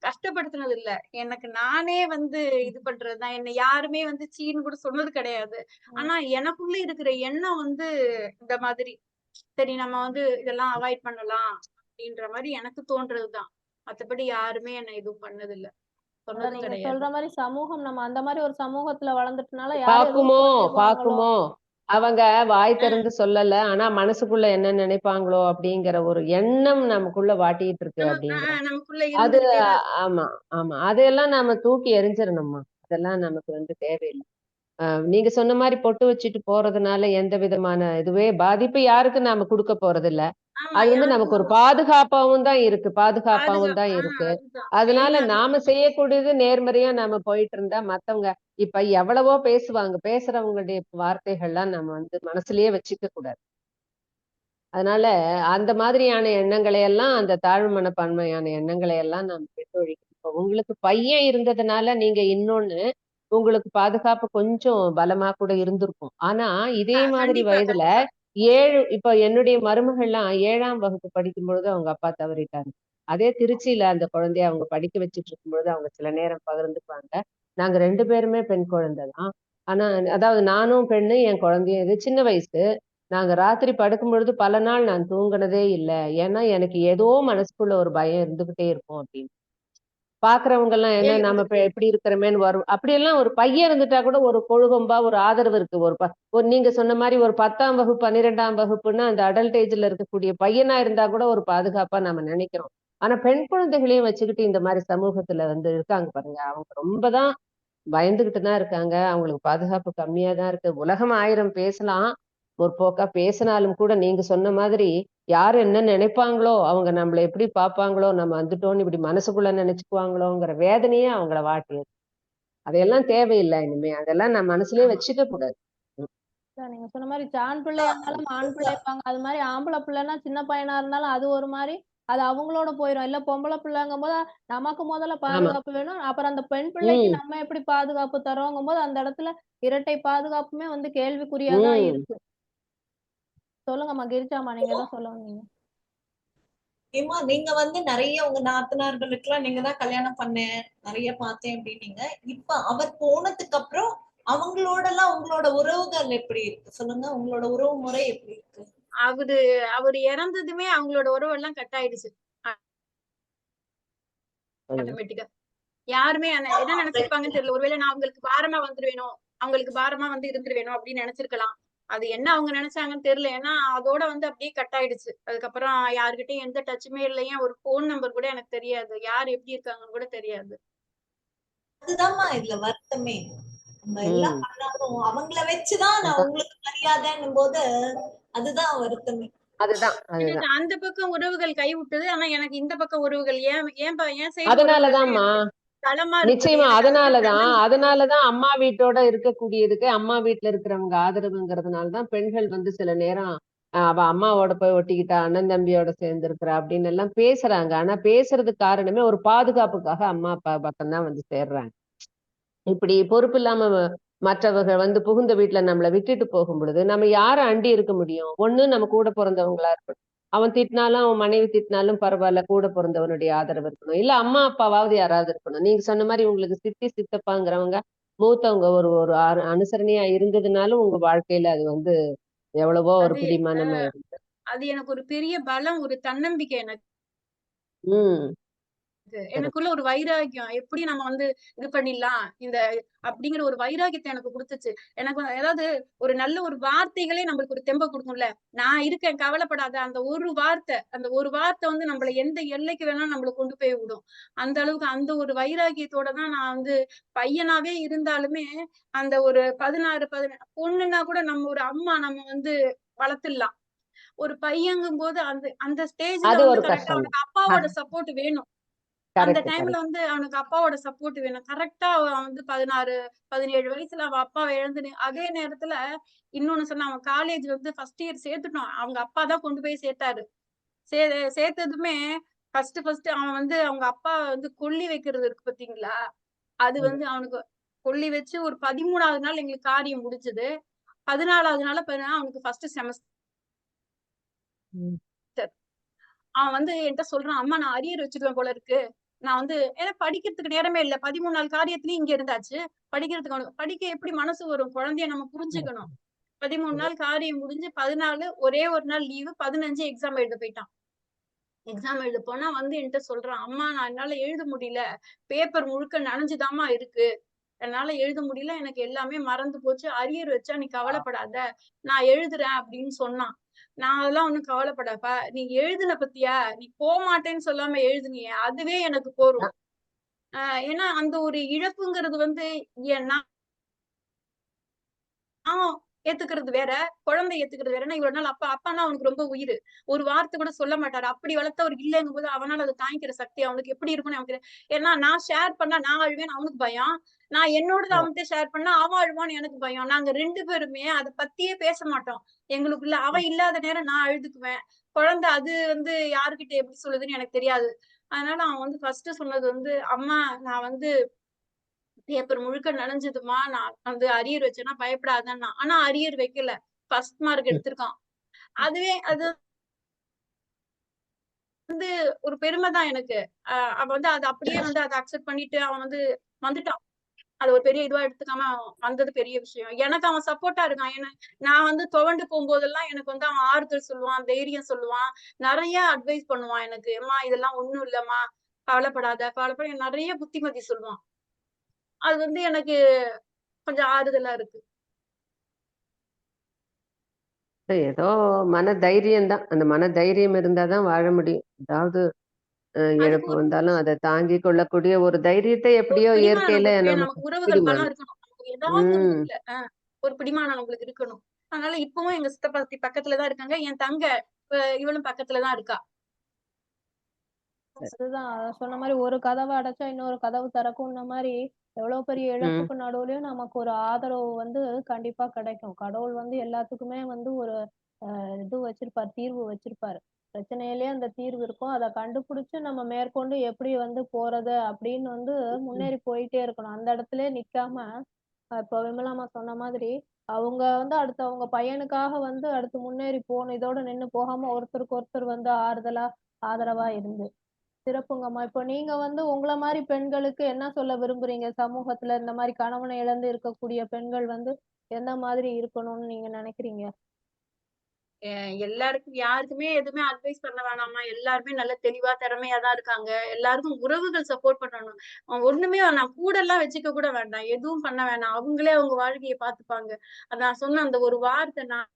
கஷ்டப்படுத்துனது இல்ல. எனக்கு நானே வந்து இது பண்றது தான். என்ன யாருமே வந்து சீன்னு கூட சொன்னது கிடையாது. ம். ஆனா எனக்குள்ள இருக்கிற எண்ணம் வந்து இந்த மாதிரி. சரி நம்ம வந்து இதெல்லாம் அவாய்ட் பண்ணலாம். அப்படின்ற மாரி எனக்கு தோன்றது தான். மத்தபடி யாருமே என்ன எதுவும் பண்ணதில்ல. அதான் சொன்னதும் நீங்க கிடையாது. சொல்ற மாரி சமூகம் நம்ம அந்த மாரி ஒரு சமூகத்துல வளர்ந்துட்டனால யாரும் எதுவும் பாக்குமோ சொல்லிருவாங்களோ? பாக்குமோ அவங்க வாய் அ திறந்து சொல்லல. ஆனா மனசுக்குள்ள என்ன நினைப்பாங்களோ அப்படிங்கிற ஒரு எண்ணம் நமக்குள்ள வாட்டிட்டு இருக்கு நம்ம அப்படிங்கிற நமக்குள்ள அது இருந்துகிட்டே தான் இருக்கு. ஆமா, ஆமா. அதையெல்லாம் நாம தூக்கி எறிஞ்சிரணும்மா. அதெல்லாம் நமக்கு தேவையில்ல. நீங்க சொன்ன மாரி பொட்டு வச்சுட்டு போறதுனால எந்த விதமான பாதிப்பு யாருக்கும் நாம குடுக்க போறதில்ல. ஆமா அது நமக்கு யாருக்கும் ஒரு பாதுகாப்பாவும் தான் இருக்கு. பாதுகாப்பாவும் தான் இருக்கு. அதுதான். அதனால மெயின் அதுதான். நாம செய்யக்கூடியது நேர்மறையா நாம போயிட்டு இருந்தா மத்தவங்க இப்ப எவ்வளவோ பேசுவாங்க. பேசுறவங்களுடைய வார்த்தைகள்லாம் நம்ம மனசுலயே வச்சுக்க கூடாது. அதனால அந்த மாதிரியான எண்ணங்களை எல்லாம் அந்த தாழ்வு மனப்பான்மையான எண்ணங்களை எல்லாம் நாம் விட்டு ஒழிக்கணும். இப்ப உங்களுக்கு பையன் இருந்ததுனால நீங்க இன்னொன்னு உங்களுக்கு பாதுகாப்பு கொஞ்சம் பலமா கூட இருந்திருக்கும். ஆனா இதே மாதிரி கண்டிப்பா வயதுல இப்ப என்னுடைய மருமகள்லாம் 7ஆம் வகுப்பு படிக்கும் பொழுது அவங்க அப்பா தவறிட்டாங்க. அதே திருச்சியில அந்த குழந்தைய அவங்க படிக்க வச்சுட்டு இருக்கும்பொழுது அவங்க சில நேரம் பகிர்ந்துக்குவாங்க. நாங்க 2 பேருமே பெண் குழந்தை தான். ஆனா அதாவது நானும் பெண்ணு, என் குழந்தையும் இது சின்ன வயசு. நாங்க ராத்திரி படுக்கும் பொழுது பல நாள் நான் தூங்குனதே இல்ல. ஏன்னா எனக்கு ஏதோ மனசுக்குள்ள ஒரு பயம் இருந்துகிட்டே இருக்கும் அப்படின்னு. பாக்குறவங்க எல்லாம் என்ன நாம இப்ப இருந்திருக்கு. எப்படி இருக்கிறோமேன்னு வரும். அப்படியெல்லாம் ஒரு பையன் இருந்துட்டா கூட ஒரு கொழுகம்பா ஒரு ஆதரவு இருக்கு. ஒரு நீங்க சொன்ன மாதிரி ஒரு 10ஆம் வகுப்பு 12ஆம் வகுப்புன்னா அந்த அடல்ட் ஏஜ்ல இருக்கக்கூடிய பையனா இருந்தா கூட ஒரு பாதுகாப்பா நம்ம நினைக்கிறோம். ஆனா பெண் குழந்தைகளையும் வச்சுக்கிட்டு இந்த மாதிரி சமூகத்துல இருக்காங்க பாருங்க. அவங்க ரொம்பதான் பயந்துகிட்டு தான் இருக்காங்க. அவங்களுக்கு பாதுகாப்பு கம்மியா தான் இருக்கு. உலகம் 1000 பேசலாம். முற்போக்கா பேசினாலும் கூட நீங்க சொன்ன மாதிரி யாரு என்ன நினைப்பாங்களோ, அவங்க நம்மள எப்படி பார்ப்பாங்களோ, நம்ம வந்துட்டோம்னு இப்படி மனசுக்குள்ள நினைச்சுக்குவாங்களோங்கிற வேதனையே அவங்கள வாட்டியது. அதையெல்லாம் தேவையில்ல இனிமே. அதெல்லாம் நான் மனசுலயே ஆமா. வச்சுக்க கூடாது. ம். நீங்க சொன்ன மாதிரி ஆண் பிள்ளையா இருந்தாலும் ஆண் பிள்ளைப்பாங்க. அது மாதிரி ஆம்பளை பிள்ளைன்னா சின்ன பையனா இருந்தாலும் அது ஒரு மாதிரி அது அவங்களோட போயிரும். இல்ல பொம்பளை பிள்ளைங்கும் போது நமக்கு முதல்ல ஆமா. பாதுகாப்பு வேணும். அப்புறம் அந்த பெண் பிள்ளைக்கு ம். நம்ம எப்படி பாதுகாப்பு தரோங்கும் போது அந்த இடத்துல இரட்டை பாதுகாப்புமே கேள்விக்குறியா தான் ம். இருக்கு. சொல்லுங்கம்மா கிரிஜாம்மா, நீங்க தான் சொல்ல வந்தீங்க. ஏமா நீங்க நிறைய உங்க நாத்தனார்களுக்கெல்லாம் நீங்க தான் கல்யாணம் பண்ணேன் நிறைய பார்த்தேன் அப்படின்னீங்க. இப்ப அவர் போனதுக்கு அப்புறம் அவங்களோட எல்லாம் உங்களோட உறவுகள் எப்படி இருக்கு சொல்லுங்க, உங்களோட உறவு முறை எப்படி இருக்கு? அவரு இறந்ததுமே அவங்களோட உறவு எல்லாம் கட் ஆயிடுச்சு சொல்லுங்க. ஆட்டோமேட்டிக்கா. யாருமே என்ன நினைச்சிருப்பாங்கன்னு தெரியல. ஒருவேளை நான் அவங்களுக்கு பாரமா வந்துருவேனோ, அவங்களுக்கு பாரமா இருந்துருவேனோ அப்படின்னு நினைச்சிருக்கலாம். அது என்ன அவங்க நினைச்சாங்கன்னு தெரியல. ஏன்னா அதோட அப்படியே கட் ஆயிடுச்சு. அதுக்கப்புறம் யாருகிட்டயும் எந்த டச்சுமே இல்லையா. ஒரு போன் நம்பர் கூட எனக்கு தெரியாது. யார் எப்படி இருக்காங்கன்னு கூட தெரியாது. அதுதான்மா இதுல வருத்தமே. நம்ம எல்லாம் ம். பண்ணாலும் அவங்கள வச்சுதான் நான் அதான். உங்களுக்கு மரியாதைன்னும் போது அதுதான் வருத்தமே. அதுதான். எனக்கு அதுதான். அந்த பக்கம் உறவுகள் கைவிட்டது. ஆனா எனக்கு இந்த பக்கம் உறவுகள் என் சைடு உறவுகள் அதனாலதான்மா எனக்கு பலமா இருந்தது. நிச்சயமா எனக்கு அதுதான் அதனாலதான் தன்னம்பிக்கை. அதனாலதான் அம்மா வீட்டோட இருக்கக்கூடியதுக்கு அம்மா வீட்டுல இருக்கிறவங்க ஆதரவுங்கிறதுனாலதான் பெண்கள் சில நேரம் அவ அம்மாவோட போய் ஒட்டிக்கிட்டா அண்ணன் தம்பியோட சேர்ந்து இருக்கிறா அப்படின்னு எல்லாம் பேசுறாங்க. ஆனா பேசுறதுக்கு காரணமே ஒரு பாதுகாப்புக்காக அம்மா அப்பா பக்கம் தான் சேர்றாங்க. இப்படி பொறுப்பு இல்லாம மற்றவர்கள் புகுந்த வீட்டுல நம்மளை விட்டுட்டு போகும் பொழுது நம்ம யாரை அண்டி இருக்க முடியும்? ஒண்ணு நம்ம கூட பிறந்தவங்களா இருக்கணும். அவன் திட்டினாலும் அவன் மனைவி திட்டினாலும் பரவாயில்ல, கூட பிறந்தவனுடைய ஆதரவு இருக்கணும். இல்ல அம்மா அப்பாவாவது யாராவது இருக்கணும். நீங்க சொன்ன மாதிரி உங்களுக்கு சித்தி சித்தப்பாங்கிறவங்க மூத்தவங்க ஒரு ஒரு அனுசரணையா இருந்ததுனாலும் உங்க வாழ்க்கையில அது எவ்வளவோ ஒரு அது பிடிமானமா இருக்கு. அது எனக்கு ஒரு பெரிய பலம், ஒரு தன்னம்பிக்கை எனக்கு. உம். எனக்குள்ள ஒரு வைராகியம். எப்படி நம்ம இது பண்ணிடலாம் அப்படிங்கிற ஒரு வைராகியத்தை எனக்கு கொடுத்துச்சு. எனக்கு ஏதாவது ஒரு நல்ல ஒரு வார்த்தைகளே நம்மளுக்கு ஒரு தெம்ப கொடுக்கும்ல. நான் இருக்கேன், கவலைப்படாத. அந்த ஒரு வார்த்தை நம்மள எந்த எல்லைக்கு வேணாலும் நம்மள கொண்டு போய் விடும். அந்த அளவுக்கு அந்த ஒரு வைராகியத்தோட தான் நான் பையனாவே இருந்தாலுமே அந்த ஒரு 16 பொண்ணுன்னா கூட நம்ம ஒரு அம்மா நம்ம வளர்த்துடலாம். ஒரு பையங்கும் போது அந்த அந்த ஸ்டேஜ்ல அது ஒரு கரெக்டா கஷ்டம் அவனுக்கு அப்பாவோட சப்போர்ட் வேணும். அந்த கரெக்ட் டைம்ல கரெக்ட். அவனுக்கு அப்பாவோட சப்போர்ட் வேணும். கரெக்டா அவன் 16, 17 வயசுல அவன் அப்பாவை அதே நேரத்துல இன்னொன்னு சொன்னா, அவன் காலேஜ் ஃபர்ஸ்ட் இயர் சேர்த்துட்டோம். அவங்க அப்பா தான் கொண்டு போய் சேர்த்தாரு. சேர்த்ததுமே ஃபர்ஸ்ட் அவன் அவங்க அப்பா கொல்லி வைக்கிறது இருக்கு பாத்தீங்களா? அது அவனுக்கு கொல்லி வச்சு ஒரு 13வது நாள் எங்களுக்கு காரியம் முடிஞ்சது. 14வது நாள் அவனுக்கு ஃபர்ஸ்ட் செமஸ்டர். அவன் என்கிட்ட சொல்றான், அம்மா நான் அரியர் வச்சிருவேன் போல இருக்கு. நான் ஏன்னா படிக்கிறதுக்கு நேரமே இல்ல. 13 நாள் காரியத்திலயும் இங்க இருந்தாச்சு. படிக்க எப்படி மனசு வரும்? குழந்தைய நம்ம புரிஞ்சுக்கணும். 13 நாள் காரியம் முடிஞ்சு 14 ஒரே ஒரு நாள் லீவு, 15 எக்ஸாம் எழுத போயிட்டான். எக்ஸாம் எழுத போனா என்கிட்ட சொல்றான், அம்மா நான் என்னால எழுத முடியல. பேப்பர் முழுக்க நனைஞ்சுதாம்மா இருக்கு. என்னால எழுத முடியல. எனக்கு எல்லாமே மறந்து போச்சு. அரியர் வச்சா நீ கவலைப்படாத. நான் எழுதுறேன் அப்படின்னு சொன்னான். நான் அதெல்லாம் ஒண்ணும் கவலைப்படாதப்பா. நீ எழுதுன பத்தியா? நீ போமாட்டேன்னு சொல்லாம எழுதுனியே, அதுவே எனக்கு போதும். ஏன்னா அந்த ஒரு இழப்புங்கிறது நான் ஏத்துக்கிறது வேற, குழந்தை ஏத்துக்கிறது வேற. இவ்வளவு நாள் அப்பான்னா அவனுக்கு ரொம்ப உயிர். ஒரு வார்த்தை கூட சொல்ல மாட்டாரு. அப்படி வளர்த்தவர் இல்லைங்கும் போது அவனால அதை தாங்கிக்கிற சக்தி அவனுக்கு எப்படி இருக்கும்னு எனக்கு ஏன்னா நான் ஷேர் பண்ணா நான் அழுவேன், அவனுக்கு பயம். நான் என்னோடது அவன்கிட்ட ஷேர் பண்ணா அவன் அழுவான்னு எனக்கு பயம். நாங்க 2 பேருமே அதை பத்தியே பேச மாட்டோம். எங்களுக்குள்ள அவன் இல்லாத நேரம் நான் அழுதுக்குவேன். குழந்தை அது யாருகிட்ட எப்படி சொல்லுதுன்னு எனக்கு தெரியாது. அதனால அவன் ஃபர்ஸ்ட் சொன்னது அம்மா நான் பேப்பர் முழுக்க நனைஞ்சதுமா, நான் வந்து அரியர் வச்சேன்னா பயப்படாதன்னா. ஆனா அரியர் வைக்கல. ஃபர்ஸ்ட் மார்க் எடுத்திருக்கான். அதுவே அது ஒரு பெருமை தான் எனக்கு. அவன் வந்து அத அப்படியே வந்து அத அக்செப்ட் பண்ணிட்டு அவன் வந்து வந்துட்டான். அது ஒரு பெரிய இதுவா எடுத்துக்காம அவன் வந்தது பெரிய விஷயம். எனக்கு அவன் சப்போர்ட்டா இருக்கான். நான் வந்து துவண்டு போகும்போதெல்லாம் எனக்கு வந்து அவன் ஆறுதல் சொல்லுவான், தைரியம் சொல்லுவான். நெறைய அட்வைஸ் பண்ணுவான் எனக்கு. "அம்மா இதெல்லாம் ஒண்ணும் இல்லம்மா. கவலைப்படாத, கவலைப்பட" நெறைய புத்திமதி சொல்லுவான். அது வந்து எனக்கு கொஞ்சம் ஆறுதலா இருக்கு. ஏதோ மன தைரியம் தான். அந்த மன தைரியம் இருந்தா தான் வாழ முடியும். அதாவது அதுக்கு இழப்பு ஒரு வந்தாலும் அதை தாங்கிக் கொள்ளக்கூடிய ஒரு தைரியத்தை ஒரு எப்படியோ பிடிமானம் இயற்கையில நம்மளுக்கு வேணும். நமக்கு நமக்கு உறவுகள் பலம் பிடிமானம். இருக்கணும். நமக்கு ஏதாவது ஒரு ம். ஊர்ல ஒரு பிடிமானம் நம்மளுக்கு இருக்கணும். அதனால இப்பவும் எங்க சித்தப்பா சித்தி பக்கத்துல தான் இருக்காங்க. என் தங்க இவளும் பக்கத்துல தான் இருக்கா. அதுதான் சொன்ன மாதிரி ஒரு கதவை அடைச்சா இன்னொரு கதவு திறக்கும்ன மாதிரி எவ்வளவு பெரிய ம். இழப்புக்கு நடுவுலயும் நமக்கு ஒரு ஆதரவு வந்து கண்டிப்பா கிடைக்கும். கடவுள் வந்து எல்லாத்துக்குமே வந்து ஒரு இது வச்சிருப்பார், தீர்வு வச்சிருப்பாரு. பிரச்சனையிலேயே அந்த தீர்வு இருக்கும். அதை கண்டுபிடிச்சு நம்ம மேற்கொண்டு எப்படி வந்து போறது அப்படின்னு வந்து முன்னேறி போயிட்டே இருக்கணும். அந்த இடத்துலயே நிக்காம இப்போ விமலாம்மா சொன்ன மாதிரி அவங்க வந்து அடுத்து அவங்க பையனுக்காக வந்து அடுத்து முன்னேறி போகணும். இதோட நின்னு போகாம ஒருத்தருக்கு ஒருத்தர் வந்து ஆறுதலா ஆதரவா இருந்து சிறப்புங்கம்மா. இப்போ நீங்க வந்து உங்கள மாரி பெண்களுக்கு என்ன சொல்ல விரும்புறீங்க? சமூகத்துல இந்த மாரி கணவனை இழந்து இருக்கக்கூடிய பெண்கள் வந்து எந்த மாதிரி இருக்கணும்னு நீங்க நினைக்கிறீங்க? எல்லாருக்கும் யாருக்குமே எதுவுமே அட்வைஸ் பண்ண வேணாமா. எல்லாருமே நல்ல தெளிவா, திறமையா தான் இருக்காங்க. எல்லாருக்கும் உறவுகள் சப்போர்ட் பண்ணணும். ஒண்ணுமே வேணாம். கூடலாம் வச்சுக்க கூட வேண்டாம். எதுவும் பண்ண வேணாம். அவங்களே அவங்க வாழ்க்கைய பார்த்துப்பாங்க. நான் சொன்ன அந்த ஒரு வார்த்தை நான்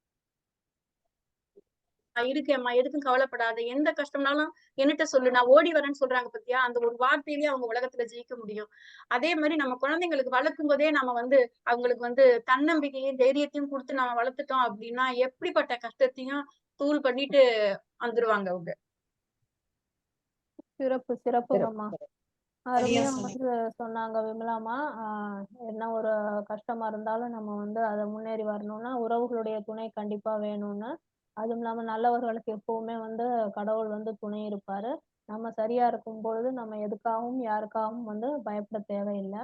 இருக்கேன்ம்மா. எதுக்கும் கவலைப்படாத. எந்த கஷ்டம்னாலும் என்கிட்ட சொல்லு. நான் ஓடி வரேன்னு சொல்றாங்க பாத்தியா? அந்த ஒரு வார்த்தையிலேயே அவங்க உலகத்துல ஜெயிக்க முடியும். அதே மாரி நம்ம குழந்தைங்களுக்கு வளர்க்கும்போதே நம்ம வந்து அவங்களுக்கு வந்து தன்னம்பிக்கையும், தைரியத்தையும் குடுத்து நம்ம வளர்த்துட்டோம் அப்டின்னா, எப்படிப்பட்ட கஷ்டத்தையும் தூள் பண்ணிட்டு வந்துருவாங்க அவங்க. சிறப்பு, சிறப்பு. சிறப்புங்கம்மா. சரியா அருமையா சொன்னீங்க. வந்து சொன்னாங்க விமலாம்மா. என்ன ஒரு கஷ்டமா இருந்தாலும் நம்ம வந்து அத முன்னேறி வரணும்னா, உறவுகளுடைய துணை கண்டிப்பா வேணும்னு. அதுவும் இல்லாம நல்லவர்களுக்கு எப்பவுமே வந்து கடவுள் வந்து துணை இருப்பாரு. நம்ம சரியா இருக்கும் பொழுது நம்ம எதுக்காகவும், யாருக்காகவும் வந்து பயப்பட தேவையில்ல.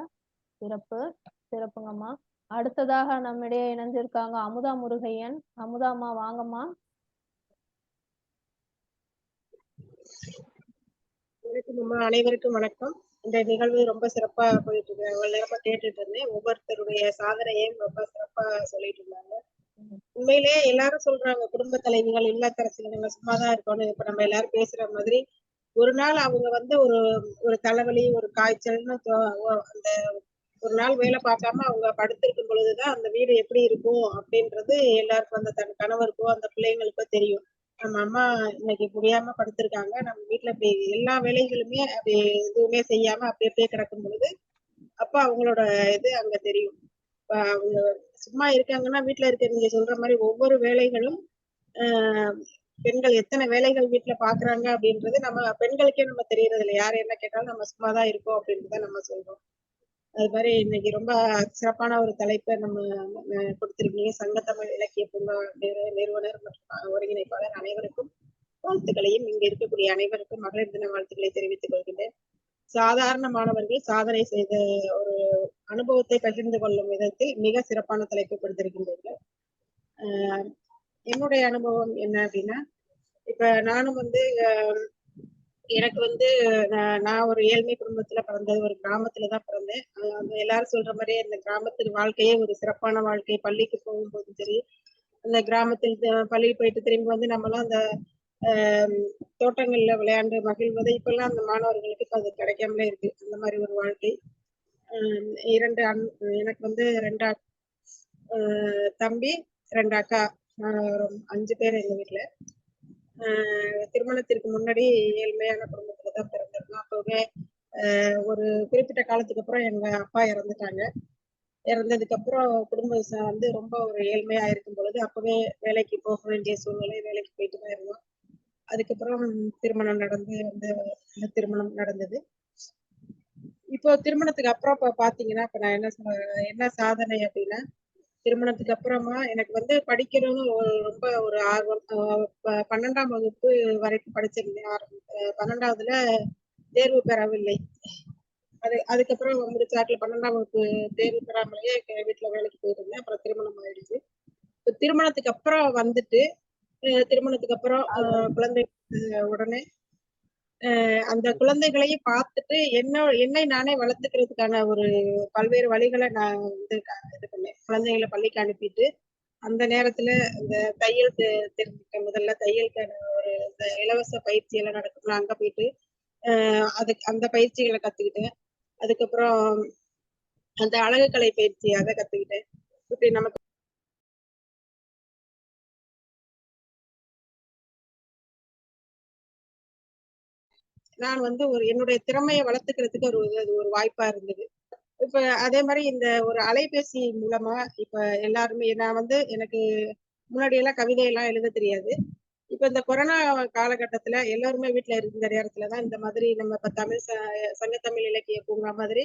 சிறப்பு, சிறப்புங்கம்மா. அடுத்ததாக நம்மிடையே இணைஞ்சிருக்காங்க அமுதா முருகையன். அமுதாம்மா வாங்கம்மா. அனைவருக்கும் வணக்கம். இந்த நிகழ்வு ரொம்ப சிறப்பா போயிட்டு இருக்கு. அவ்வளவு நேரமா கேட்டுட்டு இருந்தேன். ஒவ்வொருத்தருடைய சாதனையையும் ரொம்ப சிறப்பா சொல்லிட்டு இருந்தாங்க. உண்மையிலேயே எல்லாரும் சொல்றாங்க குடும்ப தலைவிகள், இல்லத்தரசிகள் நம்ம சும்மாதான் இருக்கணும். இப்ப நம்ம எல்லாரும் பேசுற மாதிரி ஒரு நாள் அவங்க வந்து ஒரு ஒரு தலைவலி, ஒரு காய்ச்சல்னு அந்த ஒரு நாள் வேலை பார்க்காம அவங்க படுத்திருக்கும் பொழுதுதான் அந்த வீடு எப்படி இருக்கும் அப்படின்றது எல்லாருக்கும் அந்த தன் கணவருக்கோ அந்த பிள்ளைங்களுக்கோ தெரியும். நம்ம அம்மா இன்னைக்கு முடியாம படுத்திருக்காங்க. நம்ம வீட்டுல இப்படி எல்லா வேலைகளுமே அப்படி எதுவுமே செய்யாம அப்படி அப்படியே கிடக்கும் பொழுது அப்ப அவங்களோட இது அங்க தெரியும். இப்ப அவங்க சும்மா இருக்காங்கன்னா வீட்டுல இருக்க நீங்க சொல்ற மாதிரி ஒவ்வொரு வேலைகளும் ஆஹ் பெண்கள் எத்தனை வேலைகள் வீட்டுல பாக்குறாங்க அப்படின்றது நம்ம பெண்களுக்கே நம்ம தெரியறது இல்லை. யார் என்ன கேட்டாலும் நம்ம சும்மாதான் இருக்கோம் அப்படின்றத நம்ம சொல்றோம். அது மாதிரி இன்னைக்கு ரொம்ப சிறப்பான ஒரு தலைப்பை நம்ம கொடுத்திருக்கீங்க. சங்கத்தமிழ் இலக்கிய பூங்கா நிறுவனர் மற்றும் ஒருங்கிணைப்பாளர் அனைவருக்கும் வாழ்த்துக்களையும் இங்க இருக்கக்கூடிய அனைவருக்கும் மகளிர் தின வாழ்த்துக்களை தெரிவித்துக் கொள்கின்றேன். சாதாரண மாணவர்கள் சாதனை செய்த ஒரு அனுபவத்தை பகிர்ந்து கொள்ளும் விதத்தில் மிக சிறப்பான தலைப்பை கொடுத்திருக்கின்றீர்கள். என்னுடைய அனுபவம் என்ன அப்படின்னா, இப்ப நானும் வந்து எனக்கு வந்து நான் ஒரு ஏழ்மை குடும்பத்துல பிறந்தது, ஒரு கிராமத்துலதான் பிறந்தேன். எல்லாரும் சொல்ற மாதிரி அந்த கிராமத்து வாழ்க்கையே ஒரு சிறப்பான வாழ்க்கை. பள்ளிக்கு போகும்போதும் சரி, அந்த கிராமத்தில் பள்ளிக்கு போயிட்டு திரும்பி வந்து நம்மலாம் அந்த தோட்டங்கள்ல விளையாண்டு மகிழ்வது இப்பெல்லாம் அந்த மாணவர்களுக்கு அது கிடைக்காமலே இருக்கு. அந்த மாதிரி ஒரு வாழ்க்கை. எனக்கு வந்து 2 தம்பி, 2 அக்கா. 5 பேர் எங்க வீட்டுல. திருமணத்திற்கு முன்னாடி ஏழ்மையான குடும்பத்துல தான் பிறந்திருக்கோம். அப்பவே ஒரு குறிப்பிட்ட காலத்துக்கு அப்புறம் எங்க அப்பா இறந்துட்டாங்க. இறந்ததுக்கு அப்புறம் குடும்பம் வந்து ரொம்ப ஒரு ஏழ்மையா இருக்கும் பொழுது அப்பவே வேலைக்கு போக வேண்டிய சூழ்நிலை, வேலைக்கு போயிட்டு தான் இருந்தோம். அதுக்கப்புறம் திருமணம் நடந்து அந்த திருமணம் நடந்தது. இப்போ திருமணத்துக்கு அப்புறம் இப்ப பாத்தீங்கன்னா இப்ப நான் என்ன சாதனை அப்படின்னா, திருமணத்துக்கு அப்புறமா எனக்கு வந்து படிக்கணும்னு ரொம்ப ஒரு ஆர்வம். 12ஆம் வகுப்பு வரைக்கும் படிச்சிருந்தேன். 12வதுல தேர்வு பெறவில்லை. அதுக்கப்புறம் முடிச்சாட்டில் 12ஆம் வகுப்பு தேர்வு பெறாமலேயே வீட்டுல வேலைக்கு போயிட்டு இருந்தேன். அப்புறம் திருமணம் ஆயிடுச்சு. திருமணத்துக்கு அப்புறம் வந்துட்டு திருமணத்துக்கு அப்புறம் குழந்தை உடனே அந்த குழந்தைகளையும் பார்த்துட்டு என்னை நானே வளர்த்துக்கிறதுக்கான ஒரு பல்வேறு வழிகளை நான் வந்து இது பண்ணேன். குழந்தைகளை பள்ளிக்கு அனுப்பிட்டு அந்த நேரத்துல இந்த தையல் தெரிஞ்சுக்க முதல்ல தையலுக்கான ஒரு இந்த இலவச பயிற்சி எல்லாம் நடக்கும். அங்க போயிட்டு அதுக்கு அந்த பயிற்சிகளை கத்துக்கிட்டேன். அதுக்கப்புறம் அந்த அழகுக்கலை பயிற்சி அதை கத்துக்கிட்டேன். இப்படி நமக்கு நான் வந்து என்னுடைய திறமையை வளர்த்துக்கிறதுக்கு அது ஒரு வாய்ப்பா இருந்தது. இப்ப அதே மாதிரி இந்த ஒரு அலைபேசி மூலமா இப்ப எல்லாருமே நான் வந்து எனக்கு முன்னாடி எல்லாம் கவிதையெல்லாம் எழுத தெரியாது. இப்ப இந்த கொரோனா காலகட்டத்துல எல்லாருமே வீட்டுல இருந்த நேரத்துலதான் இந்த மாதிரி நம்ம இப்ப சங்கத்தமிழ் இலக்கிய பூங்கா மாதிரி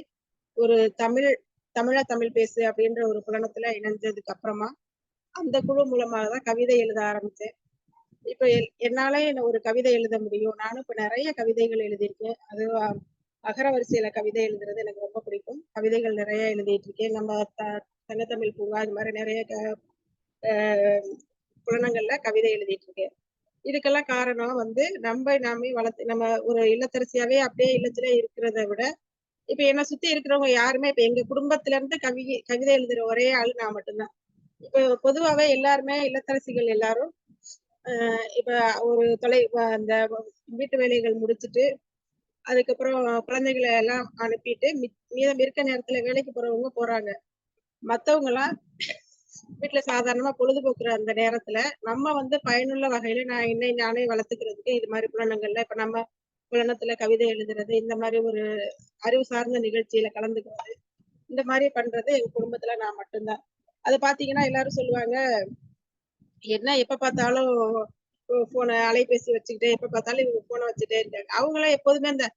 ஒரு தமிழ் பேசு அப்படின்ற ஒரு புலனத்துல இணைஞ்சதுக்கு அப்புறமா அந்த குழு மூலமாக தான் கவிதை எழுத ஆரம்பிச்சேன். இப்ப என்னால ஒரு கவிதை எழுத முடியும். நானும் இப்ப நிறைய கவிதைகள் எழுதியிருக்கேன். அது அகர வரிசையில கவிதை எழுதுறது எனக்கு ரொம்ப பிடிக்கும். கவிதைகள் நிறைய எழுதிட்டு இருக்கேன். நம்ம சங்கத்தமிழ் பூங்கா இது மாதிரி நிறைய புலனங்கள்ல கவிதை எழுதிட்டு இருக்கேன். இதுக்கெல்லாம் காரணம் வந்து நாமே வளர்த்து நம்ம ஒரு இல்லத்தரசியாவே அப்படியே இல்லத்திலே இருக்கிறத விட இப்ப என்னை சுத்தி இருக்கிறவங்க யாருமே இப்ப எங்க குடும்பத்துல இருந்து கவிதை எழுதுற ஒரே ஆள் நான் மட்டும்தான். இப்ப பொதுவாவே எல்லாருமே இல்லத்தரசிகள் எல்லாரும் இப்ப ஒரு அந்த வீட்டு வேலைகள் முடிச்சுட்டு அதுக்கப்புறம் குழந்தைகளை எல்லாம் அனுப்பிட்டு மீதம் இருக்க நேரத்துல வேலைக்கு போறவங்க போறாங்க. மத்தவங்க எல்லாம் வீட்டுல சாதாரணமா பொழுதுபோக்குற அந்த நேரத்துல நம்ம வந்து பயனுள்ள வகையில நான் என்னை நானே வளர்த்துக்கிறதுக்கு இது மாதிரி புலனங்கள்ல இப்ப நம்ம புலனத்துல கவிதை எழுதுறது, இந்த மாதிரி ஒரு அறிவு சார்ந்த நிகழ்ச்சியில கலந்துக்கிறது, இந்த மாதிரி பண்றது எங்க குடும்பத்துல நான் மட்டும்தான். அது பாத்தீங்கன்னா எல்லாரும் சொல்லுவாங்க, என்ன எப்ப பார்த்தாலும் போனை அலைபேசி வச்சுக்கிட்டு எப்ப பார்த்தாலும் இவங்க போனை வச்சுட்டே இருக்காங்க. அவங்களாம் எப்போதுமே அந்த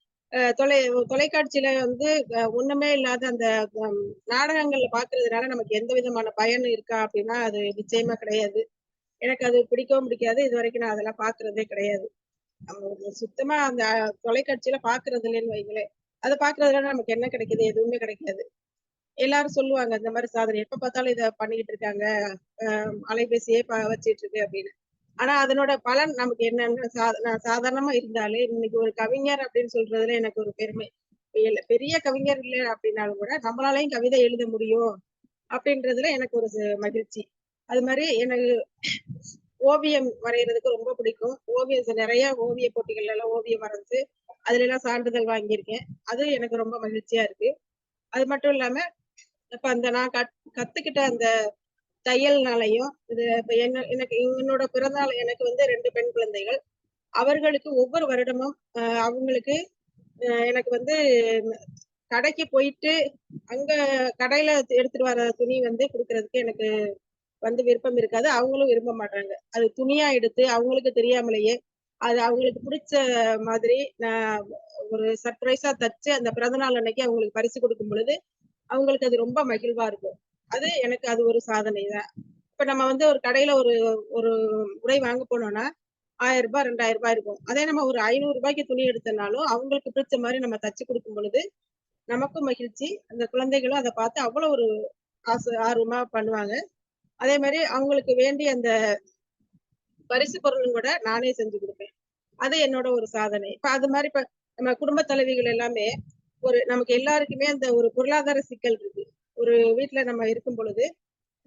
தொலைக்காட்சியில வந்து ஒண்ணுமே இல்லாத அந்த நாடகங்கள்ல பாக்குறதுனால நமக்கு எந்த விதமான பயன் இருக்கா அப்படின்னா அது நிச்சயமா கிடையாது. எனக்கு அது பிடிக்கவும் பிடிக்காது. இது வரைக்கும் நான் அதெல்லாம் பாக்குறதே கிடையாது. சுத்தமா அந்த தொலைக்காட்சியில பாக்குறது இல்லைன்னு வைங்களேன். அதை பாக்குறதுனால நமக்கு என்ன கிடைக்குது? எதுவுமே கிடைக்காது. எல்லாரும் சொல்லுவாங்க இந்த மாதிரி சாதனை எப்ப பார்த்தாலும் இதை பண்ணிக்கிட்டு இருக்காங்க, அலைபேசியே வச்சிட்டு இருக்கு அப்படின்னு. ஆனா அதனோட பலன் நமக்கு என்னன்னு நான் சாதாரணமா இருந்தாலே இன்னைக்கு ஒரு கவிஞர் அப்படின்னு சொல்றதுல எனக்கு ஒரு பெருமை. பெரிய கவிஞர் இல்லை அப்படின்னாலும் கூட நம்மளாலையும் கவிதை எழுத முடியும் அப்படின்றதுல எனக்கு ஒரு மகிழ்ச்சி. அது மாதிரி எனக்கு ஓவியம் வரைகிறதுக்கு ரொம்ப பிடிக்கும். நிறைய ஓவிய போட்டிகள்ல எல்லாம் ஓவியம் வரைஞ்சு அதுல எல்லாம் சான்றிதழ் வாங்கியிருக்கேன். அது எனக்கு ரொம்ப மகிழ்ச்சியா இருக்கு. அது மட்டும் இல்லாம இப்ப அந்த நான் கத்துக்கிட்ட அந்த தையல்னாலையும் இது இப்ப எனக்கு என்னோட பிறந்தநாள் எனக்கு வந்து 2 பெண் குழந்தைகள். அவர்களுக்கு ஒவ்வொரு வருடமும் அவங்களுக்கு எனக்கு வந்து கடைக்கு போயிட்டு அங்க கடையில எடுத்துட்டு வர துணி வந்து கொடுக்கறதுக்கு எனக்கு வந்து விருப்பம் இருக்காது. அவங்களும் விரும்ப மாட்டாங்க. அது துணியா எடுத்து அவங்களுக்கு தெரியாமலேயே அது அவங்களுக்கு பிடிச்ச மாதிரி நான் ஒரு சர்ப்ரைஸா தச்சு அந்த பிறந்தநாள் அன்னைக்கு அவங்களுக்கு பரிசு கொடுக்கும் பொழுது அவங்களுக்கு அது ரொம்ப மகிழ்வா இருக்கும். அது ஒரு சாதனை தான். இப்ப நம்ம வந்து ஒரு கடையில ஒரு உடை வாங்க போனோம்னா 1000 ரூபாய் 2000 ரூபாய் இருக்கும். அதே நம்ம ஒரு 500 ரூபாய்க்கு துணி எடுத்தனாலும் அவங்களுக்கு பிடிச்ச மாதிரி நம்ம தச்சு கொடுக்கும் பொழுது நமக்கும் மகிழ்ச்சி. அந்த குழந்தைகளும் அதை பார்த்து அவ்வளவு ஒரு ஆர்வமா பண்ணுவாங்க. அதே மாதிரி அவங்களுக்கு வேண்டிய அந்த பரிசு பொருளும் கூட நானே செஞ்சு கொடுப்பேன். அது என்னோட ஒரு சாதனை. இப்ப அது மாதிரி இப்ப நம்ம குடும்ப தலைவிகள் எல்லாமே நமக்கு எல்லாருக்குமே அந்த ஒரு பொருளாதார சிக்கல் இருக்கு. ஒரு வீட்டுல நம்ம இருக்கும் பொழுது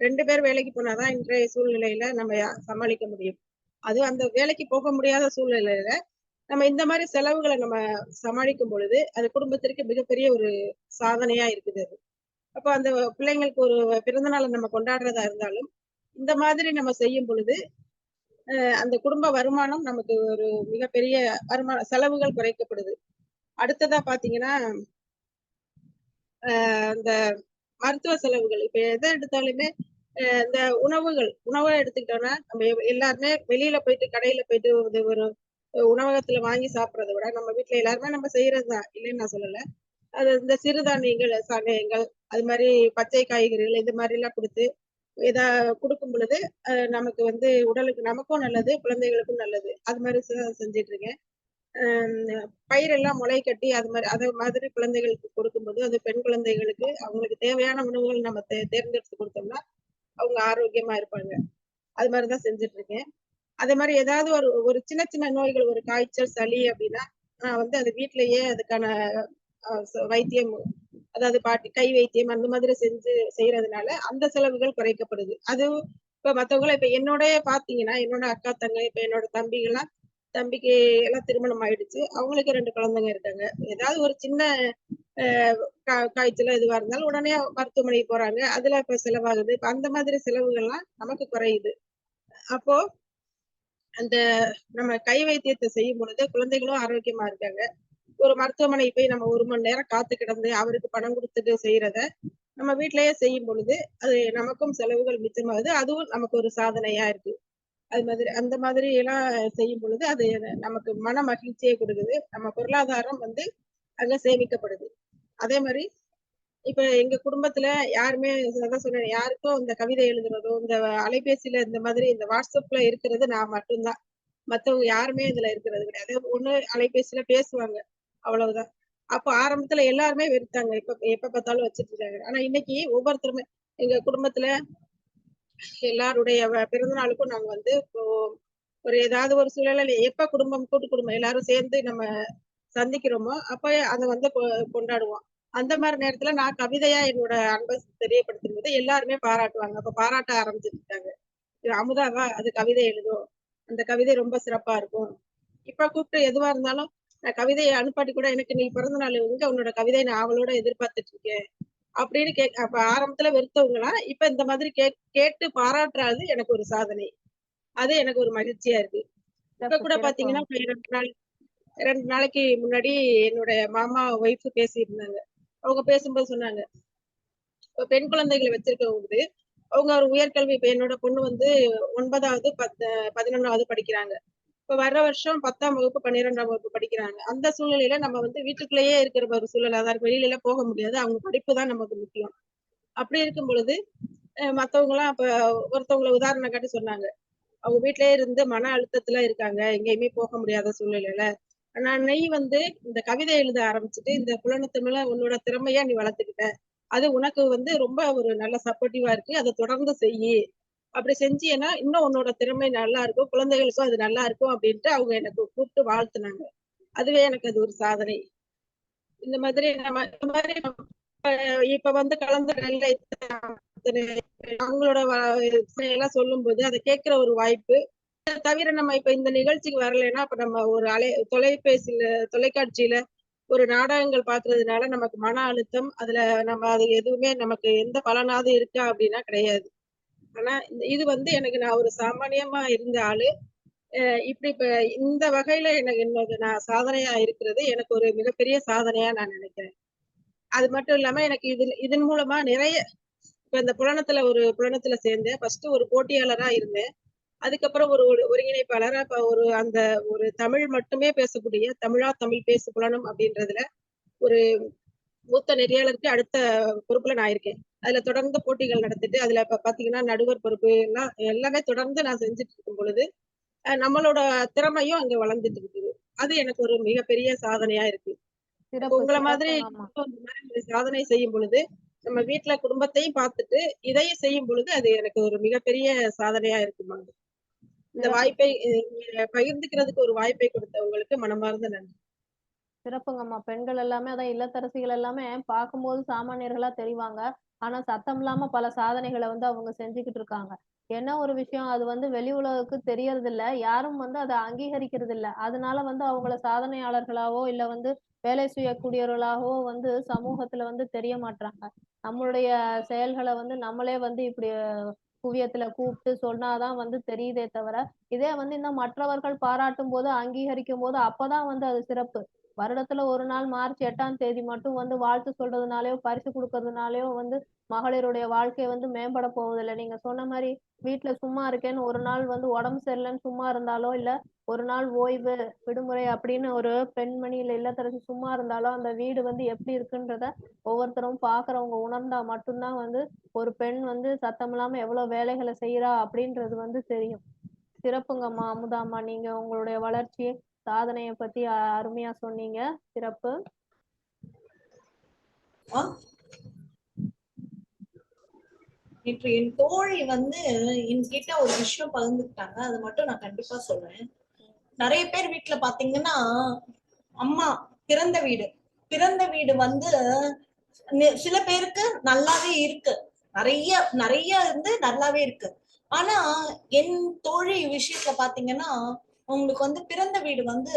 2 பேர் வேலைக்கு போனாதான் இன்றைய சூழ்நிலையில நம்ம சமாளிக்க முடியும். அதுவும் அந்த வேலைக்கு போக முடியாத சூழ்நிலையில நம்ம இந்த மாதிரி செலவுகளை நம்ம சமாளிக்கும் பொழுது அது குடும்பத்திற்கு மிகப்பெரிய ஒரு சாதனையா இருக்குது. அது அப்ப அந்த பிள்ளைங்களுக்கு ஒரு பிறந்த நாளை நம்ம கொண்டாடுறதா இருந்தாலும் இந்த மாதிரி நம்ம செய்யும் பொழுது அந்த குடும்ப வருமானம் நமக்கு ஒரு மிகப்பெரிய செலவுகள் குறைக்கப்படுது. அடுத்ததா பாத்தீங்கன்னா இந்த மருத்துவ செலவுகள் இப்ப எதை எடுத்தாலுமே இந்த உணவை எடுத்துக்கிட்டோம்னா நம்ம எல்லாருமே வெளியில போயிட்டு கடையில போயிட்டு ஒரு உணவகத்துல வாங்கி சாப்பிடறதை விட நம்ம வீட்டுல எல்லாருமே நம்ம செய்யறதுதான் இல்லைன்னு நான் சொல்லல. அது இந்த சிறுதானியங்கள் சகாயங்கள் அது மாதிரி பச்சை காய்கறிகள் இது மாதிரி எல்லாம் கொடுத்து கொடுக்கும் பொழுது நமக்கு வந்து உடலுக்கு நமக்கும் நல்லது குழந்தைகளுக்கும் நல்லது. அது மாதிரி செஞ்சிட்டு இருக்கேன். பயிரெல்லாம் முளை கட்டி அது மாதிரி குழந்தைகளுக்கு கொடுக்கும்போது அது பெண் குழந்தைகளுக்கு அவங்களுக்கு தேவையான உணவுகள் நம்ம தேர்ந்தெடுத்து கொடுத்தோம்னா அவங்க ஆரோக்கியமா இருப்பாங்க. அது மாதிரிதான் செஞ்சுட்டு இருக்கேன். அதே மாதிரி ஏதாவது ஒரு ஒரு சின்ன சின்ன நோய்கள், ஒரு காய்ச்சல், சளி அப்படின்னா நான் வந்து அது வீட்டிலேயே அதுக்கான வைத்தியம், அதாவது கை வைத்தியம் அந்த மாதிரி செய்யறதுனால அந்த செலவுகள் குறைக்கப்படுது. அது இப்ப மத்தவங்கள இப்ப என்னோடய பாத்தீங்கன்னா என்னோட அக்கா தங்க இப்ப என்னோட தம்பிக்கு எல்லாம் திருமணம் ஆயிடுச்சு. அவங்களுக்கு 2 குழந்தைங்க இருக்காங்க. ஏதாவது ஒரு சின்ன காய்ச்சல் எதுவா இருந்தாலும் உடனே மருத்துவமனைக்கு போறாங்க. அதுல இப்ப செலவாகுது. இப்ப அந்த மாதிரி செலவுகள்லாம் நமக்கு குறையுது. அப்போ அந்த நம்ம கை வைத்தியத்தை செய்யும் பொழுது குழந்தைகளும் ஆரோக்கியமா இருக்காங்க. ஒரு மருத்துவமனை போய் நம்ம 1 மணி நேரம் காத்து கிடந்து அவருக்கு பணம் கொடுத்துட்டு செய்யறத நம்ம வீட்டிலேயே செய்யும் பொழுது அது நமக்கும் செலவுகள் மிச்சமாகுது. அதுவும் நமக்கு ஒரு சாதனையா இருக்கு. அந்த மாதிரி எல்லாம் செய்யும் பொழுது அது நமக்கு மன மகிழ்ச்சியை கொடுக்குது. நம்ம பொருளாதாரம் வந்து அங்க சேமிக்கப்படுது. அதே மாதிரி இப்ப எங்க குடும்பத்துல யாருமே அதான் சொன்னேன், யாருக்கும் இந்த கவிதை எழுதுறதோ இந்த அலைபேசியில இந்த மாதிரி இந்த வாட்ஸ்அப்ல இருக்கிறது நான் மட்டும்தான். மத்தவங்க யாருமே இதுல இருக்கிறது கிடையாது. ஒண்ணு அலைபேசியில பேசுவாங்க, அவ்வளவுதான். அப்ப ஆரம்பத்துல எல்லாருமே வெறுத்தாங்க. எப்ப பார்த்தாலும் வச்சிட்டு இருக்காங்க. ஆனா இன்னைக்கு ஒவ்வொருத்தருமே எங்க குடும்பத்துல எல்லாருடைய பிறந்த நாளுக்கும் நாங்க வந்து இப்போ ஒரு ஏதாவது ஒரு சூழ்நிலையில எப்ப கூட்டு குடும்பம் எல்லாரும் சேர்ந்து நம்ம சந்திக்கிறோமோ அப்ப அதை வந்து கொண்டாடுவோம். அந்த மாதிரி நேரத்துல நான் கவிதையா என்னோட அன்பை தெரியப்படுத்தும் போது எல்லாருமே பாராட்டுவாங்க. அப்ப பாராட்ட ஆரம்பிச்சுட்டாங்க. அமுதாவா அது கவிதை எழுதும், அந்த கவிதை ரொம்ப சிறப்பா இருக்கும். இப்ப கூப்பிட்டு எதுவா இருந்தாலும் நான் கவிதையை அனுப்பாட்டி கூட எனக்கு நீ பிறந்த நாள் எங்க உன்னோட கவிதை நான் அவளோட எதிர்பார்த்துட்டு இருக்கேன் அப்படின்னு அப்ப ஆரம்பத்துல வெறுத்தவங்களா இப்ப இந்த மாதிரி கேட்டு பாராட்டுறது எனக்கு ஒரு சாதனை. அது எனக்கு ஒரு மகிழ்ச்சியா இருக்கு. இப்ப கூட பாத்தீங்கன்னா 2 நாளைக்கு முன்னாடி என்னோட மாமா ஒய்ஃப் பேசியிருந்தாங்க. அவங்க பேசும்போது சொன்னாங்க, இப்ப பெண் குழந்தைகளை வச்சிருக்கவங்க அவங்க ஒரு உயர்கல்வி இப்ப என்னோட பொண்ணு வந்து 9வது 11வது படிக்கிறாங்க. இப்ப வர்ற வருஷம் 10ஆம் வகுப்பு 12ஆம் வகுப்பு படிக்கிறாங்க. அந்த சூழ்நிலையில நம்ம வந்து வீட்டுக்குள்ளேயே இருக்கிற ஒரு சூழல் அதான் வெளியில எல்லாம் போக முடியாது. அவங்க படிப்பு தான் நமக்கு முக்கியம். அப்படி இருக்கும் பொழுது மத்தவங்க எல்லாம் அப்ப ஒருத்தவங்களை உதாரணம் காட்டி சொன்னாங்க. அவங்க வீட்டிலேயே இருந்து மன அழுத்தத்துல இருக்காங்க, எங்கேயுமே போக முடியாத சூழ்நிலையில ஆனா நீ வந்து இந்த கவிதை எழுத ஆரம்பிச்சுட்டு இந்த புலனத்தில உன்னோட திறமையா நீ வளர்த்துக்கிட்ட. அது உனக்கு வந்து ரொம்ப ஒரு நல்ல சப்போர்ட்டிவா இருக்கு. அதை தொடர்ந்து செய்யி. அப்படி செஞ்சீன்னா இன்னும் உன்னோட திறமை நல்லா இருக்கும். குழந்தைகளுக்கும் அது நல்லா இருக்கும் அப்படின்ட்டு அவங்க எனக்கு கூப்பிட்டு வாழ்த்துனாங்க. அதுவே எனக்கு அது ஒரு சாதனை. இந்த மாதிரி இப்ப வந்து கலந்துரையில அவங்களோட எல்லாம் சொல்லும்போது அதை கேட்கிற ஒரு வாய்ப்பு. தவிர நம்ம இப்ப இந்த நிகழ்ச்சிக்கு வரலைன்னா அப்ப நம்ம ஒரு தொலைக்காட்சியில ஒரு நாடகங்கள் பாக்குறதுனால நமக்கு மன அழுத்தம் அதுல நம்ம அது எதுவுமே நமக்கு எந்த பலனாவது இருக்கா அப்படின்னா கிடையாது. ஆனா இது வந்து எனக்கு நான் ஒரு சாமானியமா இருந்த ஆளு இப்படி இப்ப இந்த வகையில எனக்கு நான் சாதனையா இருக்கிறது எனக்கு ஒரு மிகப்பெரிய சாதனையா நான் நினைக்கிறேன். அது மட்டும் இல்லாம எனக்கு இதன் மூலமா நிறைய இப்ப இந்த புலனத்துல சேர்ந்தேன். ஃபர்ஸ்ட் ஒரு போட்டியாளரா இருந்தேன். அதுக்கப்புறம் ஒரு ஒருங்கிணைப்பாளரா இப்ப அந்த ஒரு தமிழ் மட்டுமே பேசக்கூடிய தமிழ் பேசு புலனம் அப்படின்றதுல ஒரு மூத்த நெறியாளருக்கு அடுத்த பொறுப்புல நான் இருக்கேன். அதுல தொடர்ந்து போட்டிகள் நடத்திட்டு அதுல இப்ப பாத்தீங்கன்னா நடுவர் பொறுப்பு எல்லாமே தொடர்ந்து நான் செஞ்சுட்டு இருக்கும் பொழுது நம்மளோட திறமையும் அங்க வளர்ந்துட்டு இருக்குது. அது எனக்கு ஒரு மிகப்பெரிய சாதனையா இருக்கு. உங்களை மாதிரி சாதனை செய்யும் பொழுது நம்ம வீட்டுல குடும்பத்தையும் பார்த்துட்டு இதையும் செய்யும் பொழுது அது எனக்கு ஒரு மிகப்பெரிய சாதனையா இருக்குமா. இந்த வாய்ப்பை பகிர்ந்துக்கிறதுக்கு ஒரு வாய்ப்பை கொடுத்தவங்களுக்கு மனமார்ந்த நன்றி. சிறப்புங்கம்மா. பெண்கள் எல்லாமே அதான் இல்லத்தரசிகள் எல்லாமே பார்க்கும்போது சாமானியர்களா தெரிவாங்க. ஆனா சத்தம் இல்லாம பல சாதனைகளை வந்து அவங்க செஞ்சுக்கிட்டு இருக்காங்க. என்ன ஒரு விஷயம் அது வந்து வெளி உலகுக்கு தெரியறது இல்ல. யாரும் வந்து அதை அங்கீகரிக்கிறது இல்ல. அதனால வந்து அவங்கள சாதனையாளர்களாவோ இல்ல வந்து வேலை செய்யக்கூடியவர்களாகவோ வந்து சமூகத்துல வந்து தெரிய மாட்டாங்க. நம்மளுடைய செயல்களை வந்து நம்மளே வந்து இப்படி குவியத்துல கூப்பிட்டு சொன்னாதான் வந்து தெரியுதே தவிர இதே வந்து இன்னும் மற்றவர்கள் பாராட்டும் போது அங்கீகரிக்கும் போது அப்பதான் வந்து அது சிறப்பு. வருடத்துல ஒரு நாள் மார்ச் 8ஆம் தேதி மட்டும் வந்து வாழ்த்து சொல்றதுனாலயோ பரிசு கொடுக்கறதுனாலயோ வந்து மகளிருடைய வாழ்க்கை வந்து மேம்பட போவதில்லை. நீங்க சொன்ன மாதிரி வீட்டுல சும்மா இருக்கேன்னு ஒரு நாள் வந்து உடம்பு சரியில்லைன்னு சும்மா இருந்தாலோ இல்ல ஒரு நாள் ஓய்வு விடுமுறை அப்படின்னு ஒரு பெண்மணி இல்ல இல்லத்தரசி சும்மா இருந்தாலோ அந்த வீடு வந்து எப்படி இருக்குன்றத ஒவ்வொருத்தரும் பாக்குறவங்க உணர்ந்தா மட்டும்தான் வந்து ஒரு பெண் வந்து சத்தம் இல்லாம எவ்வளவு வேலைகளை செய்யறா அப்படின்றது வந்து தெரியும். சிறப்புங்கம்மா அமுதாம்மா. நீங்க உங்களுடைய வளர்ச்சி சாதனையை பத்தி அருமையா சொன்னீங்க. சிறப்பு. நேற்று என் தோழி வந்து என்கிட்ட ஒரு விஷயம் பகிர்ந்துக்கிட்டாங்க. அதை மட்டும் நான் கண்டிப்பா சொல்றேன். நிறைய பேர் வீட்டுல பாத்தீங்கன்னா அம்மா பிறந்த வீடு வந்து சில பேருக்கு நல்லாவே இருக்கு, நிறைய நிறைய இருந்து நல்லாவே இருக்கு. ஆனா என் தோழி விஷயத்துல பாத்தீங்கன்னா அவங்களுக்கு வந்து பிறந்த வீடு வந்து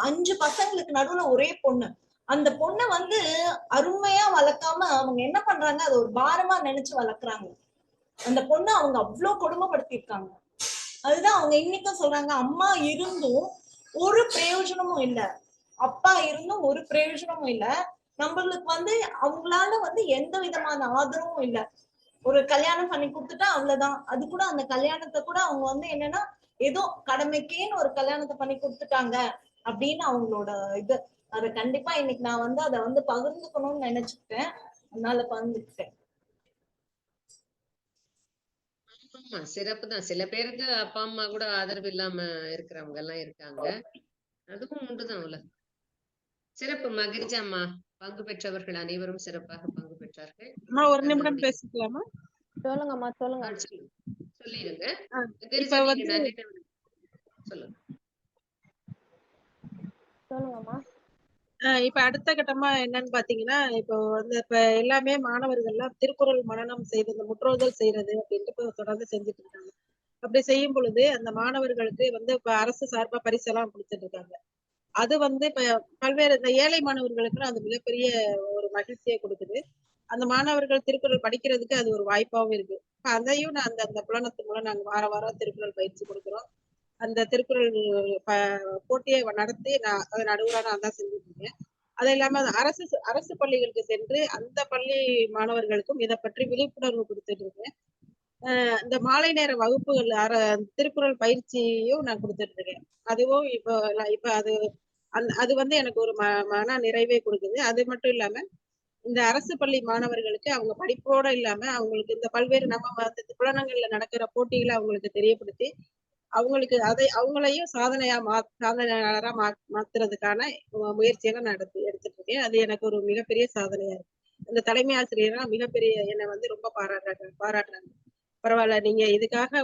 5 பசங்களுக்கு நடுவுல ஒரே பொண்ணு. அந்த பொண்ணை வந்து அருமையா வளர்க்காம அவங்க என்ன பண்றாங்க, அது ஒரு பாரமா நினைச்சு வளர்க்குறாங்க. அந்த பொண்ணை அவங்க அவ்வளவு கொடுமைப்படுத்திருக்காங்க. அதுதான் அவங்க இன்னைக்கும் சொல்றாங்க, அம்மா இருந்தும் ஒரு பிரயோஜனமும் இல்ல, அப்பா இருந்தும் ஒரு பிரயோஜனமும் இல்ல, நம்மளுக்கு வந்து அவங்களால வந்து எந்த விதமான ஆதரவும் இல்ல. ஒரு கல்யாணம் பண்ணி கொடுத்துட்டா அவ்வளவுதான். அது கூட அந்த கல்யாணத்தை கூட அவங்க வந்து என்னன்னா ஏதோ கடமைக்கேன்னு ஒரு கல்யாணத்தை பண்ணி கொடுத்துட்டாங்க அப்படின்னு அவங்களோட இது. அதை கண்டிப்பா இன்னைக்கு நான் வந்து அதை வந்து பகிர்ந்துக்கணும்னு நினைச்சுக்கிட்டேன், அதனால பகிர்ந்துக்கிட்டேன். ஆமா, சிறப்பு தான். சில பேருக்கு அப்பா அம்மா கூட ஆதரவு இல்லாம இருக்கிறவங்க எல்லாம் இருக்காங்க. அதுவும் உண்டுதான் உலகம். சிறப்பு, மகிழ்ச்சியம்மா. பங்கு பெற்றவர்கள் அனைவரும் சிறப்பாக பங்கு பெற்றார்கள். ஒரு நிமிடம் பேசிக்கலாமா? சொல்லுங்கம்மா, சொல்லுங்க. சொல்லிடுங்க. இப்ப வந்து சொல்லுங்க. சொல்லுங்கம்மா. இப்ப அடுத்த கட்டமா என்னன்னு பாத்தீங்கன்னா, இப்போ வந்து இப்ப எல்லாமே மாணவர்கள்லாம் திருக்குறள் மனனம் செய்து இந்த முற்றோதல் செய்யறது அப்படின்ட்டு தொடர்ந்து செஞ்சுட்டு இருக்காங்க. அப்படி செய்யும் பொழுது அந்த மாணவர்களுக்கு வந்து இப்ப அரசு சார்பா பரிசெல்லாம் கொடுத்துட்டு இருக்காங்க. அது வந்து இப்ப பல்வேறு இந்த ஏழை மாணவர்களுக்கு அது மிகப்பெரிய ஒரு மகிழ்ச்சியை கொடுக்குது. அந்த மாணவர்கள் திருக்குறள் படிக்கிறதுக்கு அது ஒரு வாய்ப்பாவும் இருக்கு. இப்ப அதையும் நான் அந்த புலனத்து மூலம் நாங்க வாரம் திருக்குறள் பயிற்சி கொடுக்குறோம். அந்த திருக்குறள் போட்டியை நடத்தி நான் அதை நடுவரா நான் தான் செஞ்சுட்டு இருக்கேன். அது இல்லாம அரசு பள்ளிகளுக்கு சென்று அந்த பள்ளி மாணவர்களுக்கும் இதை பற்றி விழிப்புணர்வு கொடுத்துட்டு இருக்கேன். இந்த மாலை நேர வகுப்புகள் திருக்குறள் பயிற்சியும் நான் கொடுத்துட்டு இருக்கேன். அதுவும் இப்ப அது வந்து எனக்கு ஒரு மன நிறைவே கொடுக்குது. அது மட்டும் இல்லாம இந்த அரசு பள்ளி மாணவர்களுக்கு அவங்க படிப்போட இல்லாம அவங்களுக்கு இந்த பல்வேறு நம்ம புலனங்கள்ல நடக்கிற போட்டிகளை அவங்களுக்கு தெரியப்படுத்தி அவங்களையும் சாதனையாளரா மாத்துறதுக்கான முயற்சியெல்லாம் நான் எடுத்துட்டு இருக்கேன். அது எனக்கு ஒரு மிகப்பெரிய சாதனையா இருக்கு. இந்த தலைமை ஆசிரியர்லாம் மிகப்பெரிய என்னை வந்து ரொம்ப பாராட்டுறாங்க. பரவாயில்ல, நீங்க இதுக்காக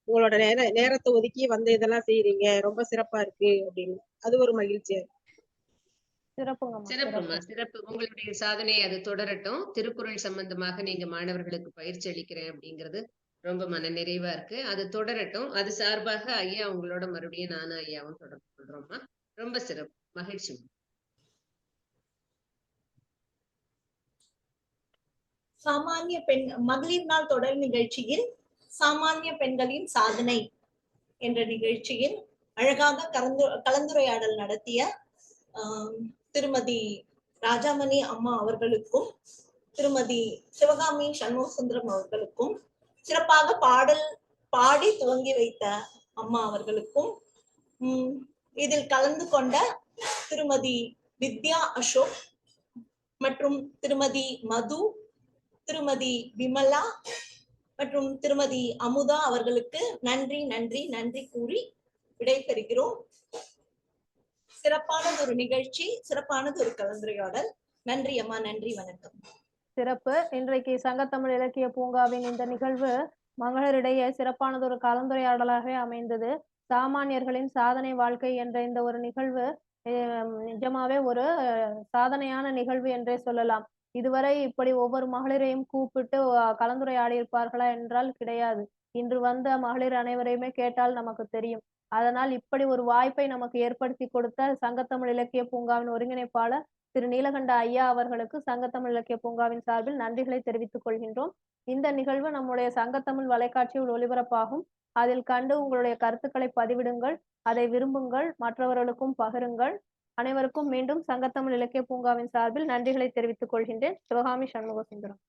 உங்களோட நேரத்தை ஒதுக்கி வந்து இதெல்லாம் செய்யறீங்க, ரொம்ப சிறப்பா இருக்கு அப்படின்னு. அது ஒரு மகிழ்ச்சியா இருக்கு. சிறப்புமா, சிறப்பு. உங்களுடைய சாதனை அது தொடரட்டும். திருக்குறள் சம்பந்தமாக நீங்க மாணவர்களுக்கு பயிற்சி அளிக்கிறேன் அப்படிங்கிறது ரொம்ப மன நிறைவா இருக்கு. அது தொடரட்டும். அது சார்பாக ஐயா உங்களோட மறுபடியும் நானும் ஐயாவும் தொடர்பு கொள்றோம்மா. ரொம்ப சிறப்பு, மகிழ்ச்சி. சாமானிய பெண் மகளிர் நாள் தொடர் நிகழ்ச்சியில் சாமானிய பெண்களின் சாதனை என்ற நிகழ்ச்சியில் அழகாக கலந்துரையாடல் நடத்திய திருமதி ராஜாமணி அம்மா அவர்களுக்கும் திருமதி சிவகாமி சண்முகசுந்தரம் அவர்களுக்கும் சிறப்பாக பாடல் பாடி துவங்கி வைத்த அம்மா அவர்களுக்கும் இதில் கலந்து கொண்ட திருமதி வித்யா அசோக் மற்றும் திருமதி மது, திருமதி விமலா மற்றும் திருமதி அமுதா அவர்களுக்கு நன்றி நன்றி நன்றி கூறி விடைபெறுகிறோம். சிறப்பானது ஒரு நிகழ்ச்சி, சிறப்பானது ஒரு கலந்துரையாடல். நன்றி அம்மா, நன்றி, வணக்கம். சிறப்பு. இன்றைக்கு சங்கத்தமிழ் இலக்கிய பூங்காவின் இந்த நிகழ்வு மகளிரிடையே சிறப்பானது ஒரு கலந்துரையாடலாக அமைந்தது. சாமானியர்களின் சாதனை வாழ்க்கை என்ற இந்த ஒரு நிகழ்வு நிஜமாவே ஒரு சாதனையான நிகழ்வு என்றே சொல்லலாம். இதுவரை இப்படி ஒவ்வொரு மகளிரையும் கூப்பிட்டு கலந்துரையாடி இருப்பார்களா என்றால் கிடையாது. இன்று வந்த மகளிர் அனைவரையுமே கேட்டால் நமக்கு தெரியும். அதனால் இப்படி ஒரு வாய்ப்பை நமக்கு ஏற்படுத்தி கொடுத்த சங்கத்தமிழ் இலக்கிய பூங்காவின் ஒருங்கிணைப்பாளர் திரு நீலகண்ட ஐயா அவர்களுக்கு சங்கத்தமிழ் இலக்கிய பூங்காவின் சார்பில் நன்றிகளை தெரிவித்துக் கொள்கின்றோம். இந்த நிகழ்வு நம்முடைய சங்கத்தமிழ் வலைக்காட்சியில் ஒளிபரப்பாகும். அதில் கண்டு உங்களுடைய கருத்துக்களை பதிவிடுங்கள், அதை விரும்புங்கள், மற்றவர்களுக்கும் பகிருங்கள். அனைவருக்கும் மீண்டும் சங்கத்தமிழ் இலக்கிய பூங்காவின் சார்பில் நன்றிகளை தெரிவித்துக் கொள்கின்றேன். சிவகாமி சண்முகசுந்தரம்.